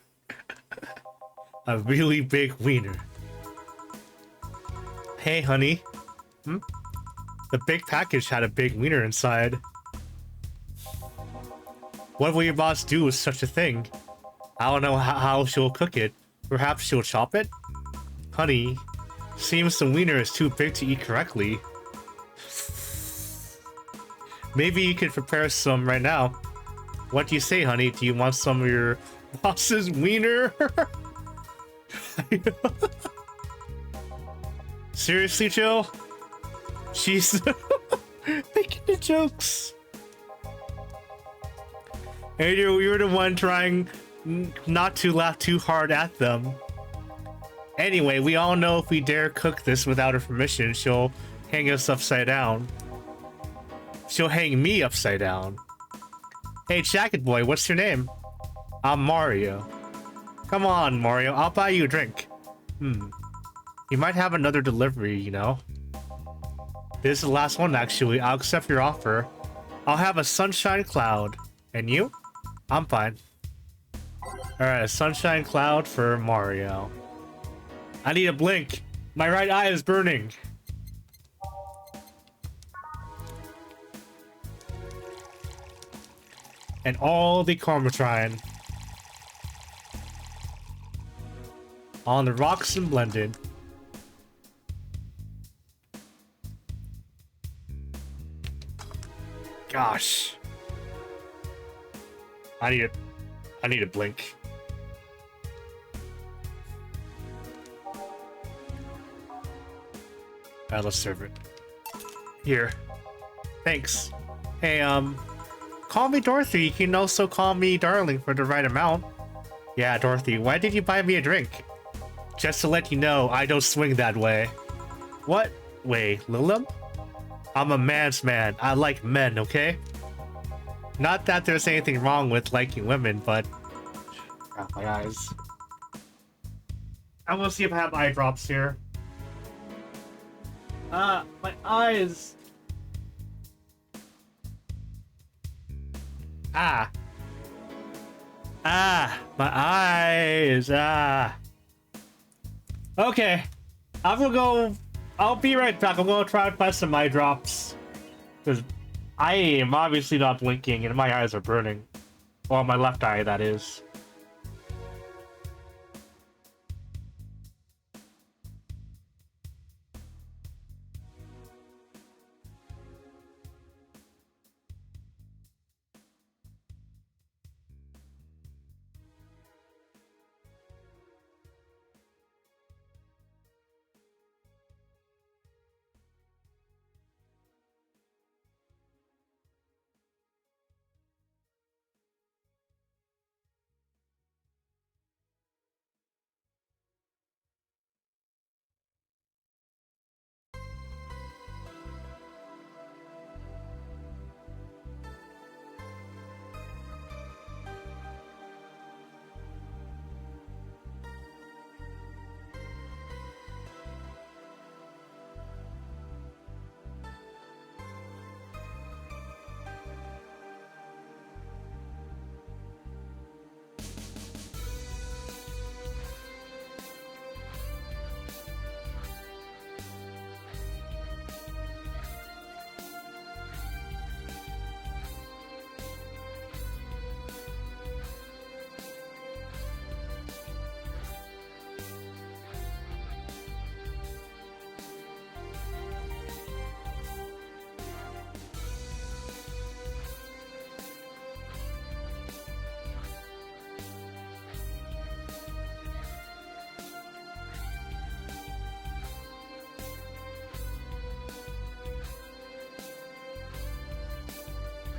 A really big wiener. Hey, honey. The big package had a big wiener inside. What will your boss do with such a thing? I don't know how she'll cook it. Perhaps she'll chop it? Honey, seems the wiener is too big to eat correctly. Maybe you could prepare some right now. What do you say, honey? Do you want some of your boss's wiener? Seriously, Joe? She's making the jokes. And you're the one trying not to laugh too hard at them. Anyway, we all know if we dare cook this without her permission, she'll hang us upside down. She'll hang me upside down. Hey, Jacket Boy, what's your name? I'm Mario. Come on, Mario, I'll buy you a drink. You might have another delivery, you know? This is the last one, actually. I'll accept your offer. I'll have a sunshine cloud. And you? I'm fine. Alright, a sunshine cloud for Mario. I need a blink. My right eye is burning. and all the Cormatine. On the rocks and blended. Gosh. I need a blink. Alright, let's serve it. Here. Thanks. Hey, call me Dorothy. You can also call me Darling for the right amount. Yeah, Dorothy, why did you buy me a drink? Just to let you know, I don't swing that way. What? Wait, Lilum? I'm a man's man. I like men, okay? Not that there's anything wrong with liking women, but... Crap, my eyes. I'm gonna see if I have eye drops here. My eyes... Ah. Ah, my eyes. Ah. Okay. I'm gonna go... I'll be right back. I'm gonna try to find some eye drops. Because I am obviously not blinking and my eyes are burning. Well, my left eye, that is.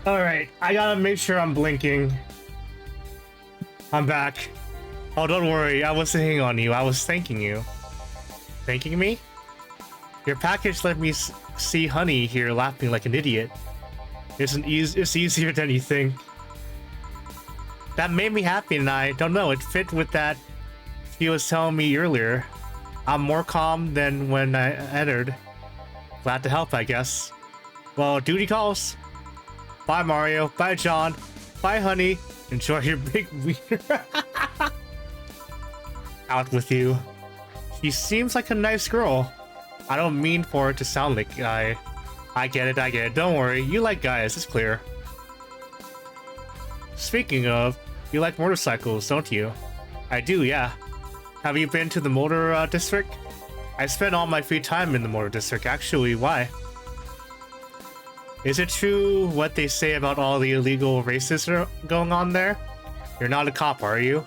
Alright, I gotta make sure I'm blinking. I'm back. Oh, don't worry, I was thinking on you. I was thanking you. Thanking me? Your package let me see Honey here laughing like an idiot. It's easier than you think. That made me happy, and I don't know, it fit with that he was telling me earlier. I'm more calm than when I entered. Glad to help, I guess. Well, duty calls. Bye, Mario. Bye, John. Bye, Honey. Enjoy your big wiener. Out with you. She seems like a nice girl. I don't mean for it to sound like I get it. Don't worry. You like guys. It's clear. Speaking of, you like motorcycles, don't you? I do, yeah. Have you been to the motor district? I spend all my free time in the motor district, actually. Why? Is it true what they say about all the illegal races are going on there? You're not a cop, are you?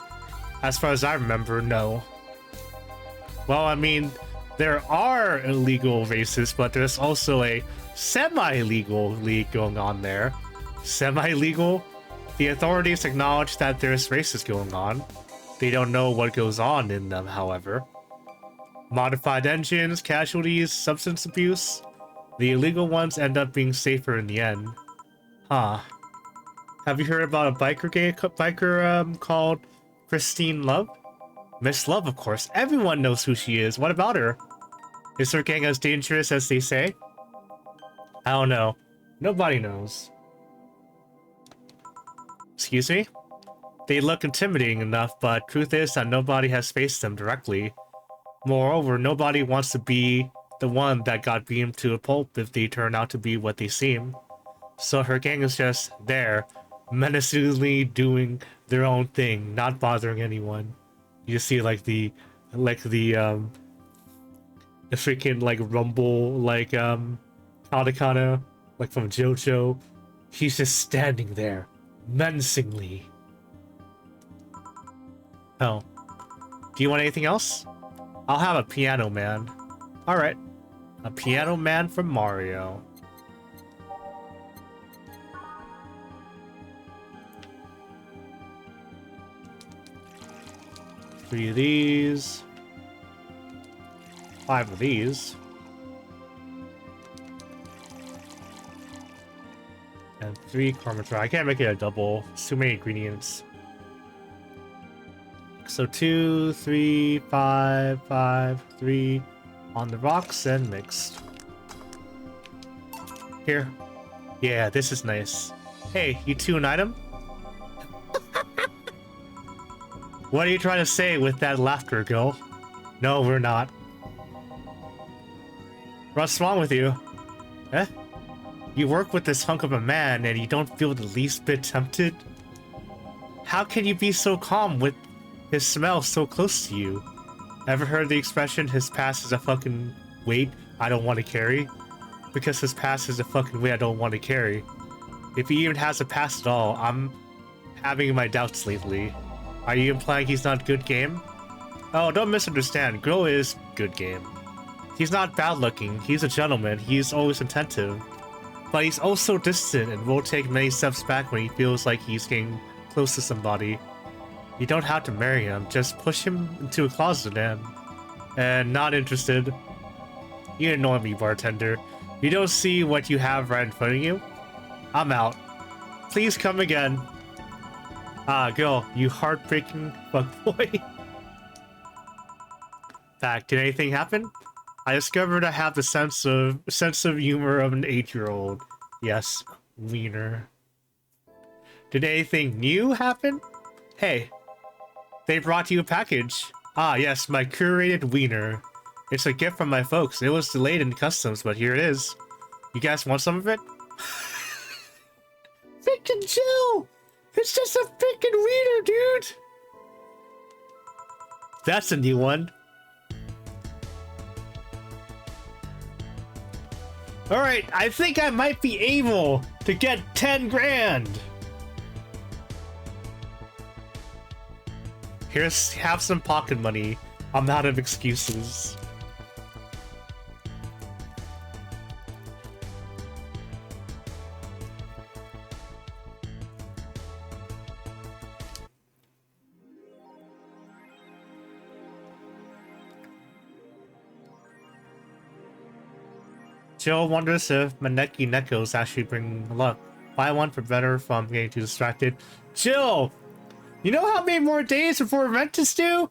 As far as I remember, no. Well, I mean, there are illegal races, but there's also a semi-legal league going on there. Semi-legal? The authorities acknowledge that there's races going on. They don't know what goes on in them, however. Modified engines, casualties, substance abuse. The illegal ones end up being safer in the end. Huh. Have you heard about a biker called Christine Love? Miss Love, of course. Everyone knows who she is. What about her? Is her gang as dangerous as they say? I don't know. Nobody knows. Excuse me? They look intimidating enough, but truth is that nobody has faced them directly. Moreover, nobody wants to be the one that got beamed to a pulp if they turn out to be what they seem. So her gang is just there, menacingly doing their own thing, not bothering anyone. You see the freaking like rumble Katakana like from JoJo. He's just standing there menacingly. Oh, do you want anything else? I'll have a piano man. All right, a piano man from Mario. Three of these. 5 of these. And 3 Karmatron. I can't make it a double. It's too many ingredients. So 2, 3, 5, 5, 3 on the rocks and mixed. Here. Yeah, this is nice. Hey, you 2 an item? What are you trying to say with that laughter, girl? No, we're not. What's wrong with you? Eh? You work with this hunk of a man and you don't feel the least bit tempted? How can you be so calm with his smell so close to you? Ever heard the expression, his past is a fucking weight I don't want to carry? Because his past is a fucking weight I don't want to carry. If he even has a past at all, I'm having my doubts lately. Are you implying he's not good game? Oh, don't misunderstand. Girl is good game. He's not bad looking, he's a gentleman, he's always attentive. But he's also distant and will take many steps back when he feels like he's getting close to somebody. You don't have to marry him, just push him into a closet and not interested. You annoy me, bartender. You don't see what you have right in front of you? I'm out. Please come again. Ah, girl, you heartbreaking fuckboy. Fact, did anything happen? I discovered I have the sense of humor of an 8-year-old. Yes, wiener. Did anything new happen? Hey, they brought you a package. Ah, yes, my curated wiener. It's a gift from my folks. It was delayed in customs, but here it is. You guys want some of it? Freaking chill! It's just a freaking wiener, dude! That's a new one. Alright, I think I might be able to get 10 grand. Here's, have some pocket money. I'm out of excuses. Jill wonders if Maneki Nekos actually bring luck. Buy one for better from getting too distracted. Jill! You know how many more days before rent is due?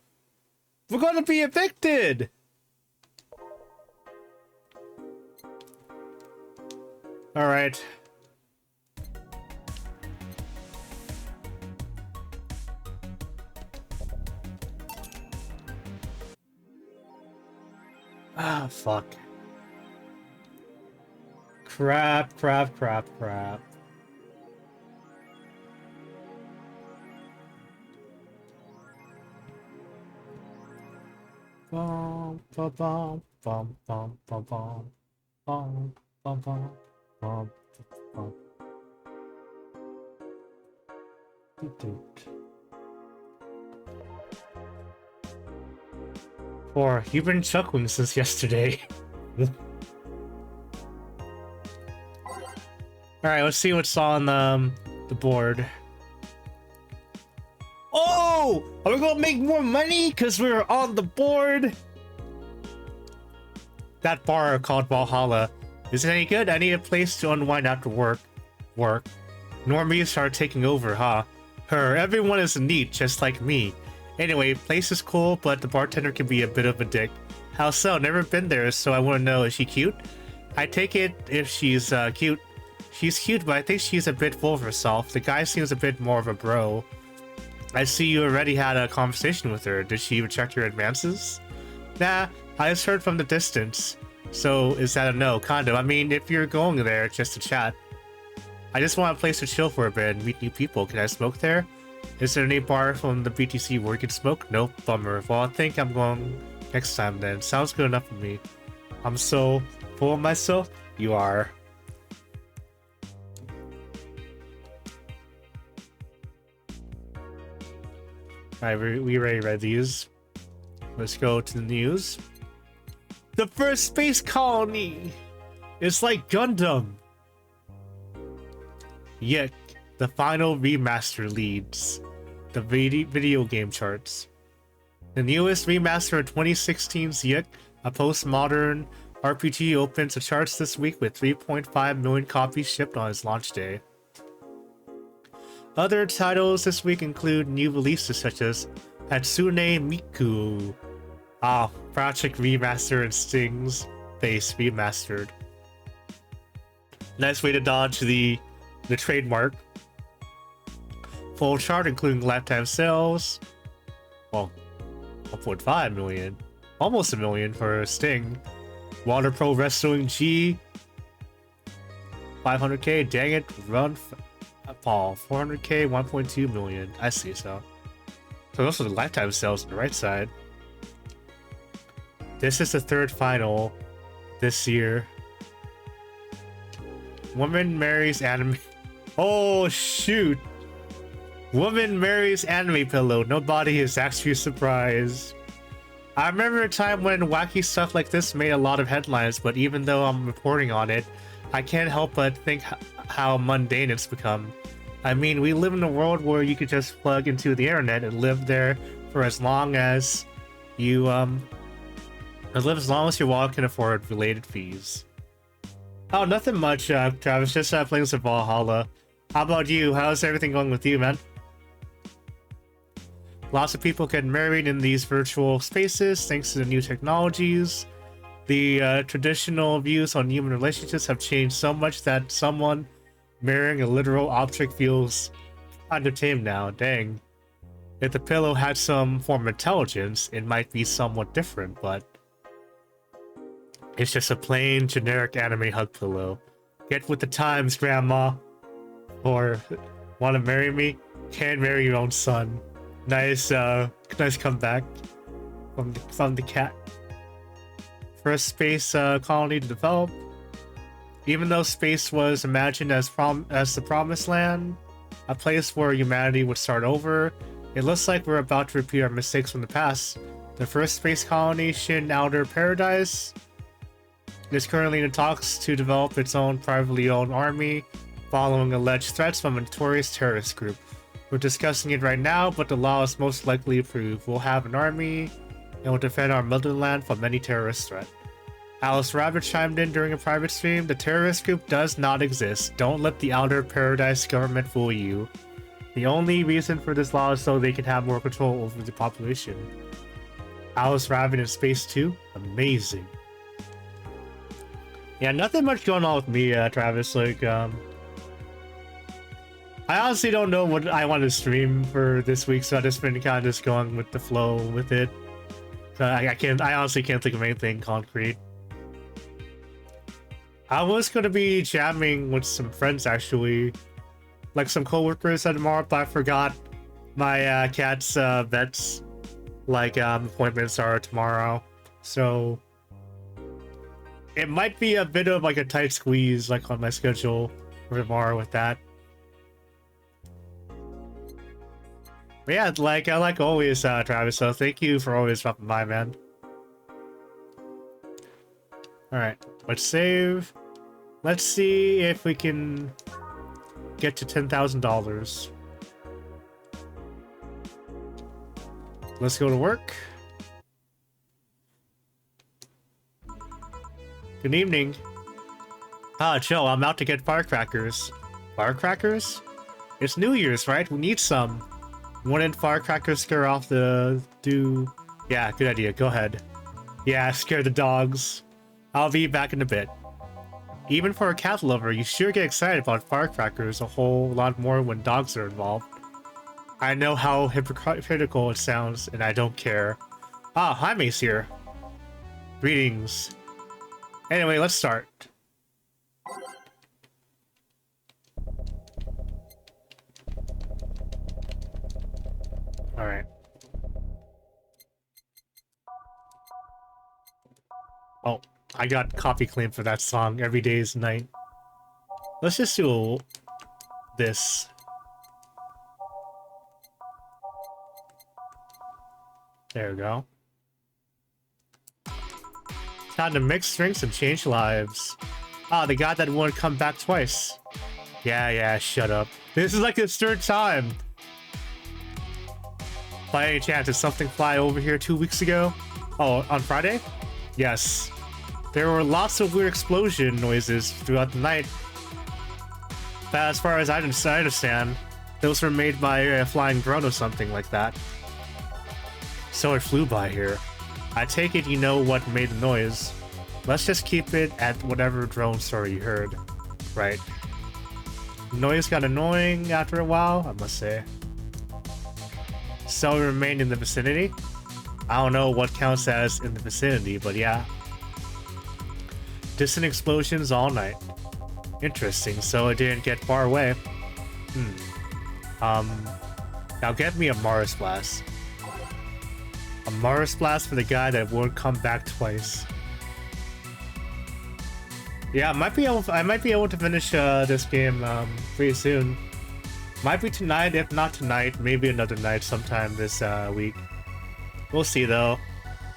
We're gonna be evicted! Alright. Ah, fuck. Crap, crap, crap, crap. Bum, bum, bum, bum, bum, bum, bum, bum, bum, bum, bum, bum. Or you've been chuckling since yesterday. Alright, let's see what's on the board. Oh! Are we gonna make more money because we're on the board? That bar called Valhalla. Is it any good? I need a place to unwind after work. Normies are taking over, huh? Everyone is neat, just like me. Anyway, place is cool, but the bartender can be a bit of a dick. How so? Never been there, so I want to know, is she cute? I take it if she's cute. She's cute, but I think she's a bit full of herself. The guy seems a bit more of a bro. I see you already had a conversation with her. Did she reject your advances? Nah, I just heard from the distance. So, is that a no? Kind of. I mean, if you're going there just to chat. I just want a place to chill for a bit and meet new people. Can I smoke there? Is there any bar from the BTC where you can smoke? Nope, bummer. Well, I think I'm going next time then. Sounds good enough for me. I'm so full of myself. You are. Alright, we already read these. Let's go to the news. The first space colony! It's like Gundam! Yet, the final remaster leads the video game charts. The newest remaster of 2016's Yik, a postmodern RPG, opens the charts this week with 3.5 million copies shipped on its launch day. Other titles this week include new releases such as Hatsune Miku, Project Remaster and Sting's Face Remastered. Nice way to dodge the trademark. Full chart including lifetime sales. Well, 1.5 million. Almost a million for Sting. Water Pro Wrestling G. 500k, dang it, run Paul. 400k, 1.2 million. I see so. So those are the lifetime sales on the right side. This is the third final this year. Woman marries anime. Oh shoot! Woman marries anime pillow. Nobody is actually surprised. I remember a time when wacky stuff like this made a lot of headlines, but even though I'm reporting on it, I can't help but think how mundane it's become. I mean, we live in a world where you could just plug into the internet and live there for as long as you live as long as your wallet can afford related fees. Oh, nothing much, Travis. Just playing some Valhalla. How about you? How's everything going with you, man? Lots of people get married in these virtual spaces thanks to the new technologies. The traditional views on human relationships have changed so much that someone marrying a literal object feels untamed now. Dang. If the pillow had some form of intelligence, it might be somewhat different, but it's just a plain, generic anime hug pillow. Get with the times, Grandma. Or, wanna marry me? Can't marry your own son. Nice, nice comeback from the cat. First space colony to develop. Even though space was imagined as the promised land, a place where humanity would start over, it looks like we're about to repeat our mistakes from the past. The first space colony, Shin Outer Paradise, is currently in talks to develop its own privately owned army, following alleged threats from a notorious terrorist group. We're discussing it right now, but the law is most likely approved. We'll have an army, and will defend our motherland from any terrorist threat. Alice Rabbit chimed in during a private stream. The terrorist group does not exist. Don't let the Outer Paradise government fool you. The only reason for this law is so they can have more control over the population. Alice Rabbit in space too? Amazing. Yeah, nothing much going on with me, Travis. Like, I honestly don't know what I want to stream for this week, so I've just been kind of just going with the flow with it. So I honestly can't think of anything concrete. I was going to be jamming with some friends, actually. Like some coworkers tomorrow, but I forgot my cat's vet's appointments are tomorrow. So it might be a bit of like a tight squeeze like on my schedule for tomorrow with that. But yeah, like always, Travis, so thank you for always dropping by, man. Alright, let's save. Let's see if we can get to $10,000. Let's go to work. Good evening. Joe, I'm out to get firecrackers. Firecrackers? It's New Year's, right? We need some. Wouldn't firecrackers scare off the... Yeah, good idea. Go ahead. Yeah, scare the dogs. I'll be back in a bit. Even for a cat lover, you sure get excited about firecrackers a whole lot more when dogs are involved. I know how hypocritical it sounds, and I don't care. Jaime's here. Greetings. Anyway, let's start. Alright. Oh, I got copy claim for that song, Every Day is Night. Let's just do this. There we go. Time to mix drinks and change lives. Ah, the guy that won't come back twice. Yeah, shut up. This is like his third time. By any chance, did something fly over here 2 weeks ago? Oh, on Friday? Yes. There were lots of weird explosion noises throughout the night. But as far as I understand, those were made by a flying drone or something like that. So it flew by here. I take it you know what made the noise. Let's just keep it at whatever drone story you heard. Right. The noise got annoying after a while, I must say. So it remained in the vicinity? I don't know what counts as in the vicinity, but yeah. Distant explosions all night. Interesting, so it didn't get far away. Now get me a Mars Blast. A Mars Blast for the guy that won't come back twice. Yeah, I might be able to finish this game pretty soon. Might be tonight, if not tonight, maybe another night sometime this week. We'll see though.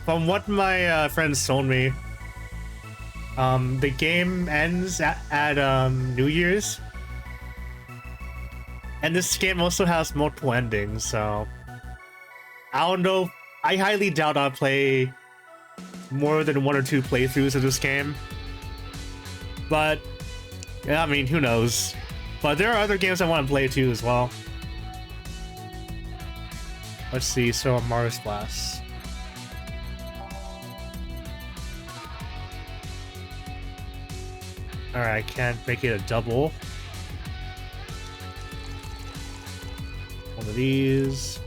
From what my friends told me, the game ends at New Year's. And this game also has multiple endings, so I don't know. I highly doubt I'll play more than 1 or 2 playthroughs of this game. But, yeah, I mean, who knows? But there are other games I want to play too as well. Let's see, so Mars Blast. Alright, I can't make it a double. One of these.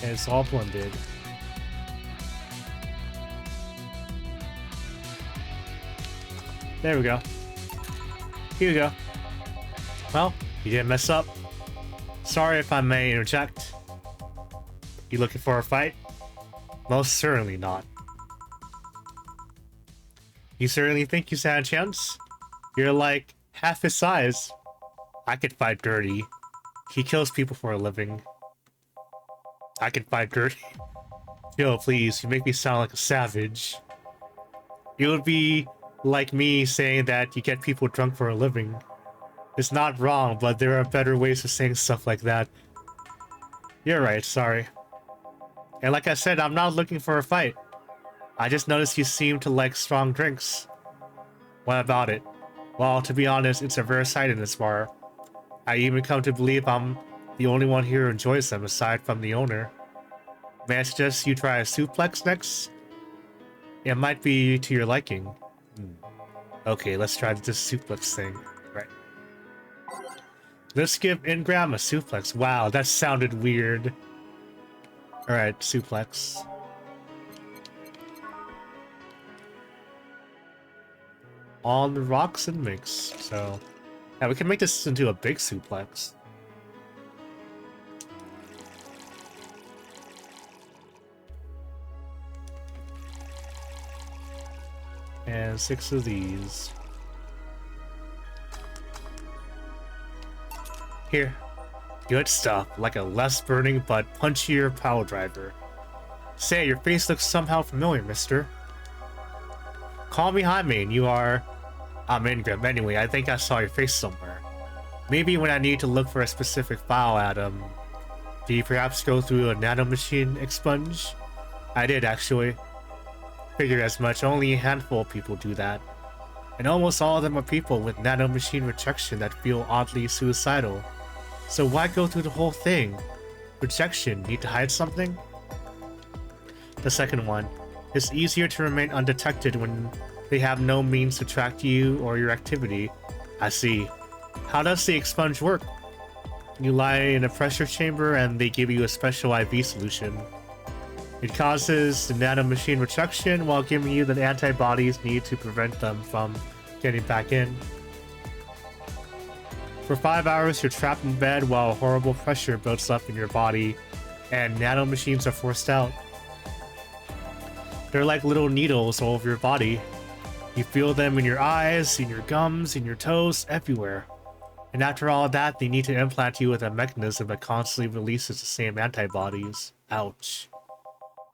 And it's all blended. There we go. Here we go. Well, you didn't mess up. Sorry if I may interject. You looking for a fight? Most certainly not. You certainly think you stand a chance? You're like half his size. I could fight Dirty. He kills people for a living. I can fight Dirty. Yo, please, you make me sound like a savage. It would be like me saying that you get people drunk for a living. It's not wrong, but there are better ways of saying stuff like that. You're right, sorry. And like I said, I'm not looking for a fight. I just noticed you seem to like strong drinks. What about it? Well, to be honest, it's a rare sight in this bar. I even come to believe I'm the only one here who enjoys them aside from the owner. May I suggest you try a suplex next? It might be to your liking. Okay, let's try this suplex thing. Right. Let's give Ingram a suplex. Wow, that sounded weird. Alright, suplex. On the rocks and mix. So, yeah, we can make this into a big suplex. And 6 of these. Here. Good stuff, like a less burning but punchier power driver. Say, your face looks somehow familiar, mister. Call me Jaime, and you are... I'm Ingram. Anyway, I think I saw your face somewhere. Maybe when I need to look for a specific file, Adam. Do you perhaps go through a nanomachine expunge? I did, actually. Figure as much, only a handful of people do that. And almost all of them are people with nanomachine rejection that feel oddly suicidal. So why go through the whole thing? Rejection, need to hide something? The second one. It's easier to remain undetected when they have no means to track you or your activity. I see. How does the expunge work? You lie in a pressure chamber and they give you a special IV solution. It causes the nanomachine rejection while giving you the antibodies needed to prevent them from getting back in. For 5 hours, you're trapped in bed while horrible pressure builds up in your body, and nanomachines are forced out. They're like little needles all over your body. You feel them in your eyes, in your gums, in your toes, everywhere. And after all that, they need to implant you with a mechanism that constantly releases the same antibodies. Ouch.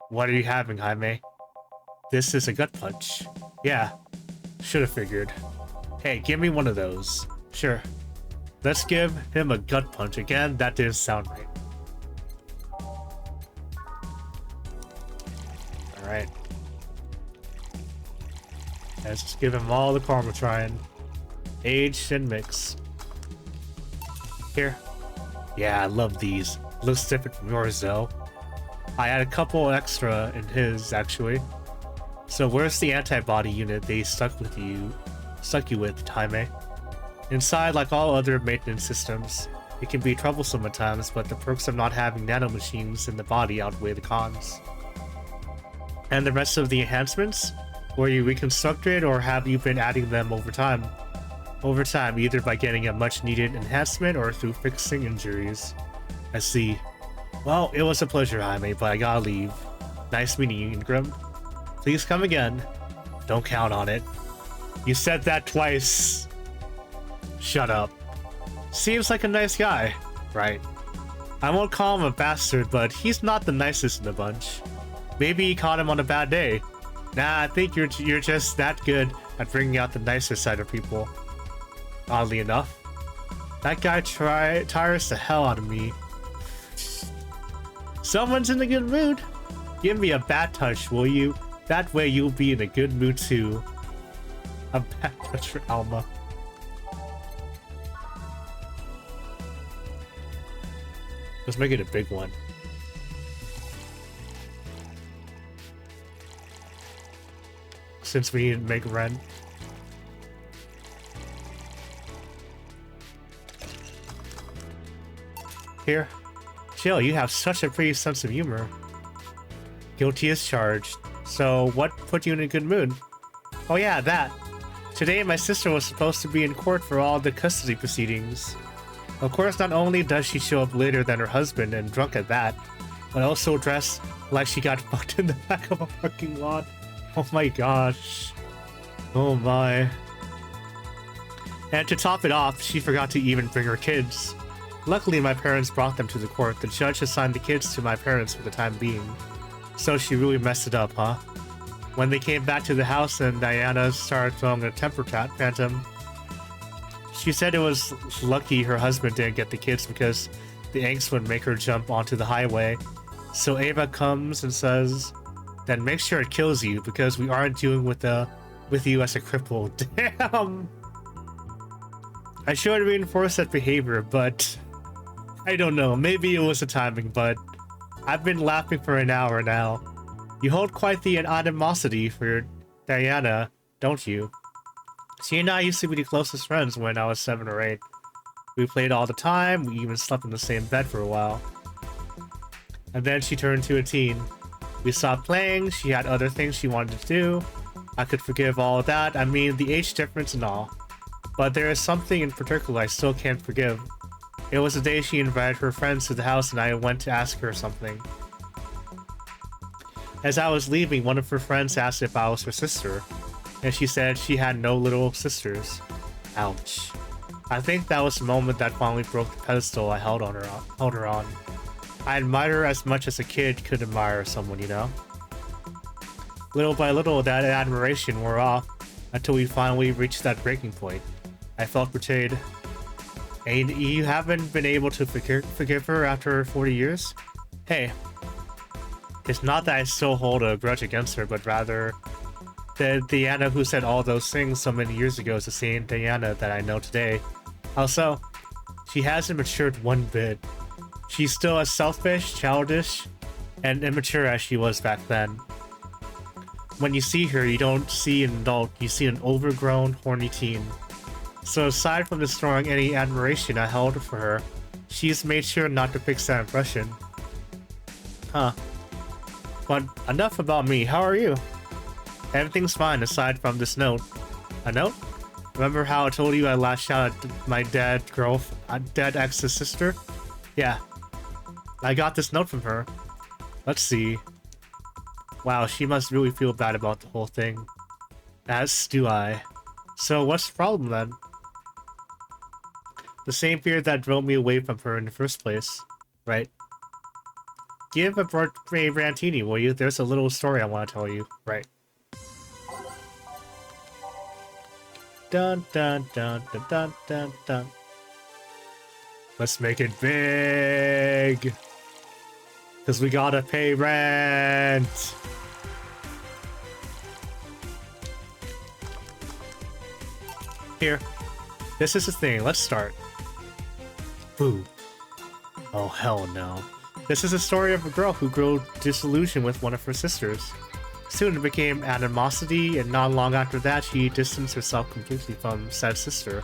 What are you having, Jaime? This is a gut punch. Yeah, should have figured. Hey, give me one of those. Sure. Let's give him a gut punch. Again, that didn't sound right. Alright. Let's just give him all the Karmatron. Aged and mix. Here. Yeah, I love these. Looks different from yours, though. I had a couple extra in his, actually. So where's the antibody unit they stuck you with, Jaime? Inside, like all other maintenance systems, it can be troublesome at times, but the perks of not having nanomachines in the body outweigh the cons. And the rest of the enhancements? Were you reconstructed, or have you been adding them over time? Over time, either by getting a much-needed enhancement or through fixing injuries. I see. Well, it was a pleasure, Jaime, but I gotta leave. Nice meeting you, Ingram. Please come again. Don't count on it. You said that twice. Shut up. Seems like a nice guy, right? I won't call him a bastard, but he's not the nicest in the bunch. Maybe he caught him on a bad day. Nah, I think you're just that good at bringing out the nicer side of people. Oddly enough. That guy tires the hell out of me. Someone's in a good mood. Give me a bad touch, will you? That way you'll be in a good mood too. A bad touch for Alma. Let's make it a big one. Since we need to make Ren. Here. Jill, you have such a pretty sense of humor. Guilty as charged. So, what put you in a good mood? Oh yeah, that. Today, my sister was supposed to be in court for all the custody proceedings. Of course, not only does she show up later than her husband, and drunk at that, but also dressed like she got fucked in the back of a parking lot. Oh my gosh. Oh my. And to top it off, she forgot to even bring her kids. Luckily, my parents brought them to the court. The judge assigned the kids to my parents for the time being. So she really messed it up, huh? When they came back to the house and Diana started throwing a temper tantrum, she said it was lucky her husband didn't get the kids because the angst would make her jump onto the highway. So Ava comes and says, then make sure it kills you because we aren't dealing with you as a cripple. Damn! I should reinforce that behavior, but I don't know. Maybe it was the timing, but I've been laughing for an hour now. You hold quite the animosity for Diana, don't you? She and I used to be the closest friends when I was 7 or 8. We played all the time, we even slept in the same bed for a while. And then she turned to a teen. We stopped playing, she had other things she wanted to do. I could forgive all of that, I mean the age difference and all. But there is something in particular I still can't forgive. It was the day she invited her friends to the house and I went to ask her something. As I was leaving, one of her friends asked if I was her sister, and she said she had no little sisters. Ouch. I think that was the moment that finally broke the pedestal I held her on. I admired her as much as a kid could admire someone, you know? Little by little, that admiration wore off until we finally reached that breaking point. I felt betrayed. And you haven't been able to forgive her after 40 years? Hey, it's not that I still hold a grudge against her, but rather the Diana who said all those things so many years ago is the same Diana that I know today. Also, she hasn't matured one bit. She's still as selfish, childish, and immature as she was back then. When you see her, you don't see an adult, you see an overgrown, horny teen. So aside from destroying any admiration I held for her, she's made sure not to fix that impression. Huh. But enough about me, how are you? Everything's fine aside from this note. A note? Remember how I told you I lashed out at my dead ex's sister? Yeah. I got this note from her. Let's see. Wow, she must really feel bad about the whole thing. As do I. So what's the problem then? The same fear that drove me away from her in the first place. Right? Give a Brantini, will you? There's a little story I want to tell you. Right. Dun dun dun dun dun dun dun. Let's make it big! Because we gotta pay rent! Here. This is the thing. Let's start. Boo. Oh, hell no. This is a story of a girl who grew disillusioned with one of her sisters. Soon it became animosity, and not long after that, she distanced herself completely from said sister.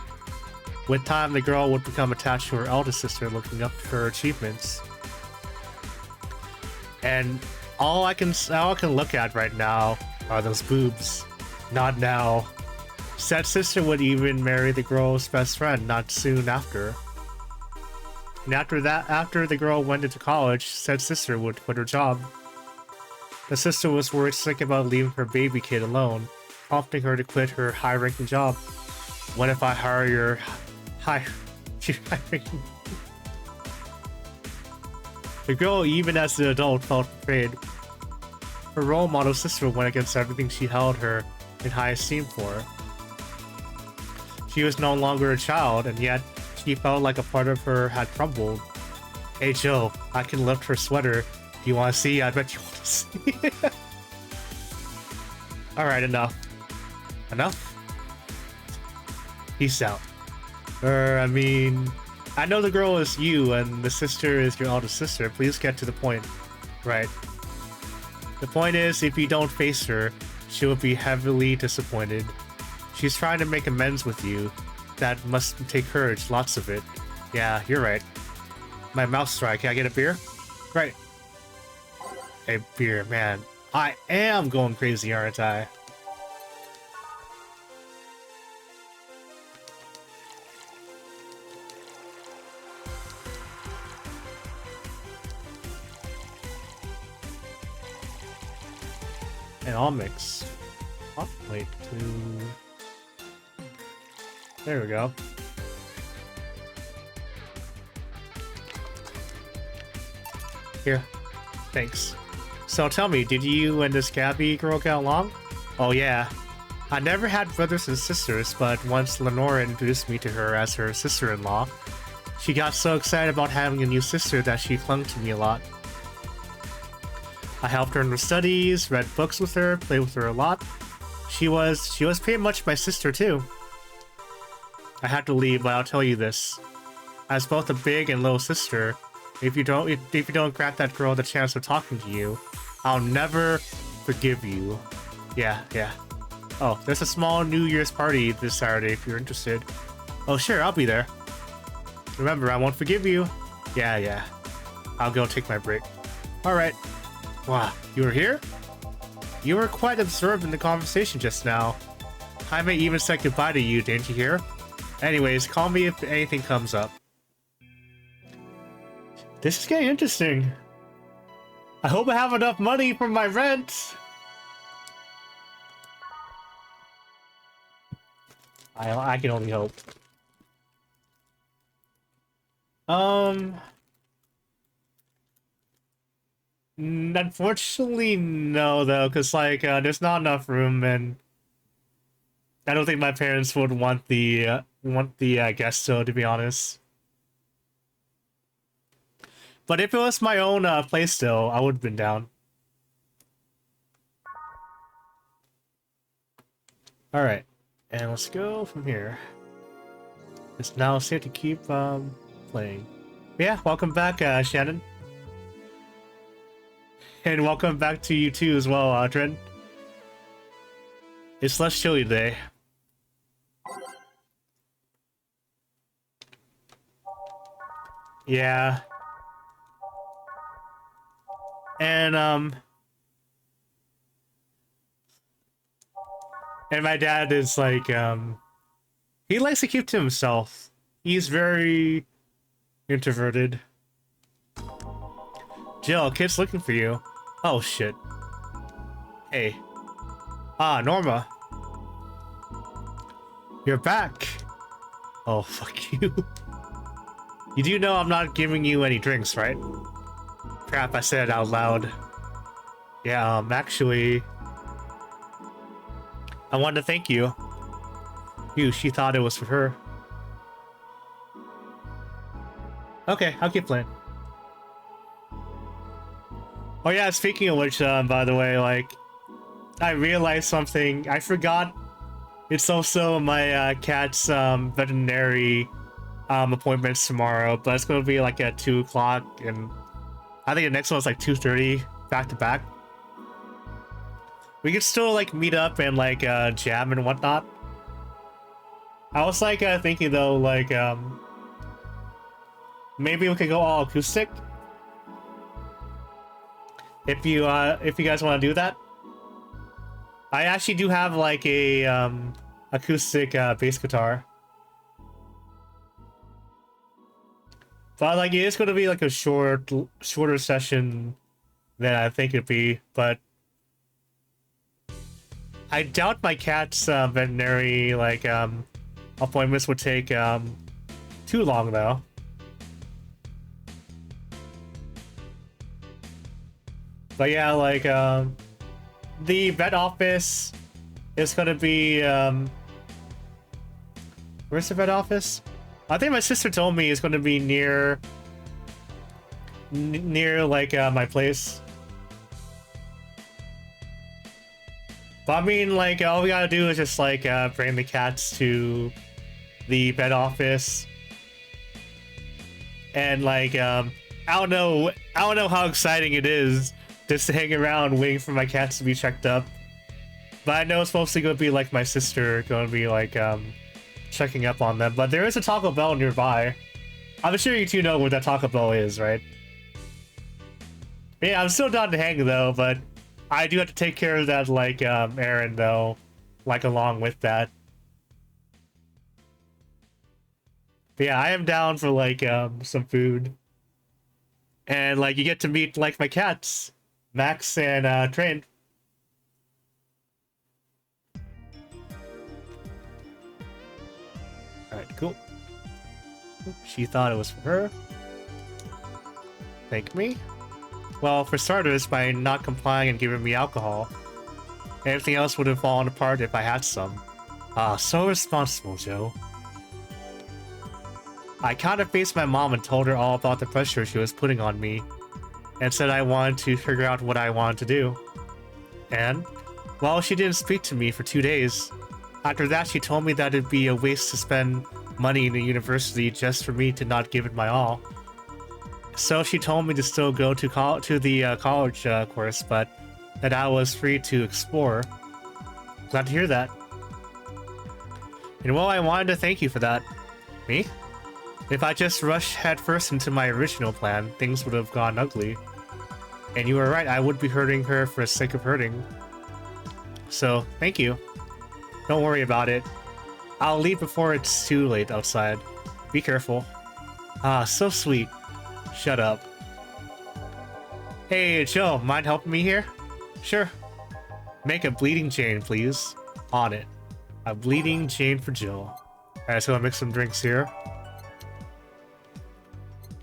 With time, the girl would become attached to her eldest sister, looking up to her achievements. And all I can look at right now are those boobs. Not now. Said sister would even marry the girl's best friend not soon after. And after the girl went into college, said sister would quit her job. The sister was worried sick about leaving her baby kid alone, prompting her to quit her high-ranking job. What if I hire your high-ranking... The girl, even as an adult, felt afraid. Her role model sister went against everything she held her in high esteem for. She was no longer a child, and yet she felt like a part of her had crumbled. Hey Joe, I can lift her sweater. Do you want to see? I bet you want to see. Alright, enough. Enough? Peace out. I mean... I know the girl is you, and the sister is your eldest sister. Please get to the point. Right. The point is, if you don't face her, she will be heavily disappointed. She's trying to make amends with you. That must take courage, lots of it. Yeah, you're right. My mouth's dry. Can I get a beer? Right. A beer, man. I am going crazy, aren't I? And I'll mix. Oh, wait, there we go. Here. Thanks. So tell me, did you and this Gabby girl get along? Oh yeah. I never had brothers and sisters, but once Lenora introduced me to her as her sister-in-law, she got so excited about having a new sister that she clung to me a lot. I helped her in her studies, read books with her, played with her a lot. She was pretty much my sister too. I had to leave, but I'll tell you this. As both a big and little sister, if you don't grant that girl the chance of talking to you, I'll never forgive you. Yeah. Oh, there's a small New Year's party this Saturday if you're interested. Oh sure, I'll be there. Remember, I won't forgive you. Yeah. I'll go take my break. Alright. Wow, you were here? You were quite absorbed in the conversation just now. Jaime even said goodbye to you, didn't you hear? Anyways, call me if anything comes up. This is getting interesting. I hope I have enough money for my rent. I can only hope. Unfortunately, no, though, because, like, there's not enough room, and I don't think my parents would want the guest, to be honest. But if it was my own place, still, I would have been down. Alright, and let's go from here. It's now safe to keep playing. Yeah, welcome back, Shannon. And welcome back to you too as well, Audrin. It's less chilly today. Yeah. And my dad is like, He likes to keep to himself. He's very introverted. Jill, kid's looking for you. Oh shit. Hey. Ah, Norma. You're back. Oh, fuck you. You do know I'm not giving you any drinks, right? Crap, I said it out loud. Yeah, actually... I wanted to thank you. She thought it was for her. Okay, I'll keep playing. Oh yeah, speaking of which, by the way, like... I realized something. I forgot. It's also my cat's veterinary appointments tomorrow, but it's gonna be like at 2 o'clock, and I think the next one's like 2:30, back to back. We can still like meet up and like jam and whatnot. I was like thinking though, like maybe we could go all acoustic. If you guys want to do that. I actually do have like a acoustic bass guitar. But like it is going to be like a shorter session than I think it'd be, but I doubt my cat's veterinary like appointments would take too long though. But yeah, like the vet office is gonna be where's the vet office? I think my sister told me it's gonna be near like my place. But I mean, like all we gotta do is just like bring the cats to the vet office, and like I don't know how exciting it is just to hang around waiting for my cats to be checked up. But I know it's mostly gonna be like my sister gonna be like checking up on them. But there is a Taco Bell nearby. I'm sure you two know where that Taco Bell is, right? Yeah, I'm still down to hang though, but I do have to take care of that like errand though, like along with that. But yeah, I am down for like some food. And like you get to meet like my cats. Max and Train. Alright, cool. She thought it was for her. Thank me? Well, for starters, by not complying and giving me alcohol. Everything else would have fallen apart if I had some. Ah, so responsible, Joe. I kind of faced my mom and told her all about the pressure she was putting on me, and said I wanted to figure out what I wanted to do. And, well, she didn't speak to me for 2 days. After that, she told me that it'd be a waste to spend money in a university just for me to not give it my all. So she told me to still go to the college course, but that I was free to explore. Glad to hear that. And well, I wanted to thank you for that. Me? If I just rushed headfirst into my original plan, things would have gone ugly. And you were right, I would be hurting her for the sake of hurting. So, thank you. Don't worry about it. I'll leave before it's too late outside. Be careful. Ah, so sweet. Shut up. Hey, Joe, mind helping me here? Sure. Make a bleeding Jane, please. On it. A bleeding Jane for Jill. Alright, so I'll mix some drinks here.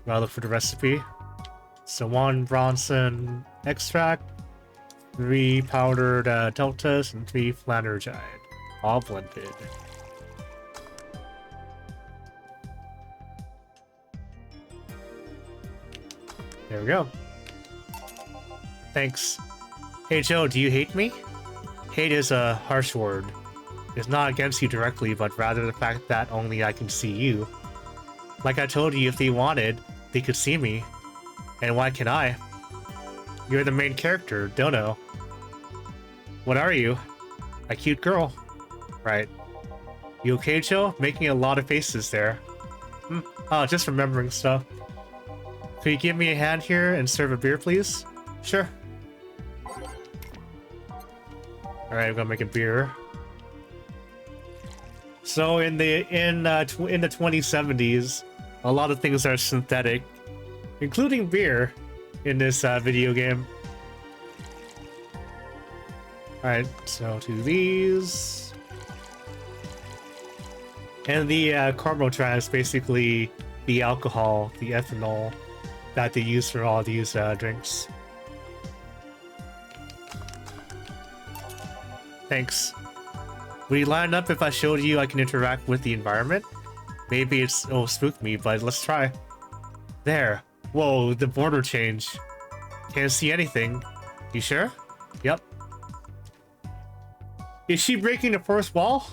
I'll look for the recipe. So 1 Bronson extract, 3 powdered deltas, and 3 Flannergide. All blended. There we go. Thanks. Hey Joe, do you hate me? Hate is a harsh word. It's not against you directly, but rather the fact that only I can see you. Like I told you, if they wanted, they could see me. And why can I? You're the main character, Dono. What are you? A cute girl. Right. You okay, Joe? Making a lot of faces there. Oh, just remembering stuff. Could you give me a hand here and serve a beer, please? Sure. Alright, I'm gonna make a beer. So in the 2070s, a lot of things are synthetic, including beer, in this video game. All right, so to these, and the carbotron is basically the alcohol, the ethanol that they use for all these drinks. Thanks. Would you line up if I showed you I can interact with the environment? Maybe it'll spook me, but let's try. There. Whoa, the border change. Can't see anything. You sure? Yep. Is she breaking the first wall?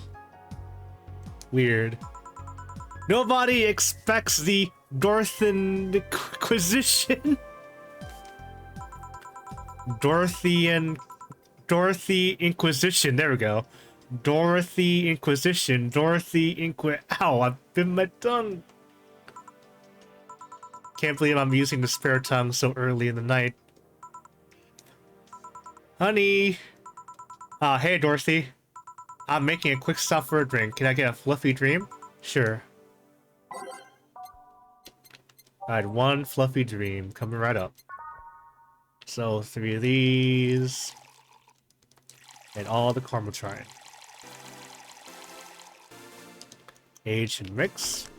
Weird. Nobody expects the Dorothan Inquisition. Dorothy Inquisition. There we go. Dorothy Inquisition. Ow, I've bit my tongue. Can't believe I'm using the spare tongue so early in the night. Honey. Hey Dorothy. I'm making a quick stop for a drink. Can I get a fluffy dream? Sure. I had one fluffy dream coming right up. So 3 of these. And all the caramel trying. Age and mix.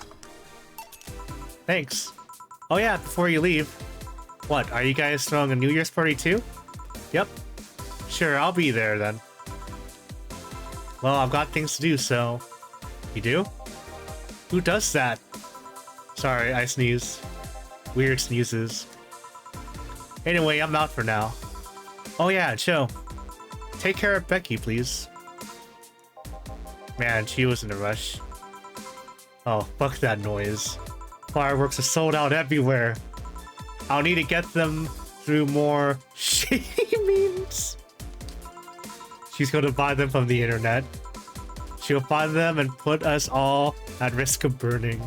Thanks. Oh yeah, before you leave. What, are you guys throwing a New Year's party too? Yep. Sure, I'll be there then. Well, I've got things to do, so... You do? Who does that? Sorry, I sneeze. Weird sneezes. Anyway, I'm out for now. Oh yeah, Joe. Take care of Becky, please. Man, she was in a rush. Oh, fuck that noise. Fireworks are sold out everywhere. I'll need to get them through more shady means. She's going to buy them from the internet. She'll find them and put us all at risk of burning.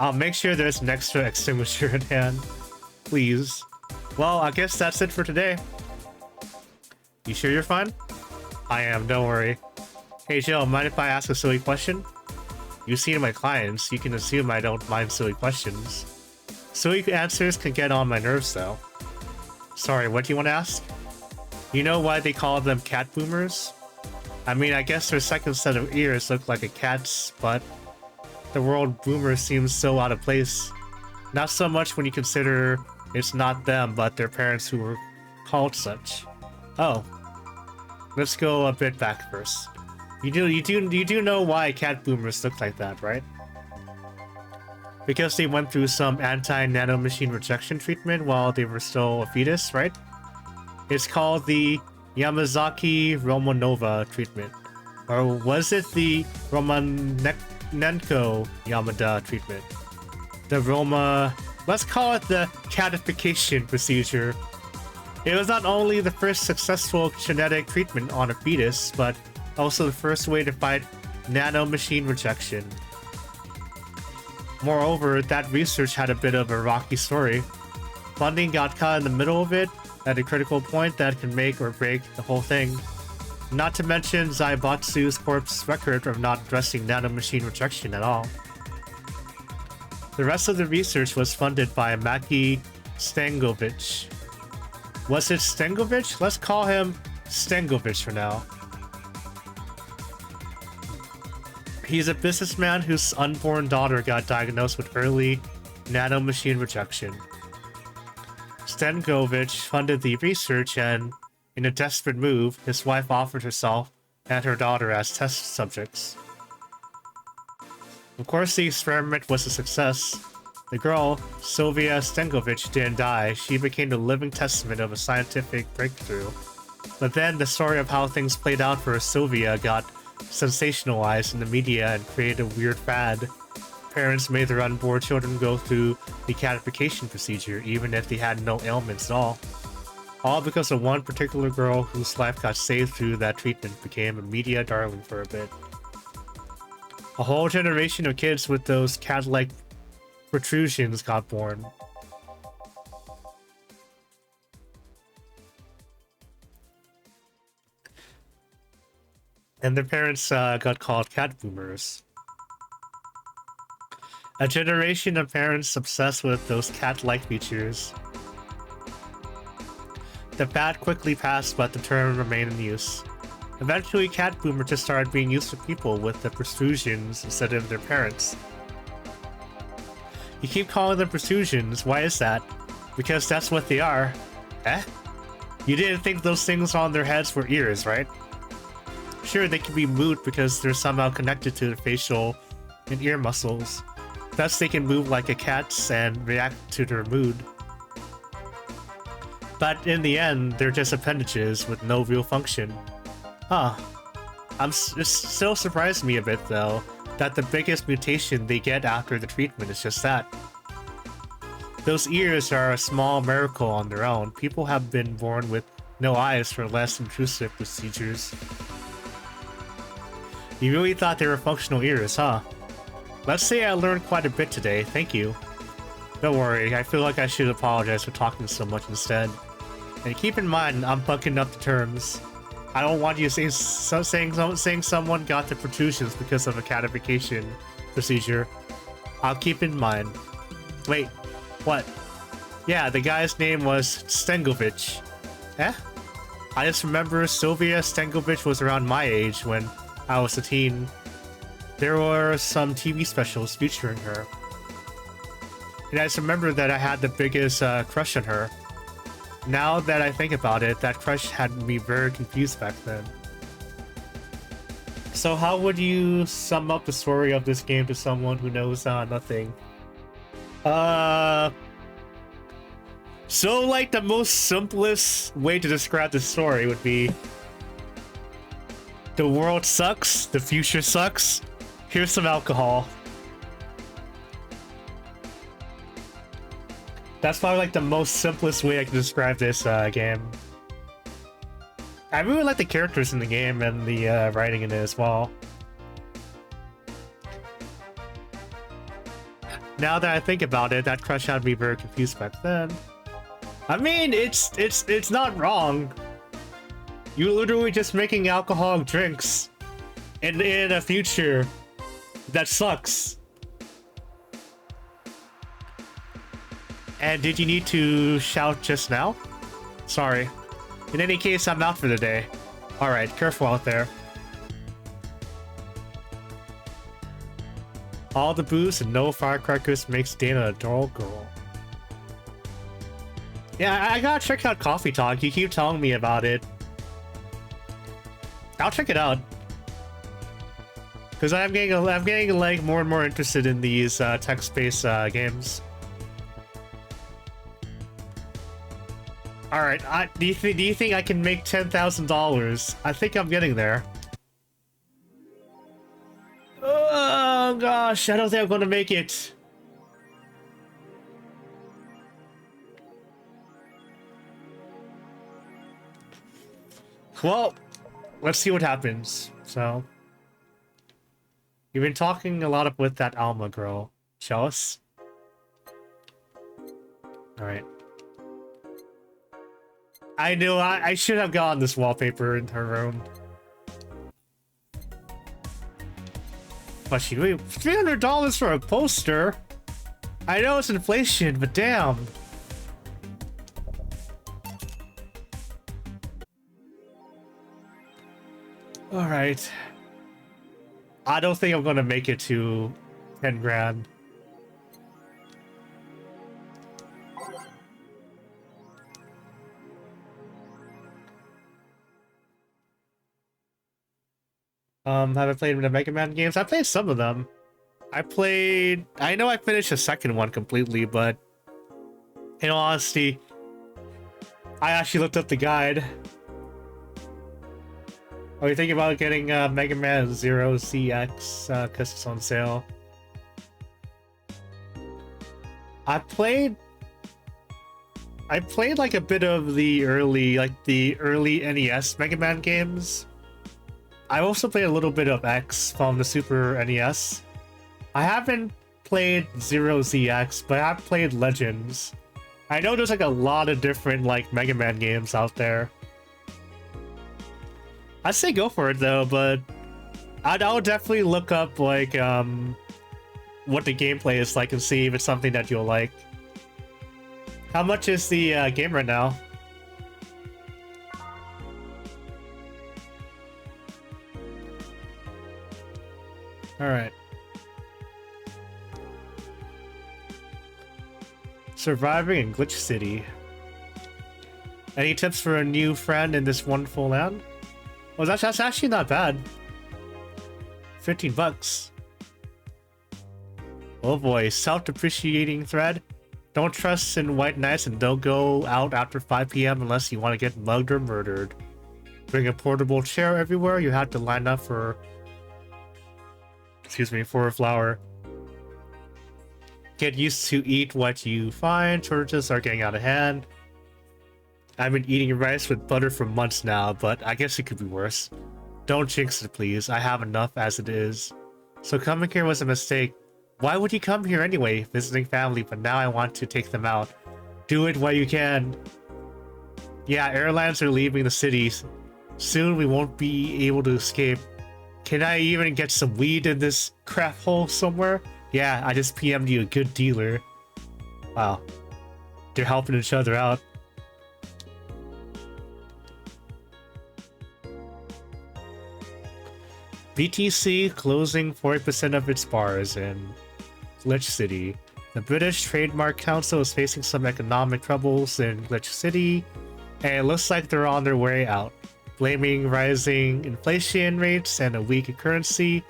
I'll make sure there's an extra extinguisher at hand. Please. Well, I guess that's it for today. You sure you're fine? I am, don't worry. Hey Jill, mind if I ask a silly question? You've seen my clients, you can assume I don't mind silly questions. Silly answers can get on my nerves though. Sorry, what do you want to ask? You know why they call them cat boomers? I mean, I guess their second set of ears look like a cat's, but the word boomer seems so out of place. Not so much when you consider it's not them, but their parents who were called such. Oh. Let's go a bit back first. You do know why cat boomers look like that, right? Because they went through some anti-nanomachine rejection treatment while they were still a fetus, right? It's called the Yamazaki-Romanova treatment. Or was it the Romanenko Yamada treatment? Let's call it the catification procedure. It was not only the first successful genetic treatment on a fetus, but also the first way to fight nanomachine rejection. Moreover, that research had a bit of a rocky story. Funding got caught in the middle of it at a critical point that can make or break the whole thing. Not to mention Zaibatsu's corpse record of not addressing nanomachine rejection at all. The rest of the research was funded by Maki Stangovich. Was it Stangovich? Let's call him Stangovich for now. He's a businessman whose unborn daughter got diagnosed with early nanomachine rejection. Stangovich funded the research and, in a desperate move, his wife offered herself and her daughter as test subjects. Of course, the experiment was a success. The girl, Sylvia Stangovich, didn't die. She became the living testament of a scientific breakthrough. But then the story of how things played out for Sylvia got sensationalized in the media and created a weird fad. Parents made their unborn children go through the catification procedure even if they had no ailments at all. All because of one particular girl whose life got saved through that treatment became a media darling for a bit. A whole generation of kids with those cat-like protrusions got born. and their parents got called cat boomers. A generation of parents obsessed with those cat-like features. The fad quickly passed, but the term remained in use. Eventually, cat boomer just started being used for people with the protrusions instead of their parents. You keep calling them protrusions, why is that? Because that's what they are. Eh? You didn't think those things on their heads were ears, right? Sure, they can be moved because they're somehow connected to the facial and ear muscles. Thus, they can move like a cat's and react to their mood. But in the end, they're just appendages with no real function. Huh. It still surprised me a bit, though, that the biggest mutation they get after the treatment is just that. Those ears are a small miracle on their own. People have been born with no eyes for less intrusive procedures. You really thought they were functional ears, huh? Let's say I learned quite a bit today, thank you. Don't worry, I feel like I should apologize for talking so much instead. And keep in mind, I'm fucking up the terms. I don't want you saying someone got the protrusions because of a catification procedure. I'll keep in mind. Wait, what? Yeah, the guy's name was Stengovich. Eh? I just remember Sylvia Stengovich was around my age when I was a teen. There were some TV specials featuring her. And I just remember that I had the biggest crush on her. Now that I think about it, that crush had me very confused back then. So how would you sum up the story of this game to someone who knows nothing? So like the most simplest way to describe the story would be the world sucks, the future sucks, here's some alcohol. That's probably like the most simplest way I can describe this game. I really like the characters in the game and the writing in it as well. Now that I think about it, that crush had me very confused back then. I mean, it's not wrong. You're literally just making alcoholic drinks in a future that sucks. And did you need to shout just now? Sorry. In any case, I'm out for the day. Alright, careful out there. All the booze and no firecrackers makes Dana a dull girl. Yeah, I gotta check out Coffee Talk. You keep telling me about it. I'll check it out. Because I'm getting like more and more interested in these text-based games. Alright, do you think I can make $10,000? I think I'm getting there. Oh gosh, I don't think I'm gonna make it. Well, let's see what happens. So, you've been talking a lot with that Alma girl. Jealous? Alright. I knew I should have gotten this wallpaper in her room. But she wait, $300 for a poster? I know it's inflation, but damn. Alright. I don't think I'm gonna make it to 10 grand. Have I played the Mega Man games? I played some of them. I know I finished the second one completely, but in all honesty, I actually looked up the guide. Are you thinking about getting Mega Man Zero CX because it's on sale? I played like a bit of the early NES Mega Man games. I also played a little bit of X from the Super NES. I haven't played Zero ZX, but I've played Legends. I know there's like a lot of different like Mega Man games out there. I'd say go for it though, but I'll definitely look up like what the gameplay is like and see if it's something that you'll like. How much is the game right now? All right. Surviving in Glitch City. Any tips for a new friend in this wonderful land? Well, that's actually not bad. 15 bucks. Oh boy, self-depreciating thread. Don't trust in white knights and don't go out after 5 p.m. unless you want to get mugged or murdered. Bring a portable chair everywhere. You have to line up for... Excuse me, for a flower. Get used to eat what you find. Shortages are getting out of hand. I've been eating rice with butter for months now, but I guess it could be worse. Don't jinx it, please. I have enough as it is. So coming here was a mistake. Why would you come here anyway? Visiting family, but now I want to take them out. Do it while you can. Yeah, airlines are leaving the cities. Soon we won't be able to escape. Can I even get some weed in this crap hole somewhere? Yeah, I just PM'd you a good dealer. Wow. They're helping each other out. BTC closing 40% of its bars in Glitch City. The British Trademark Council is facing some economic troubles in Glitch City, and it looks like they're on their way out. Blaming rising inflation rates and a weak currency,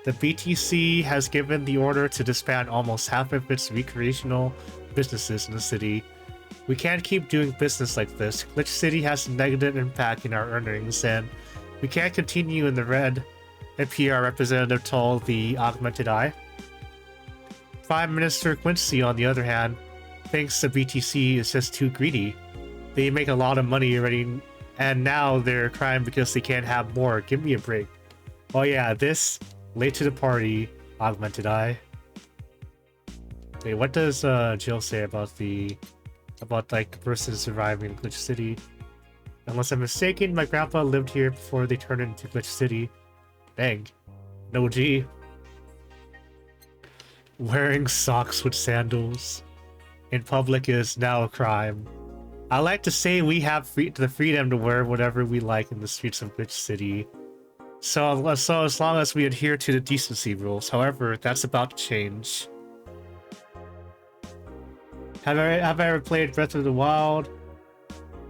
the BTC has given the order to disband almost half of its recreational businesses in the city. We can't keep doing business like this. Glitch City has a negative impact in our earnings, and we can't continue in the red, a PR representative told the Augmented Eye. Prime Minister Quincy, on the other hand, thinks the BTC is just too greedy. They make a lot of money already, and now they're crying because they can't have more. Give me a break. Oh yeah, this, late to the party, Augmented Eye. Wait, what does Jill say about like person surviving in Glitch City? Unless I'm mistaken, my grandpa lived here before they turned into Glitch City. Dang. No G. Wearing socks with sandals in public is now a crime. I like to say we have the freedom to wear whatever we like in the streets of Glitch City. So as long as we adhere to the decency rules. However, that's about to change. Have I ever played Breath of the Wild?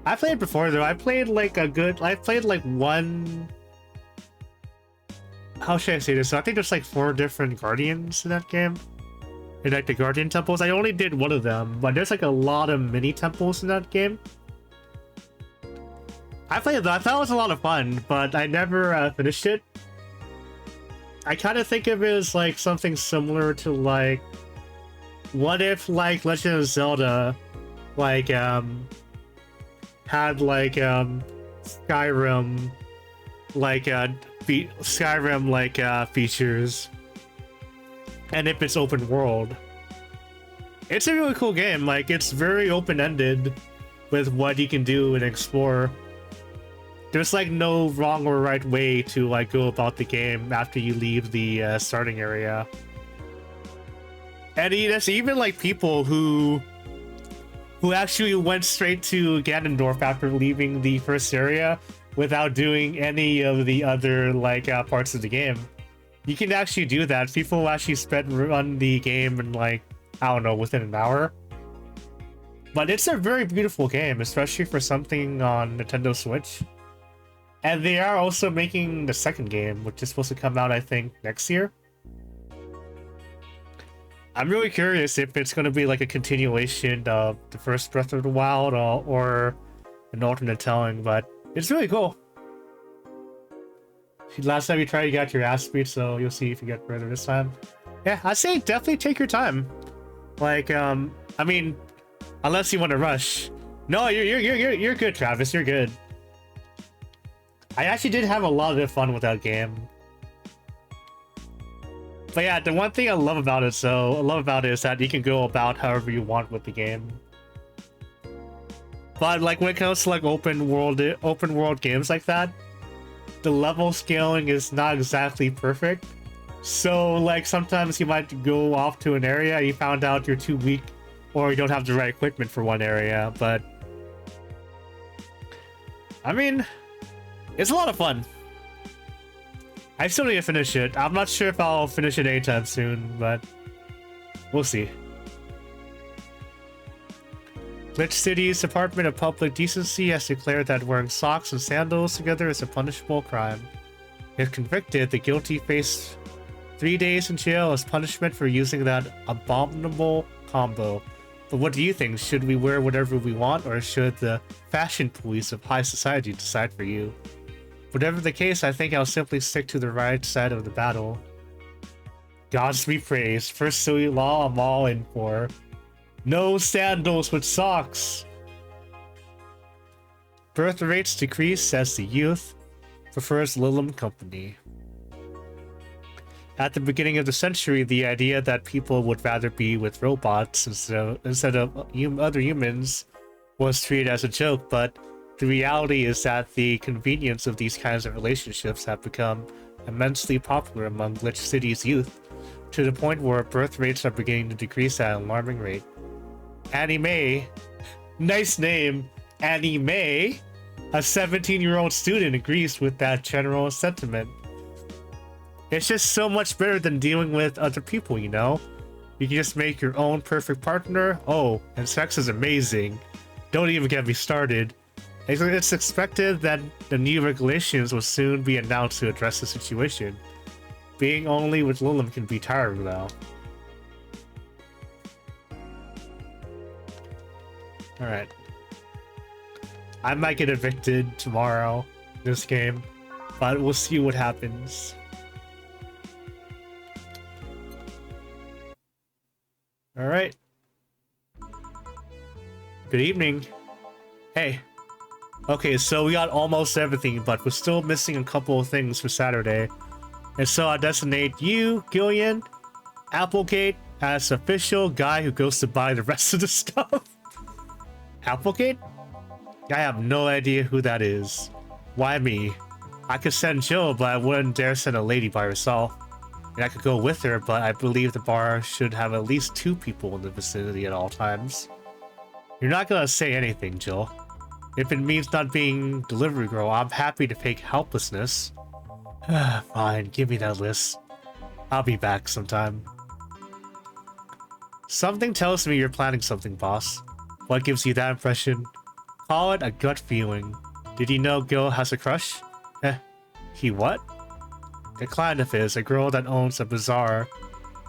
I played before though. I played like one... How should I say this? So I think there's like 4 different guardians in that game. In like the guardian temples. I only did one of them, but there's like a lot of mini temples in that game. I played that. I thought it was a lot of fun, but I never finished it. I kind of think of it as like something similar to like... What if like Legend of Zelda like had like Skyrim features, and if it's open world. It's a really cool game. Like, it's very open-ended with what you can do and explore. There's like no wrong or right way to like go about the game after you leave the starting area. And there's even like people who actually went straight to Ganondorf after leaving the first area without doing any of the other like parts of the game. You can actually do that. People actually run the game in like, I don't know, within an hour. But it's a very beautiful game, especially for something on Nintendo Switch. And they are also making the second game, which is supposed to come out, I think, next year. I'm really curious if it's going to be like a continuation of the first Breath of the Wild or an alternate telling, but it's really cool. Last time you tried, you got your ass beat, so you'll see if you get further this time. Yeah, I say definitely take your time. Like, I mean, unless you want to rush. No, you're good, Travis. You're good. I actually did have a lot of fun with that game. But yeah, the one thing I love about it, is that you can go about however you want with the game. But like when it comes to like open world games like that, the level scaling is not exactly perfect. So, like, sometimes you might go off to an area, you found out you're too weak, or you don't have the right equipment for one area, but... I mean, it's a lot of fun. I still need to finish it. I'm not sure if I'll finish it anytime soon, but we'll see. Glitch City's Department of Public Decency has declared that wearing socks and sandals together is a punishable crime. If convicted, the guilty face 3 days in jail as punishment for using that abominable combo. But what do you think? Should we wear whatever we want, or should the fashion police of high society decide for you? Whatever the case, I think I'll simply stick to the right side of the battle. Gods be praised. First silly law I'm all in for. No sandals with socks! Birth rates decrease as the youth prefers Lilim company. At the beginning of the century, the idea that people would rather be with robots instead of other humans was treated as a joke, but the reality is that the convenience of these kinds of relationships have become immensely popular among Glitch City's youth, to the point where birth rates are beginning to decrease at an alarming rate. Anime, nice name, Anime, a 17-year-old student agrees with that general sentiment. It's just so much better than dealing with other people, you know? You can just make your own perfect partner. Oh, and sex is amazing. Don't even get me started. It's expected that the new regulations will soon be announced to address the situation. Being only with Lilim can be tiring though. Alright. I might get evicted tomorrow, this game, but we'll see what happens. Alright. Good evening. Hey. Okay, so we got almost everything, but we're still missing a couple of things for Saturday. And so I designate you, Gillian, Applegate, as official guy who goes to buy the rest of the stuff. Applegate? I have no idea who that is. Why me? I could send Jill, but I wouldn't dare send a lady by herself. And I could go with her, but I believe the bar should have at least 2 people in the vicinity at all times. You're not gonna say anything, Jill. If it means not being delivery girl, I'm happy to fake helplessness. Fine, give me that list. I'll be back sometime. Something tells me you're planning something, boss. What gives you that impression? Call it a gut feeling. Did you know Gil has a crush? He what? A client of his, a girl that owns a bazaar.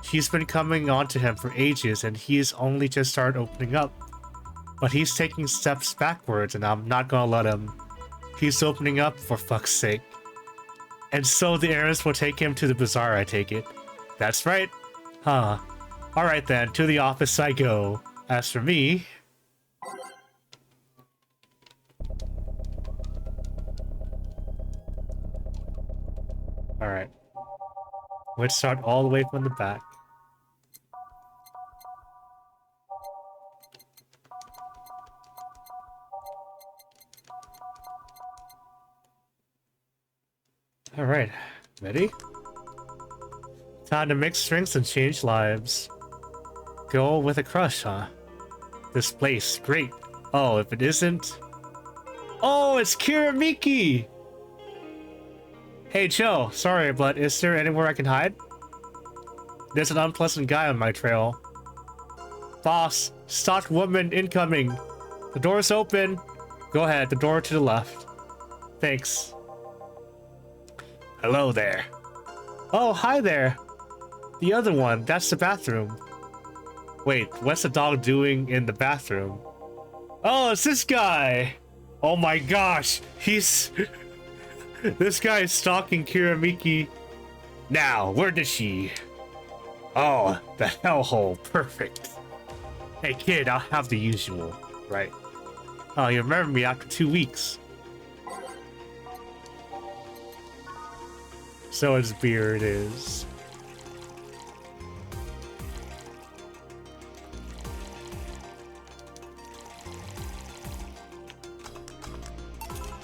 She's been coming on to him for ages and he's only just started opening up. But he's taking steps backwards and I'm not gonna let him. He's opening up, for fuck's sake. And so the errands will take him to the bazaar, I take it. That's right. Huh. Alright then, to the office I go. As for me... Alright. Let's start all the way from the back. Alright, ready? Time to mix drinks and change lives. Girl with a crush, huh? This place, great. Oh, if it isn't... Oh, it's Kiramiki! Hey, Joe, sorry, but is there anywhere I can hide? There's an unpleasant guy on my trail. Boss, stock woman incoming. The door's open. Go ahead, the door to the left. Thanks. Hello there. Oh, hi there. The other one, that's the bathroom. Wait, what's the dog doing in the bathroom? Oh, it's this guy. Oh my gosh, he's... This guy is stalking Kiramiki. Now, where is she? Oh, the hellhole, perfect. Hey kid, I'll have the usual, right? Oh, you remember me after 2 weeks. So his beard is.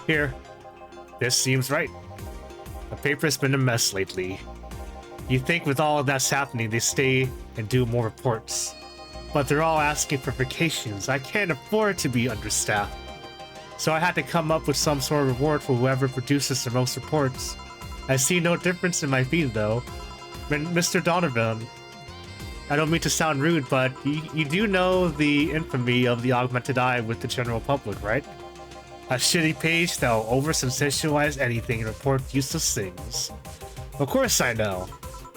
Here. This seems right. paper's been a mess lately. You'd think with all of that's happening, they stay and do more reports. But they're all asking for vacations. I can't afford to be understaffed. So I had to come up with some sort of reward for whoever produces the most reports. I see no difference in my fee though. Mr. Donovan, I don't mean to sound rude, but you do know the infamy of the augmented eye with the general public, right? A shitty page that'll over-sensationalize anything and report useless things. Of course I know.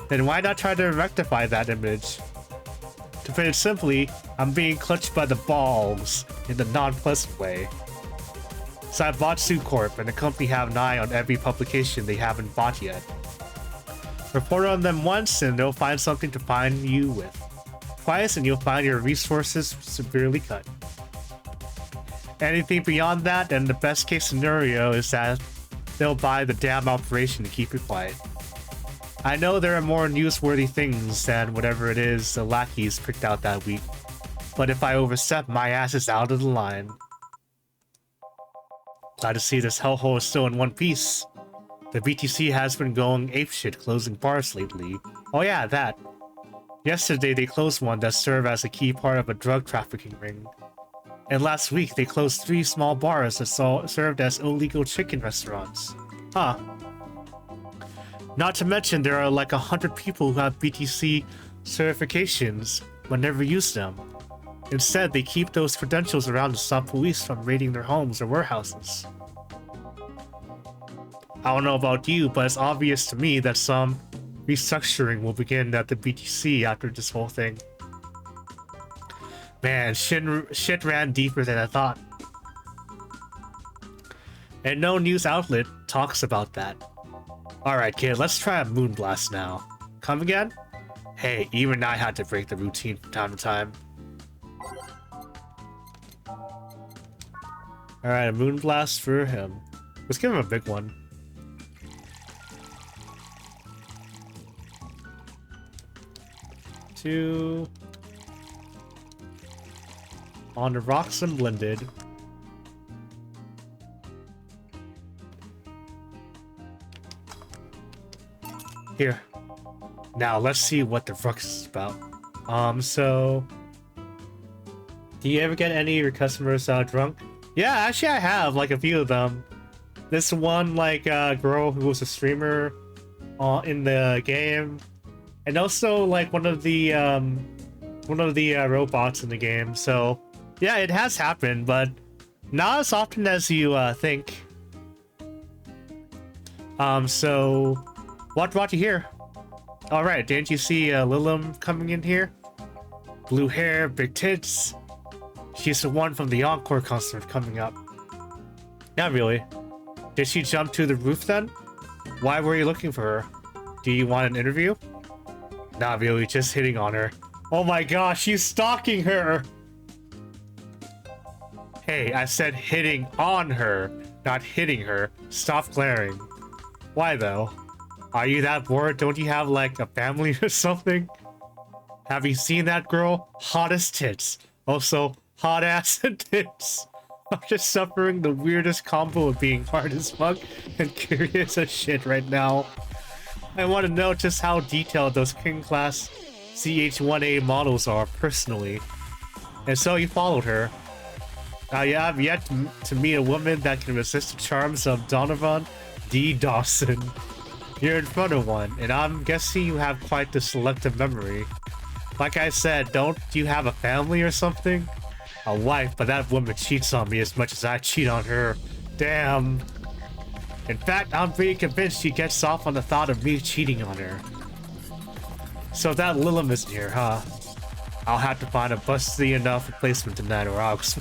Then why not try to rectify that image? To put it simply, I'm being clutched by the balls in the non-pleasant way. So I bought SuCorp, and the company have an eye on every publication they haven't bought yet. Report on them once, and they'll find something to find you with. Twice, and you'll find your resources severely cut. Anything beyond that, and the best case scenario is that they'll buy the damn operation to keep it quiet. I know there are more newsworthy things than whatever it is the lackeys picked out that week, but if I overstep, my ass is out of the line. Glad to see this hellhole is still in one piece. The BTC has been going apeshit closing bars lately. Oh yeah, that. Yesterday they closed one that served as a key part of a drug trafficking ring. And last week they closed 3 small bars that served as illegal chicken restaurants. Huh. Not to mention there are like 100 people who have BTC certifications but never use them. Instead, they keep those credentials around to stop police from raiding their homes or warehouses. I don't know about you, but it's obvious to me that some restructuring will begin at the BTC after this whole thing. Man, shit ran deeper than I thought. And no news outlet talks about that. Alright kid, let's try a moonblast now. Come again? Hey, even I had to break the routine from time to time. Alright, a moonblast for him. Let's give him a big one. Two. On the rocks and blended. Here. Now let's see what the ruckus is about. So do you ever get any of your customers drunk? Yeah, actually I have like a few of them. This one like girl who was a streamer in the game, and also like one of the robots in the game. So yeah, it has happened, but not as often as you think. So what brought you here? All right, didn't you see Lilim coming in here? Blue hair, big tits. She's the one from the Encore concert coming up. Not really. Did she jump to the roof then? Why were you looking for her? Do you want an interview? Not really, just hitting on her. Oh my gosh, she's stalking her! Hey, I said hitting on her, not hitting her. Stop glaring. Why though? Are you that bored? Don't you have like a family or something? Have you seen that girl? Hottest tits. Also, hot ass and tits. I'm just suffering the weirdest combo of being hard as fuck and curious as shit right now. I want to know just how detailed those King Class CH-1A models are personally. And so you followed her. You have yet to meet a woman that can resist the charms of Donovan D. Dawson. You're in front of one, and I'm guessing you have quite the selective memory. Like I said, don't you have a family or something? A wife, but that woman cheats on me as much as I cheat on her. Damn. In fact, I'm pretty convinced she gets off on the thought of me cheating on her. So that Lilim isn't here, huh? I'll have to find a busty enough replacement tonight or else.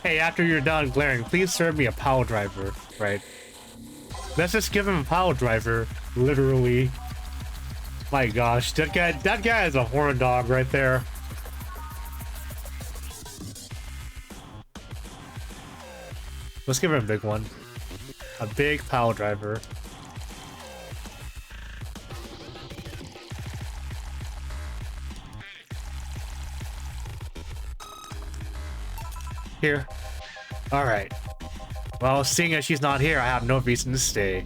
Hey, after you're done glaring, please serve me a power driver, right? Let's just give him a power driver, literally. My gosh, that guy is a horn dog right there. Let's give him a big one. A big power driver. Here. Alright. Well, seeing as she's not here, I have no reason to stay.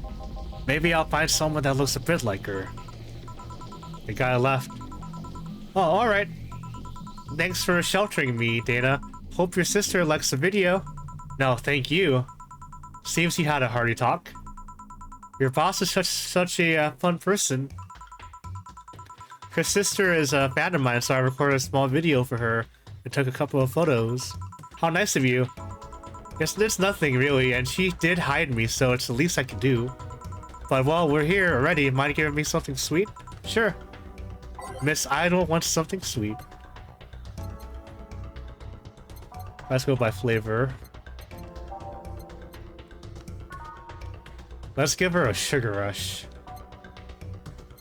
Maybe I'll find someone that looks a bit like her. The guy left. Oh, alright. Thanks for sheltering me, Dana. Hope your sister likes the video. No, thank you. Seems you had a hearty talk. Your boss is such a fun person. Her sister is a fan of mine, so I recorded a small video for her and took a couple of photos. How nice of you. It's nothing really, and she did hide me, so it's the least I can do. But well, we're here already. Mind giving me something sweet? Sure. Miss Idol wants something sweet. Let's go by flavor. Let's give her a sugar rush.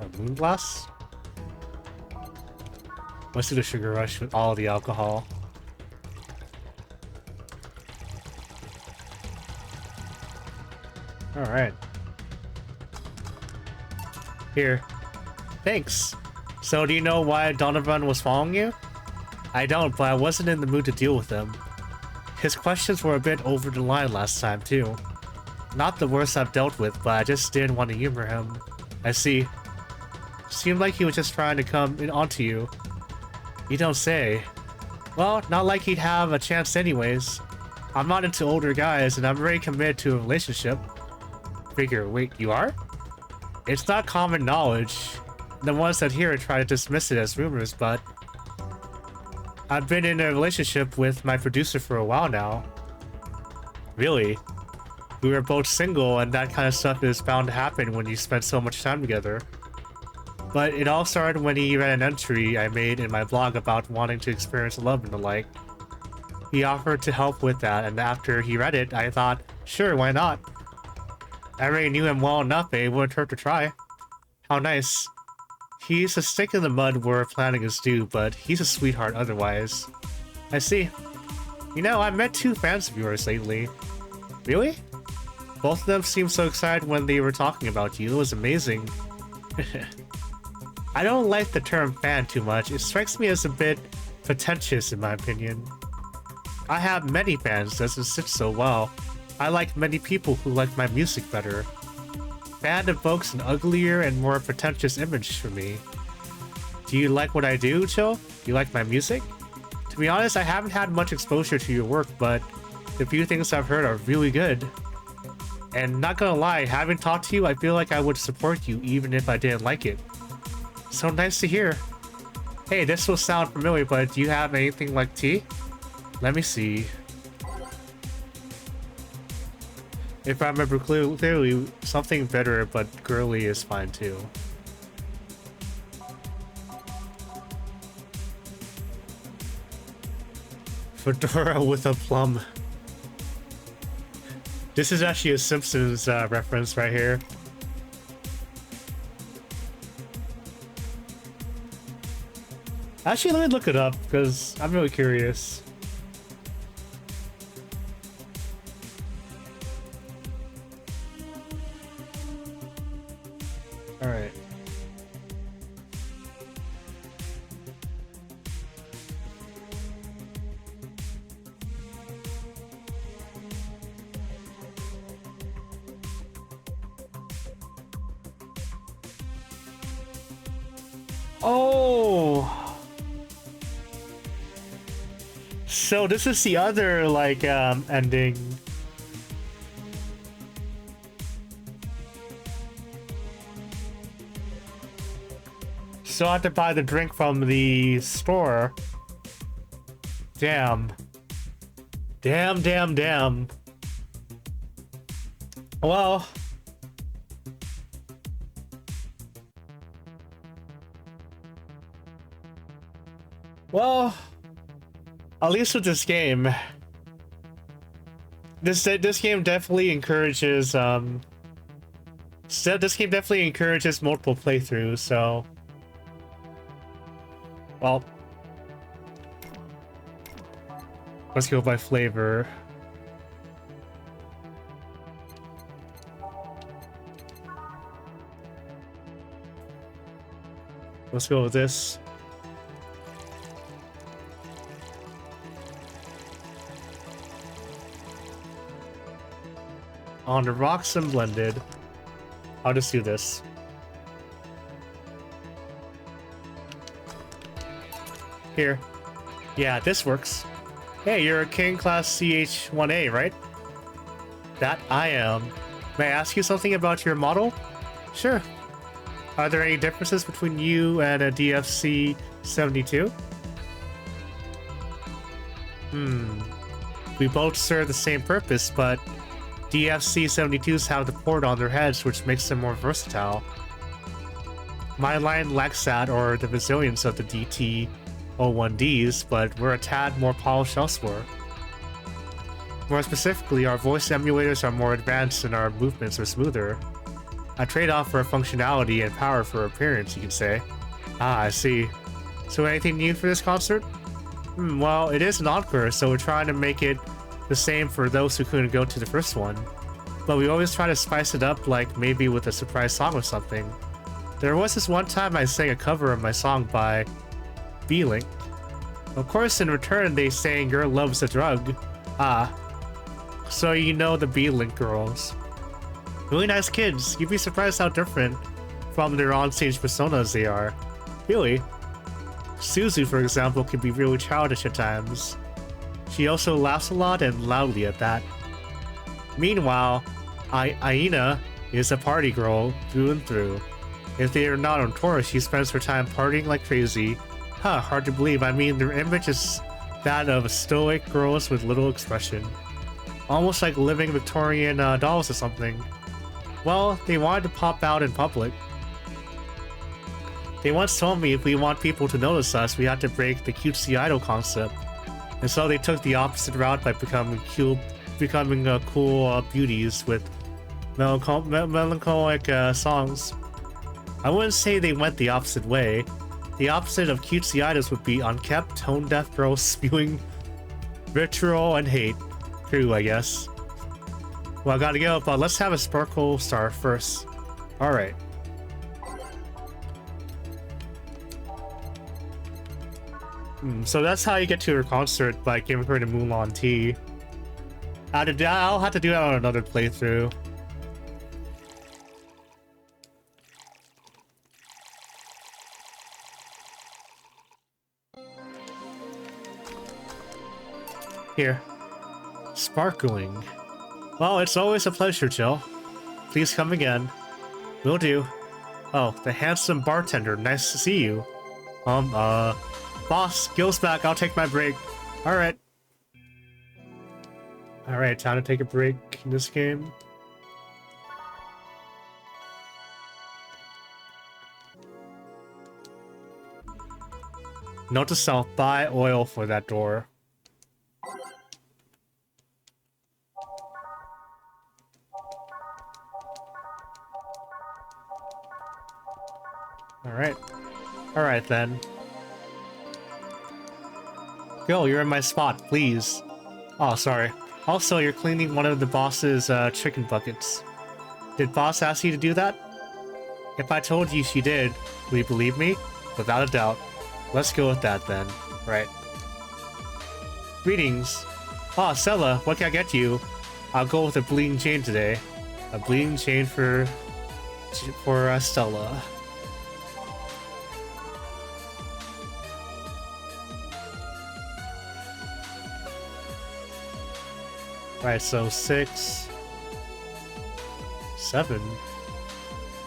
A moon glass? Let's do the sugar rush with all the alcohol. Alright. Here. Thanks. So do you know why Donovan was following you? I don't, but I wasn't in the mood to deal with him. His questions were a bit over the line last time, too. Not the worst I've dealt with, but I just didn't want to humor him. I see. Seemed like he was just trying to come in onto you. You don't say. Well, not like he'd have a chance anyways. I'm not into older guys, and I'm very committed to a relationship. Figure, wait, you are? It's not common knowledge. The ones that hear it try to dismiss it as rumors, but I've been in a relationship with my producer for a while now. Really? We were both single, and that kind of stuff is bound to happen when you spend so much time together. But it all started when he read an entry I made in my blog about wanting to experience love and the like. He offered to help with that, and after he read it, I thought, sure, why not? I already knew him well enough, it wouldn't hurt to try. How nice. He's a stick in the mud where planning is due, but he's a sweetheart otherwise. I see. You know, I met 2 fans of yours lately. Really? Both of them seemed so excited when they were talking about you. It was amazing. I don't like the term fan too much. It strikes me as a bit pretentious in my opinion. I have many fans, doesn't sit so well. I like many people who like my music better. Fan evokes an uglier and more pretentious image for me. Do you like what I do, Cho? Do you like my music? To be honest, I haven't had much exposure to your work, but the few things I've heard are really good. And not gonna lie, having talked to you, I feel like I would support you even if I didn't like it. So nice to hear. Hey, this will sound familiar, but do you have anything like tea? Let me see. If I remember clearly, something better but girly is fine too. Fedora with a plum. This is actually a Simpsons reference right here. Actually, let me look it up because I'm really curious. All right. Oh. So this is the other like ending. So I have to buy the drink from the store. Damn. Damn. Well. Well. At least with this game. This game definitely encourages this game definitely encourages multiple playthroughs, so well, let's go by flavor. Let's go with this. on the rocks and blended. I'll just do this. Here. Yeah, this works. Hey, you're a King Class CH-1A, right? That I am. May I ask you something about your model? Sure. Are there any differences between you and a DFC-72? We both serve the same purpose, but DFC-72s have the port on their heads, which makes them more versatile. My line lacks that or the resilience of the DT-01Ds, but we're a tad more polished elsewhere. More specifically, our voice emulators are more advanced and our movements are smoother. A trade-off for functionality and power for appearance, you could say. Ah, I see. So anything new for this concert? Well, it is an encore, so we're trying to make it the same for those who couldn't go to the first one. But we always try to spice it up, like maybe with a surprise song or something. There was this one time I sang a cover of my song by B-Link. Of course, in return, they sang Your Love's a Drug. Ah. So you know the B-Link girls. Really nice kids. You'd be surprised how different from their on-stage personas they are. Really? Suzu, for example, can be really childish at times. She also laughs a lot and loudly at that. Meanwhile, Aina is a party girl through and through. If they are not on tour, she spends her time partying like crazy. Huh, hard to believe. I mean, their image is that of stoic girls with little expression. Almost like living Victorian dolls or something. Well, they wanted to pop out in public. They once told me if we want people to notice us, we have to break the cutesy idol concept. And so they took the opposite route by becoming cool beauties with melancholic songs. I wouldn't say they went the opposite way. The opposite of cutesy idols would be unkempt, tone-deaf girls spewing vitriol and hate. True, I guess. Well, I gotta go, but let's have a sparkle star first. Alright. So that's how you get to her concert, by giving her the Mulan tea. I'll have to do that on another playthrough. Here. Sparkling. Well, it's always a pleasure, Jill. Please come again. Will do. Oh, the handsome bartender. Nice to see you. Boss, Gil's back. I'll take my break. Alright. Alright, time to take a break in this game. Note to self, buy oil for that door. Alright. Alright then. Gil, you're in my spot, please. Oh, sorry. Also, you're cleaning one of the boss's chicken buckets. Did boss ask you to do that? If I told you she did, will you believe me? Without a doubt. Let's go with that then. Right. Greetings. Ah, Stella, what can I get you? I'll go with a bleeding chain today. A bleeding chain for Stella. Right, so 6, 7.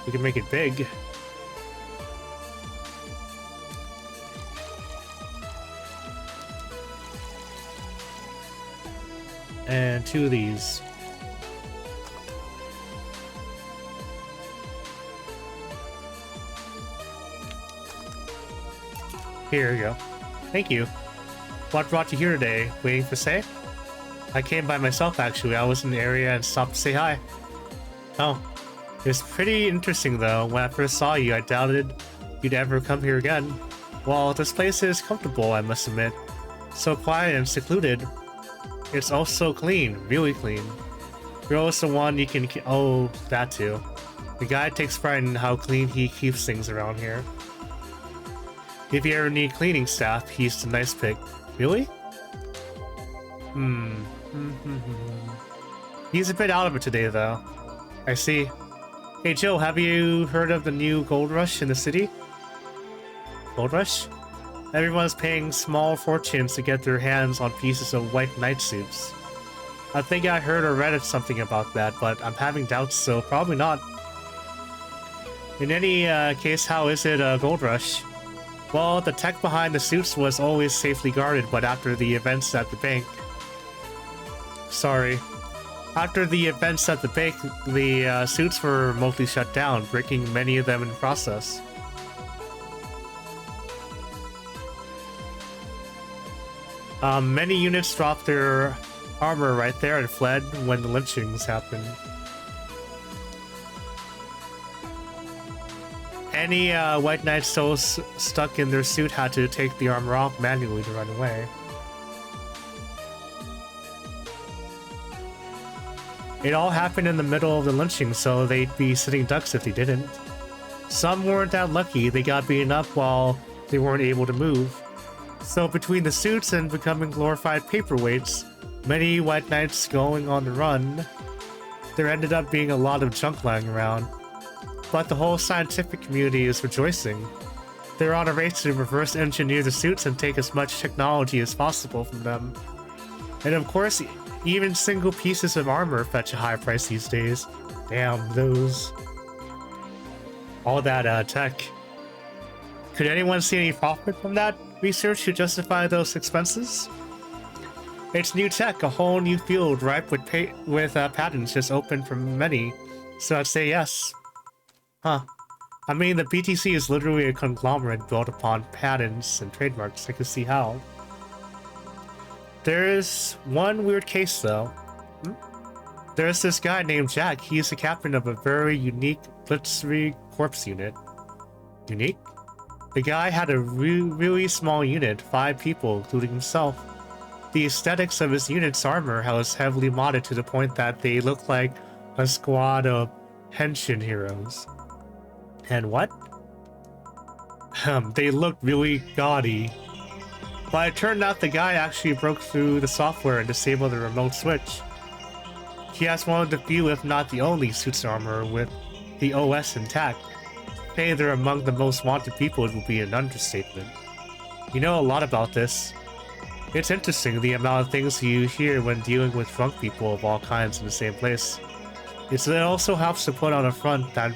We can make it big. And 2 of these. Here you go. Thank you. What brought you here today? Waiting for Say? I came by myself, actually. I was in the area and stopped to say hi. Oh. It's pretty interesting, though. When I first saw you, I doubted you'd ever come here again. Well, this place is comfortable, I must admit. So quiet and secluded. It's also clean. Really clean. You're also one you can... Oh, that too. The guy takes pride in how clean he keeps things around here. If you ever need cleaning staff, he's the nice pick. Really? He's a bit out of it today, though. I see. Hey, Joe, have you heard of the new gold rush in the city? Gold rush? Everyone's paying small fortunes to get their hands on pieces of white knight suits. I think I heard or read something about that, but I'm having doubts, so probably not. In any case, how is it a gold rush? Well, the tech behind the suits was always safely guarded, but after the events at the bank... Sorry. After the events at the bank, the suits were mostly shut down, breaking many of them in the process. Many units dropped their armor right there and fled when the lynchings happened. Any White Knights still stuck in their suit had to take the armor off manually to run away. It all happened in the middle of the lynching, so they'd be sitting ducks if they didn't. Some weren't that lucky, they got beaten up while they weren't able to move. So between the suits and becoming glorified paperweights, many White Knights going on the run, there ended up being a lot of junk lying around. But the whole scientific community is rejoicing. They're on a race to reverse engineer the suits and take as much technology as possible from them. And of course, even single pieces of armor fetch a high price these days. Damn, those. All that tech. Could anyone see any profit from that research to justify those expenses? It's new tech, a whole new field ripe with patents just open for many, so I'd say yes. Huh. I mean, the BTC is literally a conglomerate built upon patents and trademarks. I can see how. There's one weird case, though. There's this guy named Jack. He's the captain of a very unique Blitzkrieg Corps unit. Unique? The guy had a really small unit, 5 people, including himself. The aesthetics of his unit's armor was heavily modded to the point that they look like a squad of henshin heroes. And what? They look really gaudy. But it turned out the guy actually broke through the software and disabled the remote switch. He has one of the few, if not the only, suits armor with the OS intact. Saying they're among the most wanted people would be an understatement. You know a lot about this. It's interesting the amount of things you hear when dealing with drunk people of all kinds in the same place. It also helps to put on a front that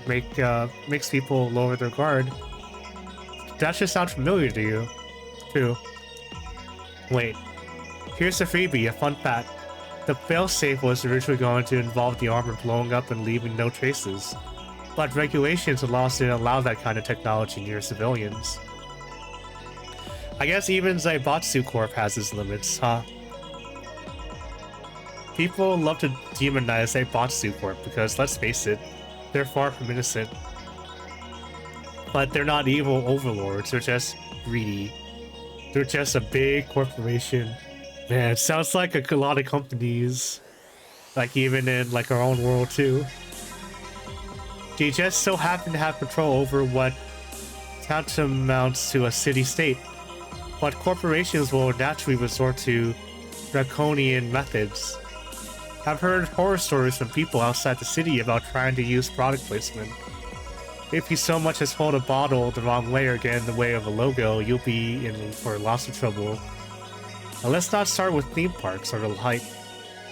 makes people lower their guard. That should sound familiar to you, too. Wait, here's a freebie, a fun fact. The failsafe was originally going to involve the armor blowing up and leaving no traces, but regulations and laws didn't allow that kind of technology near civilians. I guess even Zaibatsu Corp has its limits, huh? People love to demonize Zaibatsu Corp because, let's face it, they're far from innocent. But they're not evil overlords, they're just greedy. They're just a big corporation. Man, it sounds like a lot of companies. Like even in like our own world too. They just so happen to have control over what tantamounts to a city-state. But corporations will naturally resort to draconian methods. I've heard horror stories from people outside the city about trying to use product placement. If you so much as hold a bottle the wrong way or get in the way of a logo, you'll be in for lots of trouble. Now let's not start with theme parks or the like.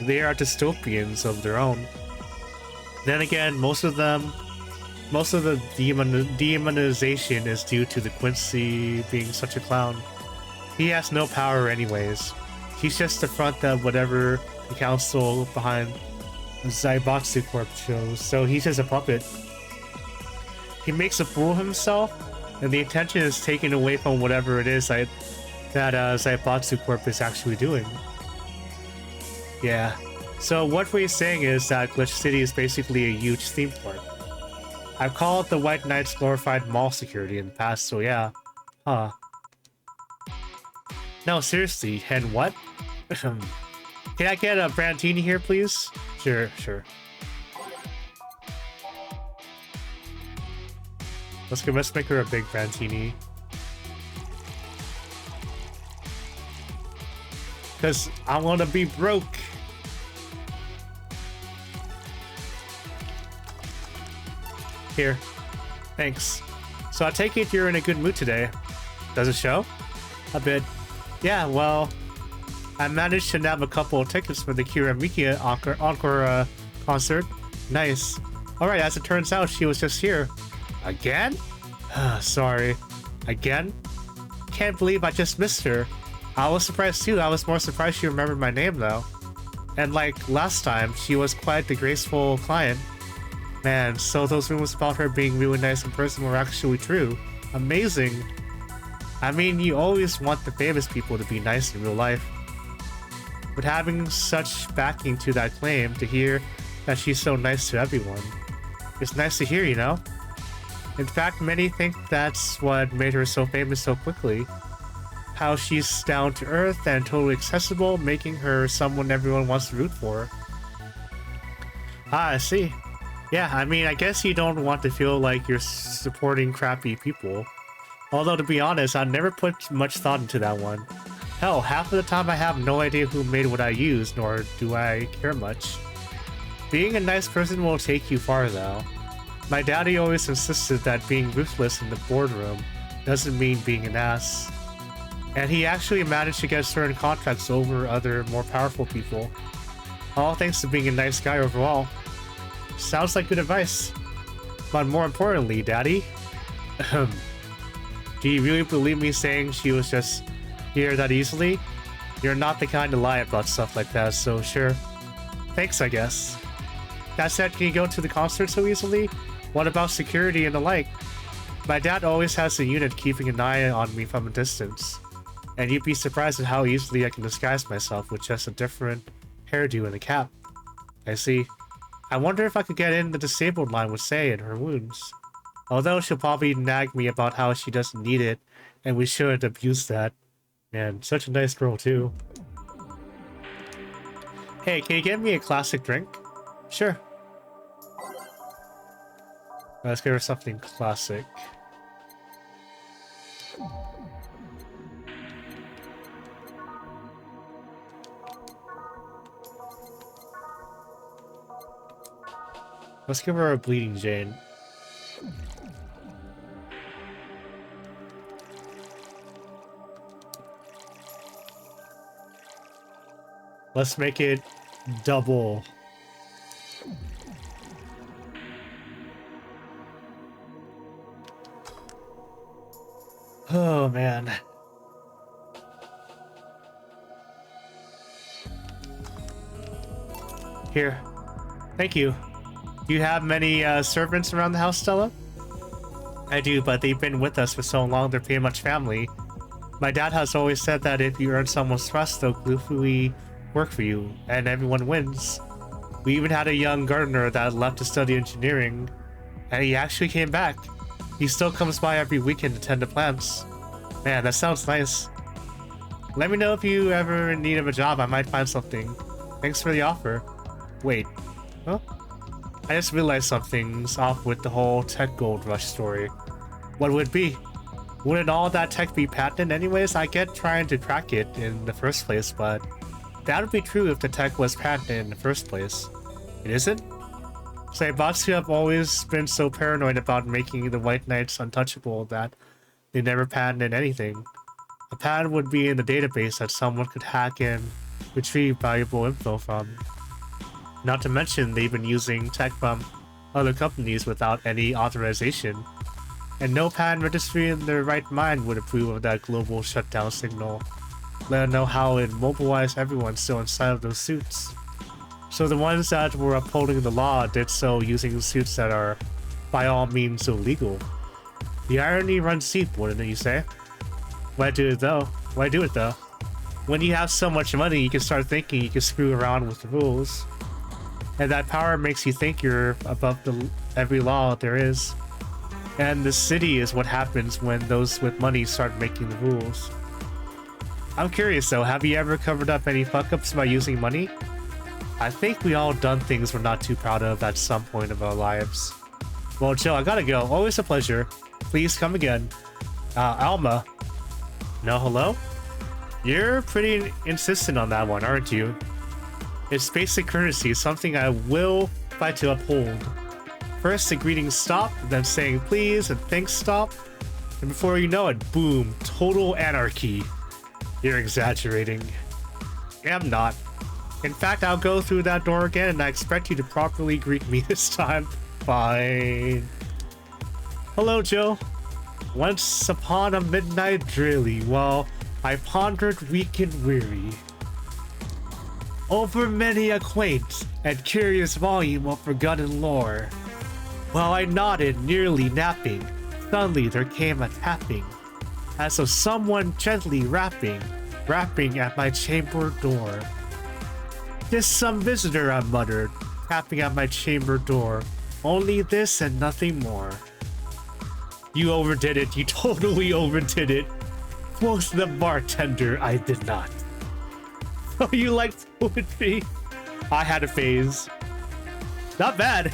They are dystopians of their own. Then again, most of the demonization is due to the Quincy being such a clown. He has no power anyways. He's just the front of whatever the council behind Zaibatsu Corp shows, so he's just a puppet. He makes a fool of himself, and the attention is taken away from whatever it is that Zaibatsu Corp is actually doing. Yeah. So what we're saying is that Glitch City is basically a huge theme park. I've called the White Knights glorified mall security in the past, so yeah. Huh. No, seriously, and what? Can I get a Brandini here, please? Sure. Let's make her a big Brandini. Cause I wanna be broke. Here. Thanks. So I take it you're in a good mood today. Does it show? A bit. Yeah, well, I managed to nab a couple of tickets for the Kira Miki encore concert. Nice. Alright, as it turns out, she was just here. Again? Sorry. Again? Can't believe I just missed her. I was surprised too. I was more surprised she remembered my name though. And like last time, she was quite the graceful client. Man, so those rumors about her being really nice in person were actually true. Amazing. I mean, you always want the famous people to be nice in real life. But having such backing to that claim, to hear that she's so nice to everyone, it's nice to hear, you know? In fact, many think that's what made her so famous so quickly. How she's down to earth and totally accessible, making her someone everyone wants to root for. Ah, I see. Yeah, I mean, I guess you don't want to feel like you're supporting crappy people. Although, to be honest, I never put much thought into that one. Hell, half of the time I have no idea who made what I use, nor do I care much. Being a nice person will take you far, though. My daddy always insisted that being ruthless in the boardroom doesn't mean being an ass. And he actually managed to get certain contracts over other more powerful people. All thanks to being a nice guy overall. Sounds like good advice. But more importantly, Daddy, do you really believe me saying she was just here that easily? You're not the kind to lie about stuff like that, so sure. Thanks, I guess. That said, can you go to the concert so easily? What about security and the like? My dad always has a unit keeping an eye on me from a distance. And you'd be surprised at how easily I can disguise myself with just a different hairdo and a cap. I see. I wonder if I could get in the disabled line with Sei and her wounds. Although she'll probably nag me about how she doesn't need it, and we shouldn't abuse that. Man, such a nice girl too. Hey, can you get me a classic drink? Sure. Let's give her something classic. Let's give her a Bleeding Jane. Let's make it double. Oh man. Here. Thank you. Do you have many servants around the house, Stella? I do, but they've been with us for so long they're pretty much family. My dad has always said that if you earn someone's trust, they'll gleefully work for you, and everyone wins. We even had a young gardener that left to study engineering, and he actually came back. He still comes by every weekend to tend to plants. Man, that sounds nice. Let me know if you ever in need of a job, I might find something. Thanks for the offer. Wait, huh? I just realized something's off with the whole tech gold rush story. What would it be? Wouldn't all that tech be patented anyways? I get trying to crack it in the first place, but that would be true if the tech was patented in the first place. It isn't? Saibatsu have always been so paranoid about making the White Knights untouchable that they never patented anything. A patent would be in the database that someone could hack and retrieve valuable info from. Not to mention they've been using tech from other companies without any authorization. And no patent registry in their right mind would approve of that global shutdown signal. Let know how it mobilized everyone still inside of those suits. So the ones that were upholding the law did so using suits that are by all means illegal. The irony runs deep, wouldn't you say? Why do it though? Why do it though? When you have so much money, you can start thinking you can screw around with the rules. And that power makes you think you're above every law there is. And the city is what happens when those with money start making the rules. I'm curious though, have you ever covered up any fuck-ups by using money? I think we all done things we're not too proud of at some point of our lives. Well, Joe, I gotta go. Always a pleasure. Please come again. Alma. No, hello? You're pretty insistent on that one, aren't you? It's basic courtesy, something I will fight to uphold. First the greetings stop, then saying please and thanks stop, and before you know it, boom, total anarchy. You're exaggerating. I'm not. In fact, I'll go through that door again and I expect you to properly greet me this time. Fine. Hello, Joe. Once upon a midnight drilly, while I pondered weak and weary over many a quaint and curious volume of forgotten lore. While I nodded, nearly napping, suddenly there came a tapping, as of someone gently rapping at my chamber door. "'Tis some visitor," I muttered, tapping at my chamber door. "Only this and nothing more." "You overdid it, you totally overdid it," quoth the bartender. I did not. "Oh, you like poetry?" I had a phase. Not bad.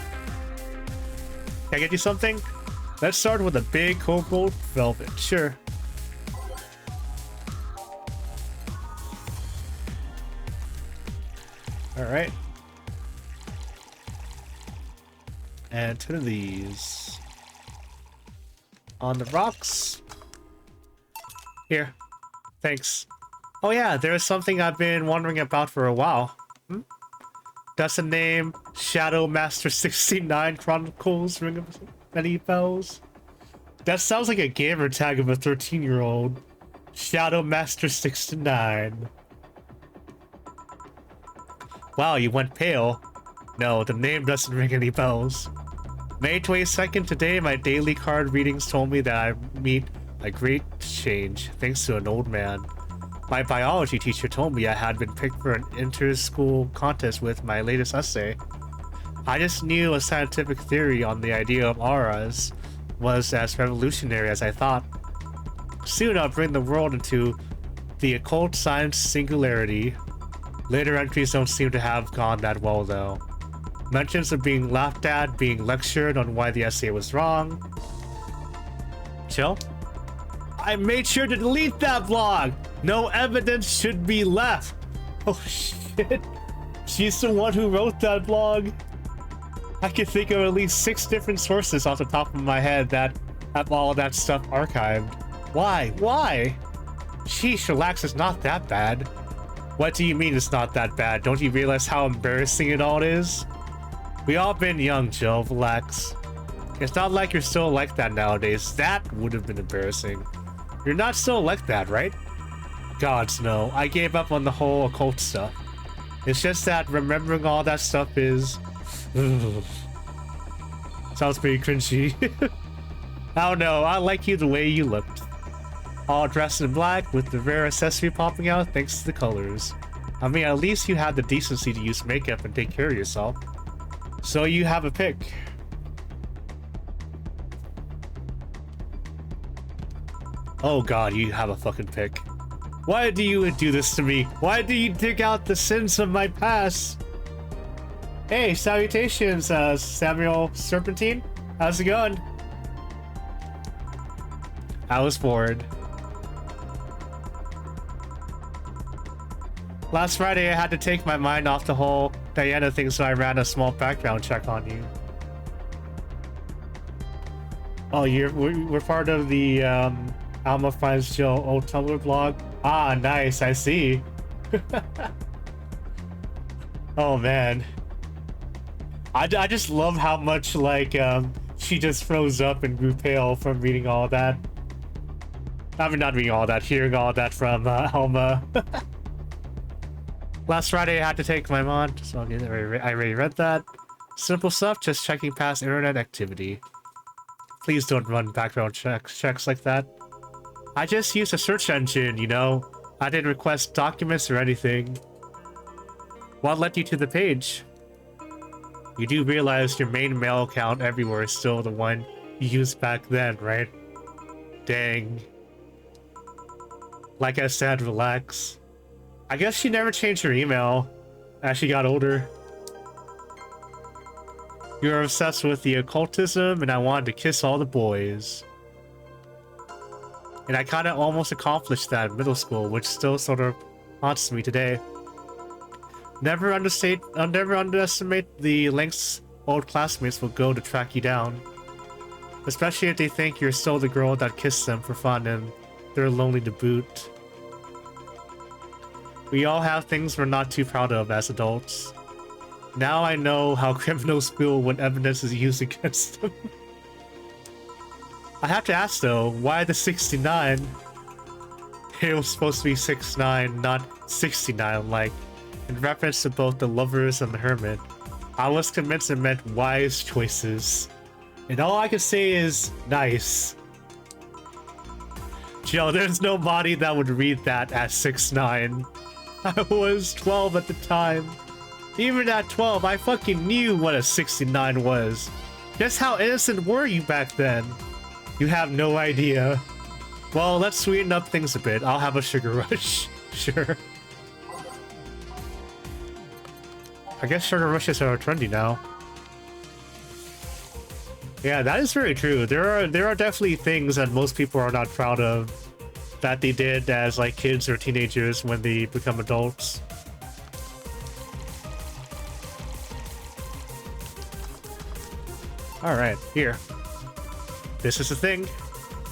Can I get you something? Let's start with a big cobalt velvet. Sure. Alright. And 2 of these. On the rocks. Here. Thanks. Oh yeah, there's something I've been wondering about for a while. Does the name Shadow Master 69 Chronicles ring any bells? That sounds like a gamer tag of a 13-year-old. Shadow Master 69. Wow, you went pale. No, the name doesn't ring any bells. May 22nd today, my daily card readings told me that I meet a great change thanks to an old man. My biology teacher told me I had been picked for an inter-school contest with my latest essay. I just knew a scientific theory on the idea of auras was as revolutionary as I thought. Soon I'll bring the world into the occult science singularity. Later entries don't seem to have gone that well though. Mentions of being laughed at, being lectured on why the essay was wrong. Chill. I made sure to delete that blog! No evidence should be left! Oh shit. She's the one who wrote that blog. I can think of at least 6 different sources off the top of my head that have all that stuff archived. Why? Why? Sheesh, relax, it's not that bad. What do you mean it's not that bad? Don't you realize how embarrassing it all is? We all been young, Jill, relax. It's not like you're still like that nowadays. That would have been embarrassing. You're not still like that, right? Gods, no. I gave up on the whole occult stuff. It's just that remembering all that stuff is... Sounds pretty cringy. I don't know, I like you the way you looked. All dressed in black with the rare accessory popping out thanks to the colors. I mean, at least you had the decency to use makeup and take care of yourself. So you have a pick. Oh god, you have a fucking pick. Why do you do this to me? Why do you dig out the sins of my past? Hey, salutations, Samuel Serpentine. How's it going? I was bored. Last Friday, I had to take my mind off the whole Diana thing, so I ran a small background check on you. Oh, we're part of the Alma Finds Jill old Tumblr blog. Ah, nice. I see. Oh man, I just love how much like she just froze up and grew pale from reading all that. I mean, not reading all that, hearing all that from Alma. Last Friday, I had to take my mom, so I already read that. Simple stuff, just checking past internet activity. Please don't run background checks like that. I just used a search engine, you know. I didn't request documents or anything. What led you to the page? You do realize your main mail account everywhere is still the one you used back then, right? Dang. Like I said, relax. I guess she never changed her email as she got older. You're obsessed with the occultism, and I wanted to kiss all the boys. And I kind of almost accomplished that in middle school, which still sort of haunts me today. Never underestimate the lengths old classmates will go to track you down. Especially if they think you're still the girl that kissed them for fun and they're lonely to boot. We all have things we're not too proud of as adults. Now I know how criminals feel when evidence is used against them. I have to ask though, why the 69? It was supposed to be 6'9", not 69, like, in reference to both the lovers and the hermit. I was convinced it meant wise choices. And all I can say is, nice. Yo, there's no body that would read that as 6'9". I was 12 at the time. Even at 12, I fucking knew what a 69 was. Just how innocent were you back then? You have no idea. Well, let's sweeten up things a bit. I'll have a sugar rush. Sure. I guess sugar rushes are trendy now. Yeah, that is very true. There are definitely things that most people are not proud of that they did as like kids or teenagers when they become adults. Alright, here. This is the thing.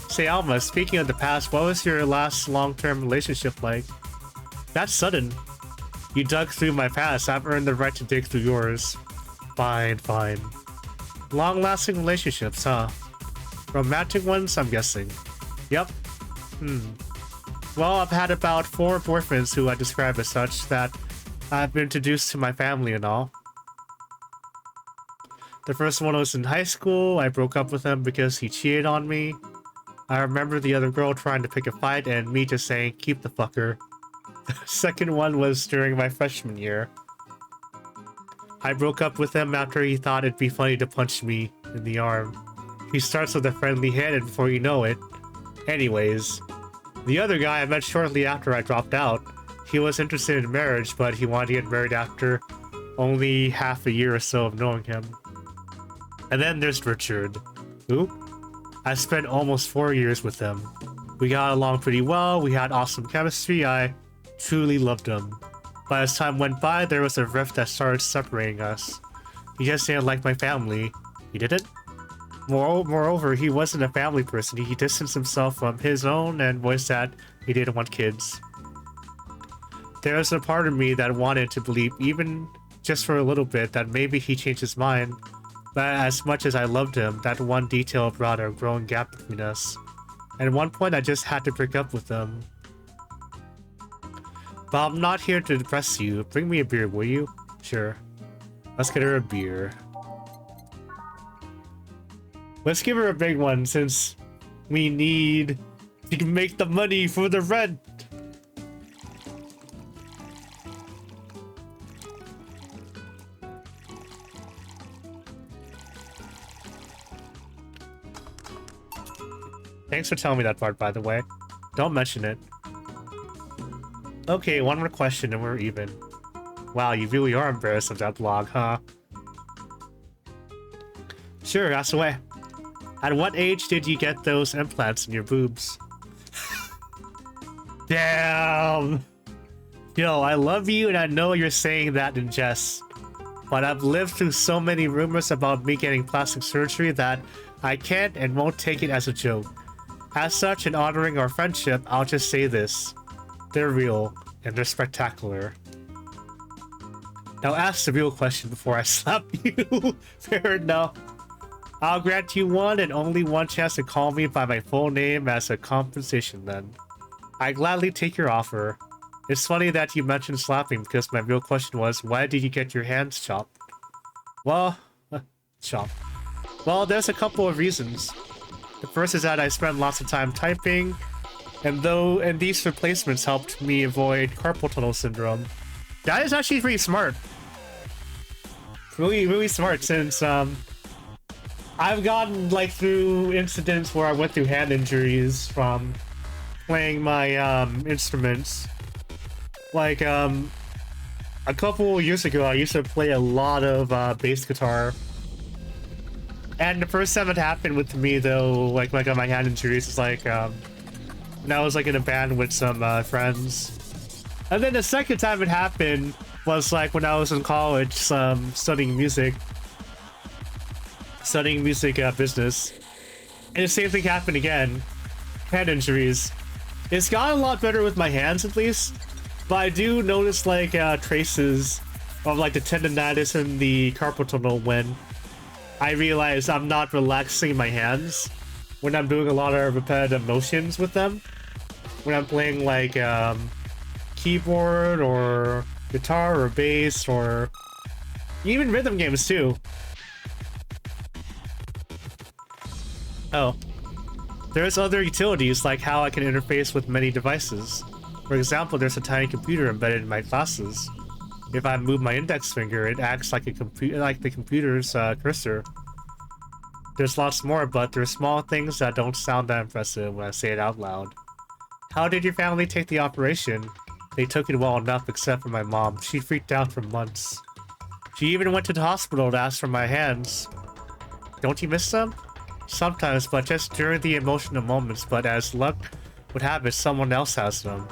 Say, Alma, speaking of the past, what was your last long-term relationship like? That's sudden. You dug through my past. I've earned the right to dig through yours. Fine, fine. Long-lasting relationships, huh? Romantic ones, I'm guessing. Yep. Well, I've had about 4 boyfriends who I describe as such that I've been introduced to my family and all. The first one was in high school. I broke up with him because he cheated on me. I remember the other girl trying to pick a fight and me just saying, keep the fucker. The second one was during my freshman year. I broke up with him after he thought it'd be funny to punch me in the arm. He starts with a friendly hand and before you know it. Anyways, the other guy I met shortly after I dropped out. He was interested in marriage, but he wanted to get married after only half a year or so of knowing him. And then there's Richard. Who? I spent almost 4 years with him. We got along pretty well, we had awesome chemistry, I truly loved him. But as time went by, there was a rift that started separating us. He just didn't like my family. He didn't? Moreover, he wasn't a family person. He distanced himself from his own and voiced that he didn't want kids. There was a part of me that wanted to believe, even just for a little bit, that maybe he changed his mind. But as much as I loved him, that one detail brought a growing gap between us. At one point, I just had to break up with him. But I'm not here to depress you. Bring me a beer, will you? Sure. Let's get her a beer. Let's give her a big one, since we need to make the money for the rent. Thanks for telling me that part, by the way. Don't mention it. Okay, one more question and we're even. Wow, you really are embarrassed of that blog, huh? Sure, ask away. At what age did you get those implants in your boobs? Damn! Yo, I love you and I know you're saying that in jest. But I've lived through so many rumors about me getting plastic surgery that I can't and won't take it as a joke. As such, in honoring our friendship, I'll just say this. They're real, and they're spectacular. Now ask the real question before I slap you. Fair enough. I'll grant you one and only one chance to call me by my full name as a compensation then. I gladly take your offer. It's funny that you mentioned slapping because my real question was, why did you get your hands chopped? Well, chopped. Well, there's a couple of reasons. The first is that I spent lots of time typing, and these replacements helped me avoid carpal tunnel syndrome. That is actually pretty smart. Really, really smart, since I've gotten like through incidents where I went through hand injuries from playing my instruments. Like a couple years ago, I used to play a lot of bass guitar. And the first time it happened with me, though, like on my hand injuries, is like when I was like in a band with some friends. And then the second time it happened was like when I was in college, studying music. studying music business. And the same thing happened again. Hand injuries. It's gotten a lot better with my hands at least, but I do notice like traces of like the tendonitis and the carpal tunnel when I realize I'm not relaxing my hands when I'm doing a lot of repetitive motions with them. When I'm playing like keyboard or guitar or bass or even rhythm games too. Oh. There's other utilities like how I can interface with many devices. For example, there's a tiny computer embedded in my glasses. If I move my index finger, it acts like the computer's cursor. There's lots more, but there's small things that don't sound that impressive when I say it out loud. How did your family take the operation? They took it well enough, except for my mom. She freaked out for months. She even went to the hospital to ask for my hands. Don't you miss them? Sometimes, but just during the emotional moments, but as luck would have it, someone else has them.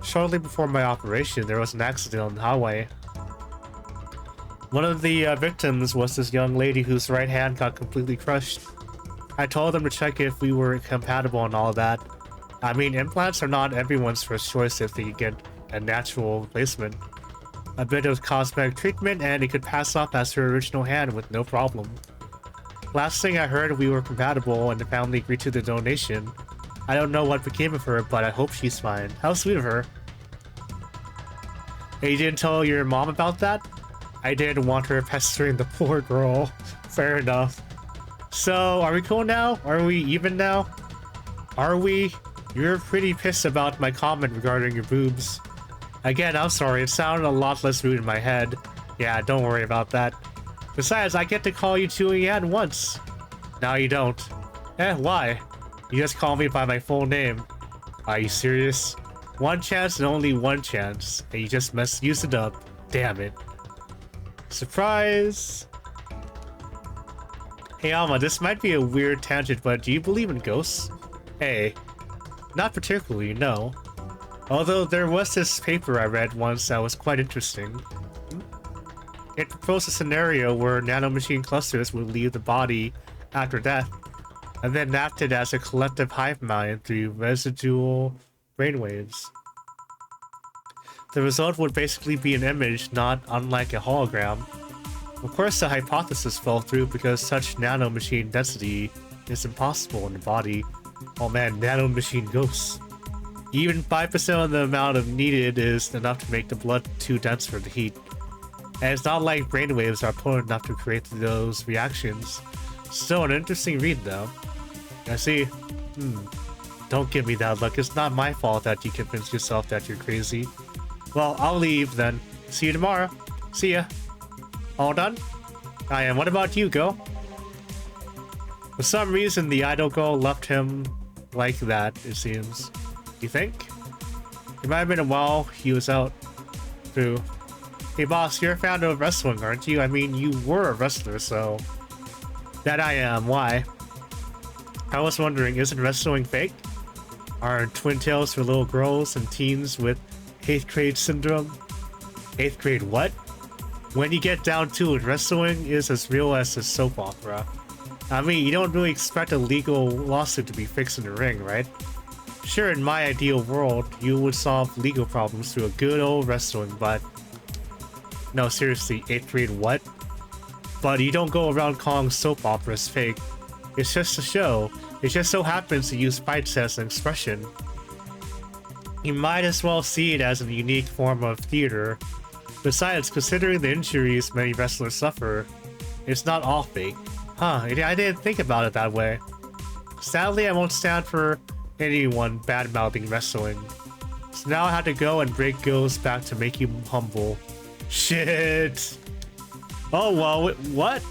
Shortly before my operation, there was an accident on the highway. One of the victims was this young lady whose right hand got completely crushed. I told them to check if we were compatible and all that. I mean, implants are not everyone's first choice if they get a natural replacement. A bit of cosmetic treatment and it could pass off as her original hand with no problem. Last thing I heard, we were compatible and the family agreed to the donation. I don't know what became of her, but I hope she's fine. How sweet of her. Hey, you didn't tell your mom about that? I didn't want her pestering the poor girl. Fair enough. So, are we cool now? Are we even now? Are we? You're pretty pissed about my comment regarding your boobs. Again, I'm sorry, it sounded a lot less rude in my head. Yeah, don't worry about that. Besides, I get to call you Julianne once. Now you don't. Why? You just call me by my full name. Are you serious? One chance and only one chance, and you just used it up. Damn it. Surprise! Hey Alma, this might be a weird tangent, but do you believe in ghosts? Hey. Not particularly, no. Although there was this paper I read once that was quite interesting. It proposed a scenario where nanomachine clusters would leave the body after death, and then acted as a collective hive mind through residual brainwaves. The result would basically be an image not unlike a hologram. Of course, the hypothesis fell through because such nanomachine density is impossible in the body. Oh man, nanomachine ghosts. Even 5% of the amount of needed is enough to make the blood too dense for the heat. And it's not like brainwaves are potent enough to create those reactions. Still an interesting read though. I see. Don't give me that look. It's not my fault that you convinced yourself that you're crazy. Well, I'll leave then. See you tomorrow. See ya. All done? I am. What about you, Go? For some reason, the idol girl left him like that, it seems. You think? It might have been a while he was out. True. Hey boss, you're a fan of wrestling, aren't you? I mean, you were a wrestler, so... That I am. Why? I was wondering, isn't wrestling fake? Are twin tails for little girls and teens with 8th grade syndrome? 8th grade what? When you get down to it, wrestling is as real as a soap opera. I mean, you don't really expect a legal lawsuit to be fixed in the ring, right? Sure, in my ideal world, you would solve legal problems through a good old wrestling, but... No, seriously, 8th grade what? But you don't go around calling soap operas fake. It's just a show. It just so happens to use fights as an expression. You might as well see it as a unique form of theater. Besides, considering the injuries many wrestlers suffer, it's not all fake. Huh, I didn't think about it that way. Sadly, I won't stand for anyone bad-mouthing wrestling. So now I have to go and break Gil's back to make you humble. Shit! Oh well, what?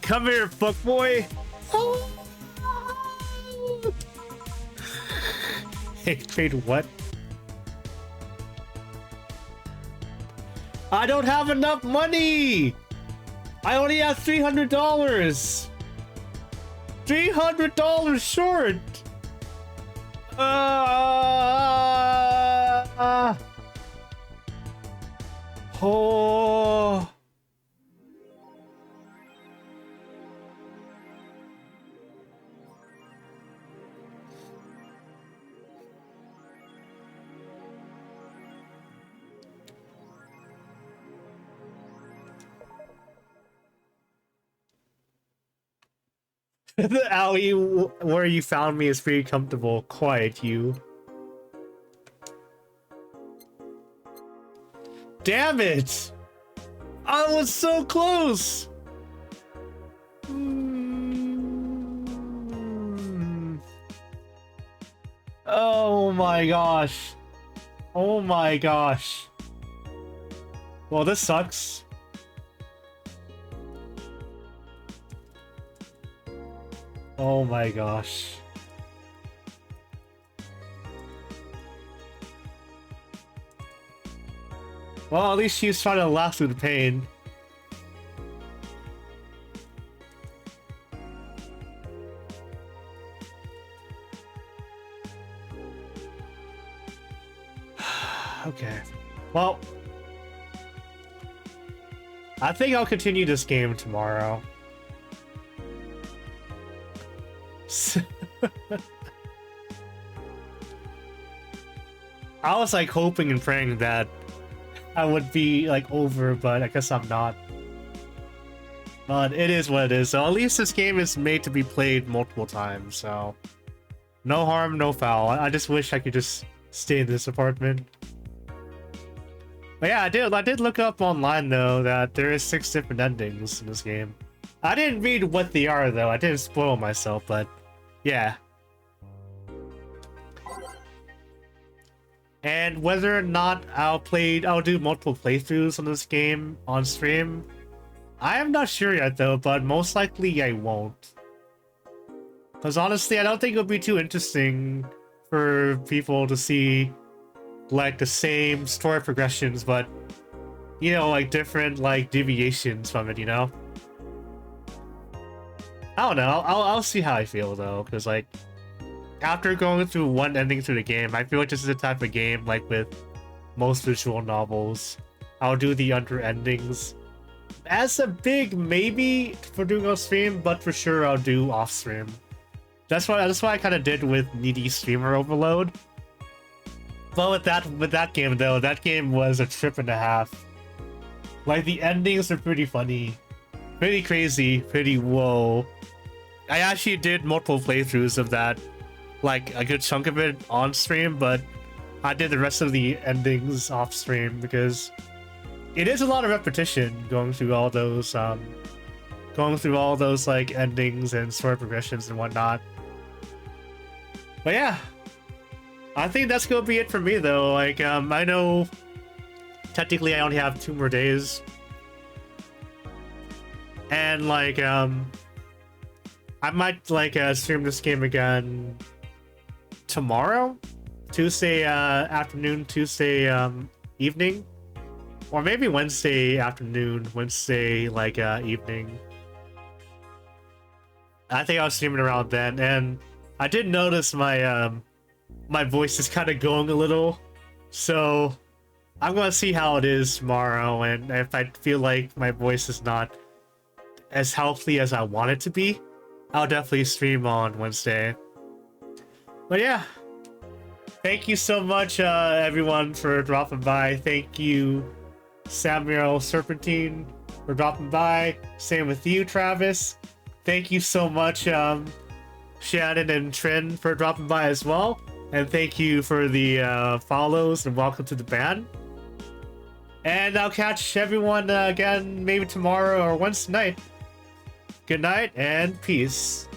Come here, fuckboy! Hey, wait, what? I don't have enough money! I only have $300! $300 short! Oh. The alley where you found me is pretty comfortable. Quiet, you. Damn it! I was so close! Oh my gosh. Oh my gosh. Well, this sucks. Oh my gosh. Well, at least she's trying to laugh through the pain. Okay. Well, I think I'll continue this game tomorrow. I was like hoping and praying that I would be like over, but I guess I'm not. But it is what it is. So at least this game is made to be played multiple times, so no harm, no foul. I just wish I could just stay in this apartment. But yeah, I did look up online though that there is 6 different endings in this game. I didn't read what they are though. I didn't spoil myself, but yeah. And whether or not I'll do multiple playthroughs on this game on stream, I am not sure yet though, but most likely I won't. Because honestly, I don't think it'll be too interesting for people to see like the same story progressions, but you know, like different like deviations from it, you know? I don't know, I'll see how I feel though, because like after going through one ending through the game, I feel like this is the type of game, like with most visual novels, I'll do the under endings as a big maybe for doing on stream, but for sure I'll do off stream. That's what I kind of did with Needy Streamer Overload. But with that game though, that game was a trip and a half. Like the endings are pretty funny, pretty crazy, pretty whoa. I actually did multiple playthroughs of that, like a good chunk of it on stream, but I did the rest of the endings off stream because it is a lot of repetition going through all those like endings and story progressions and whatnot. But yeah, I think that's gonna be it for me though. Like I know technically I only have 2 more days, and like I might like stream this game again tomorrow, Tuesday afternoon, Tuesday evening, or maybe Wednesday afternoon, Wednesday like evening. I think I was streaming around then, and I did notice my my voice is kind of going a little, so I'm gonna see how it is tomorrow, and if I feel like my voice is not as healthy as I want it to be, I'll definitely stream on Wednesday. But yeah, thank you so much everyone for dropping by. Thank you Samuel Serpentine for dropping by. Same with you, Travis. Thank you so much Shannon and Trin for dropping by as well. And thank you for the follows and welcome to the band. And I'll catch everyone again maybe tomorrow or Wednesday night. Good night and peace.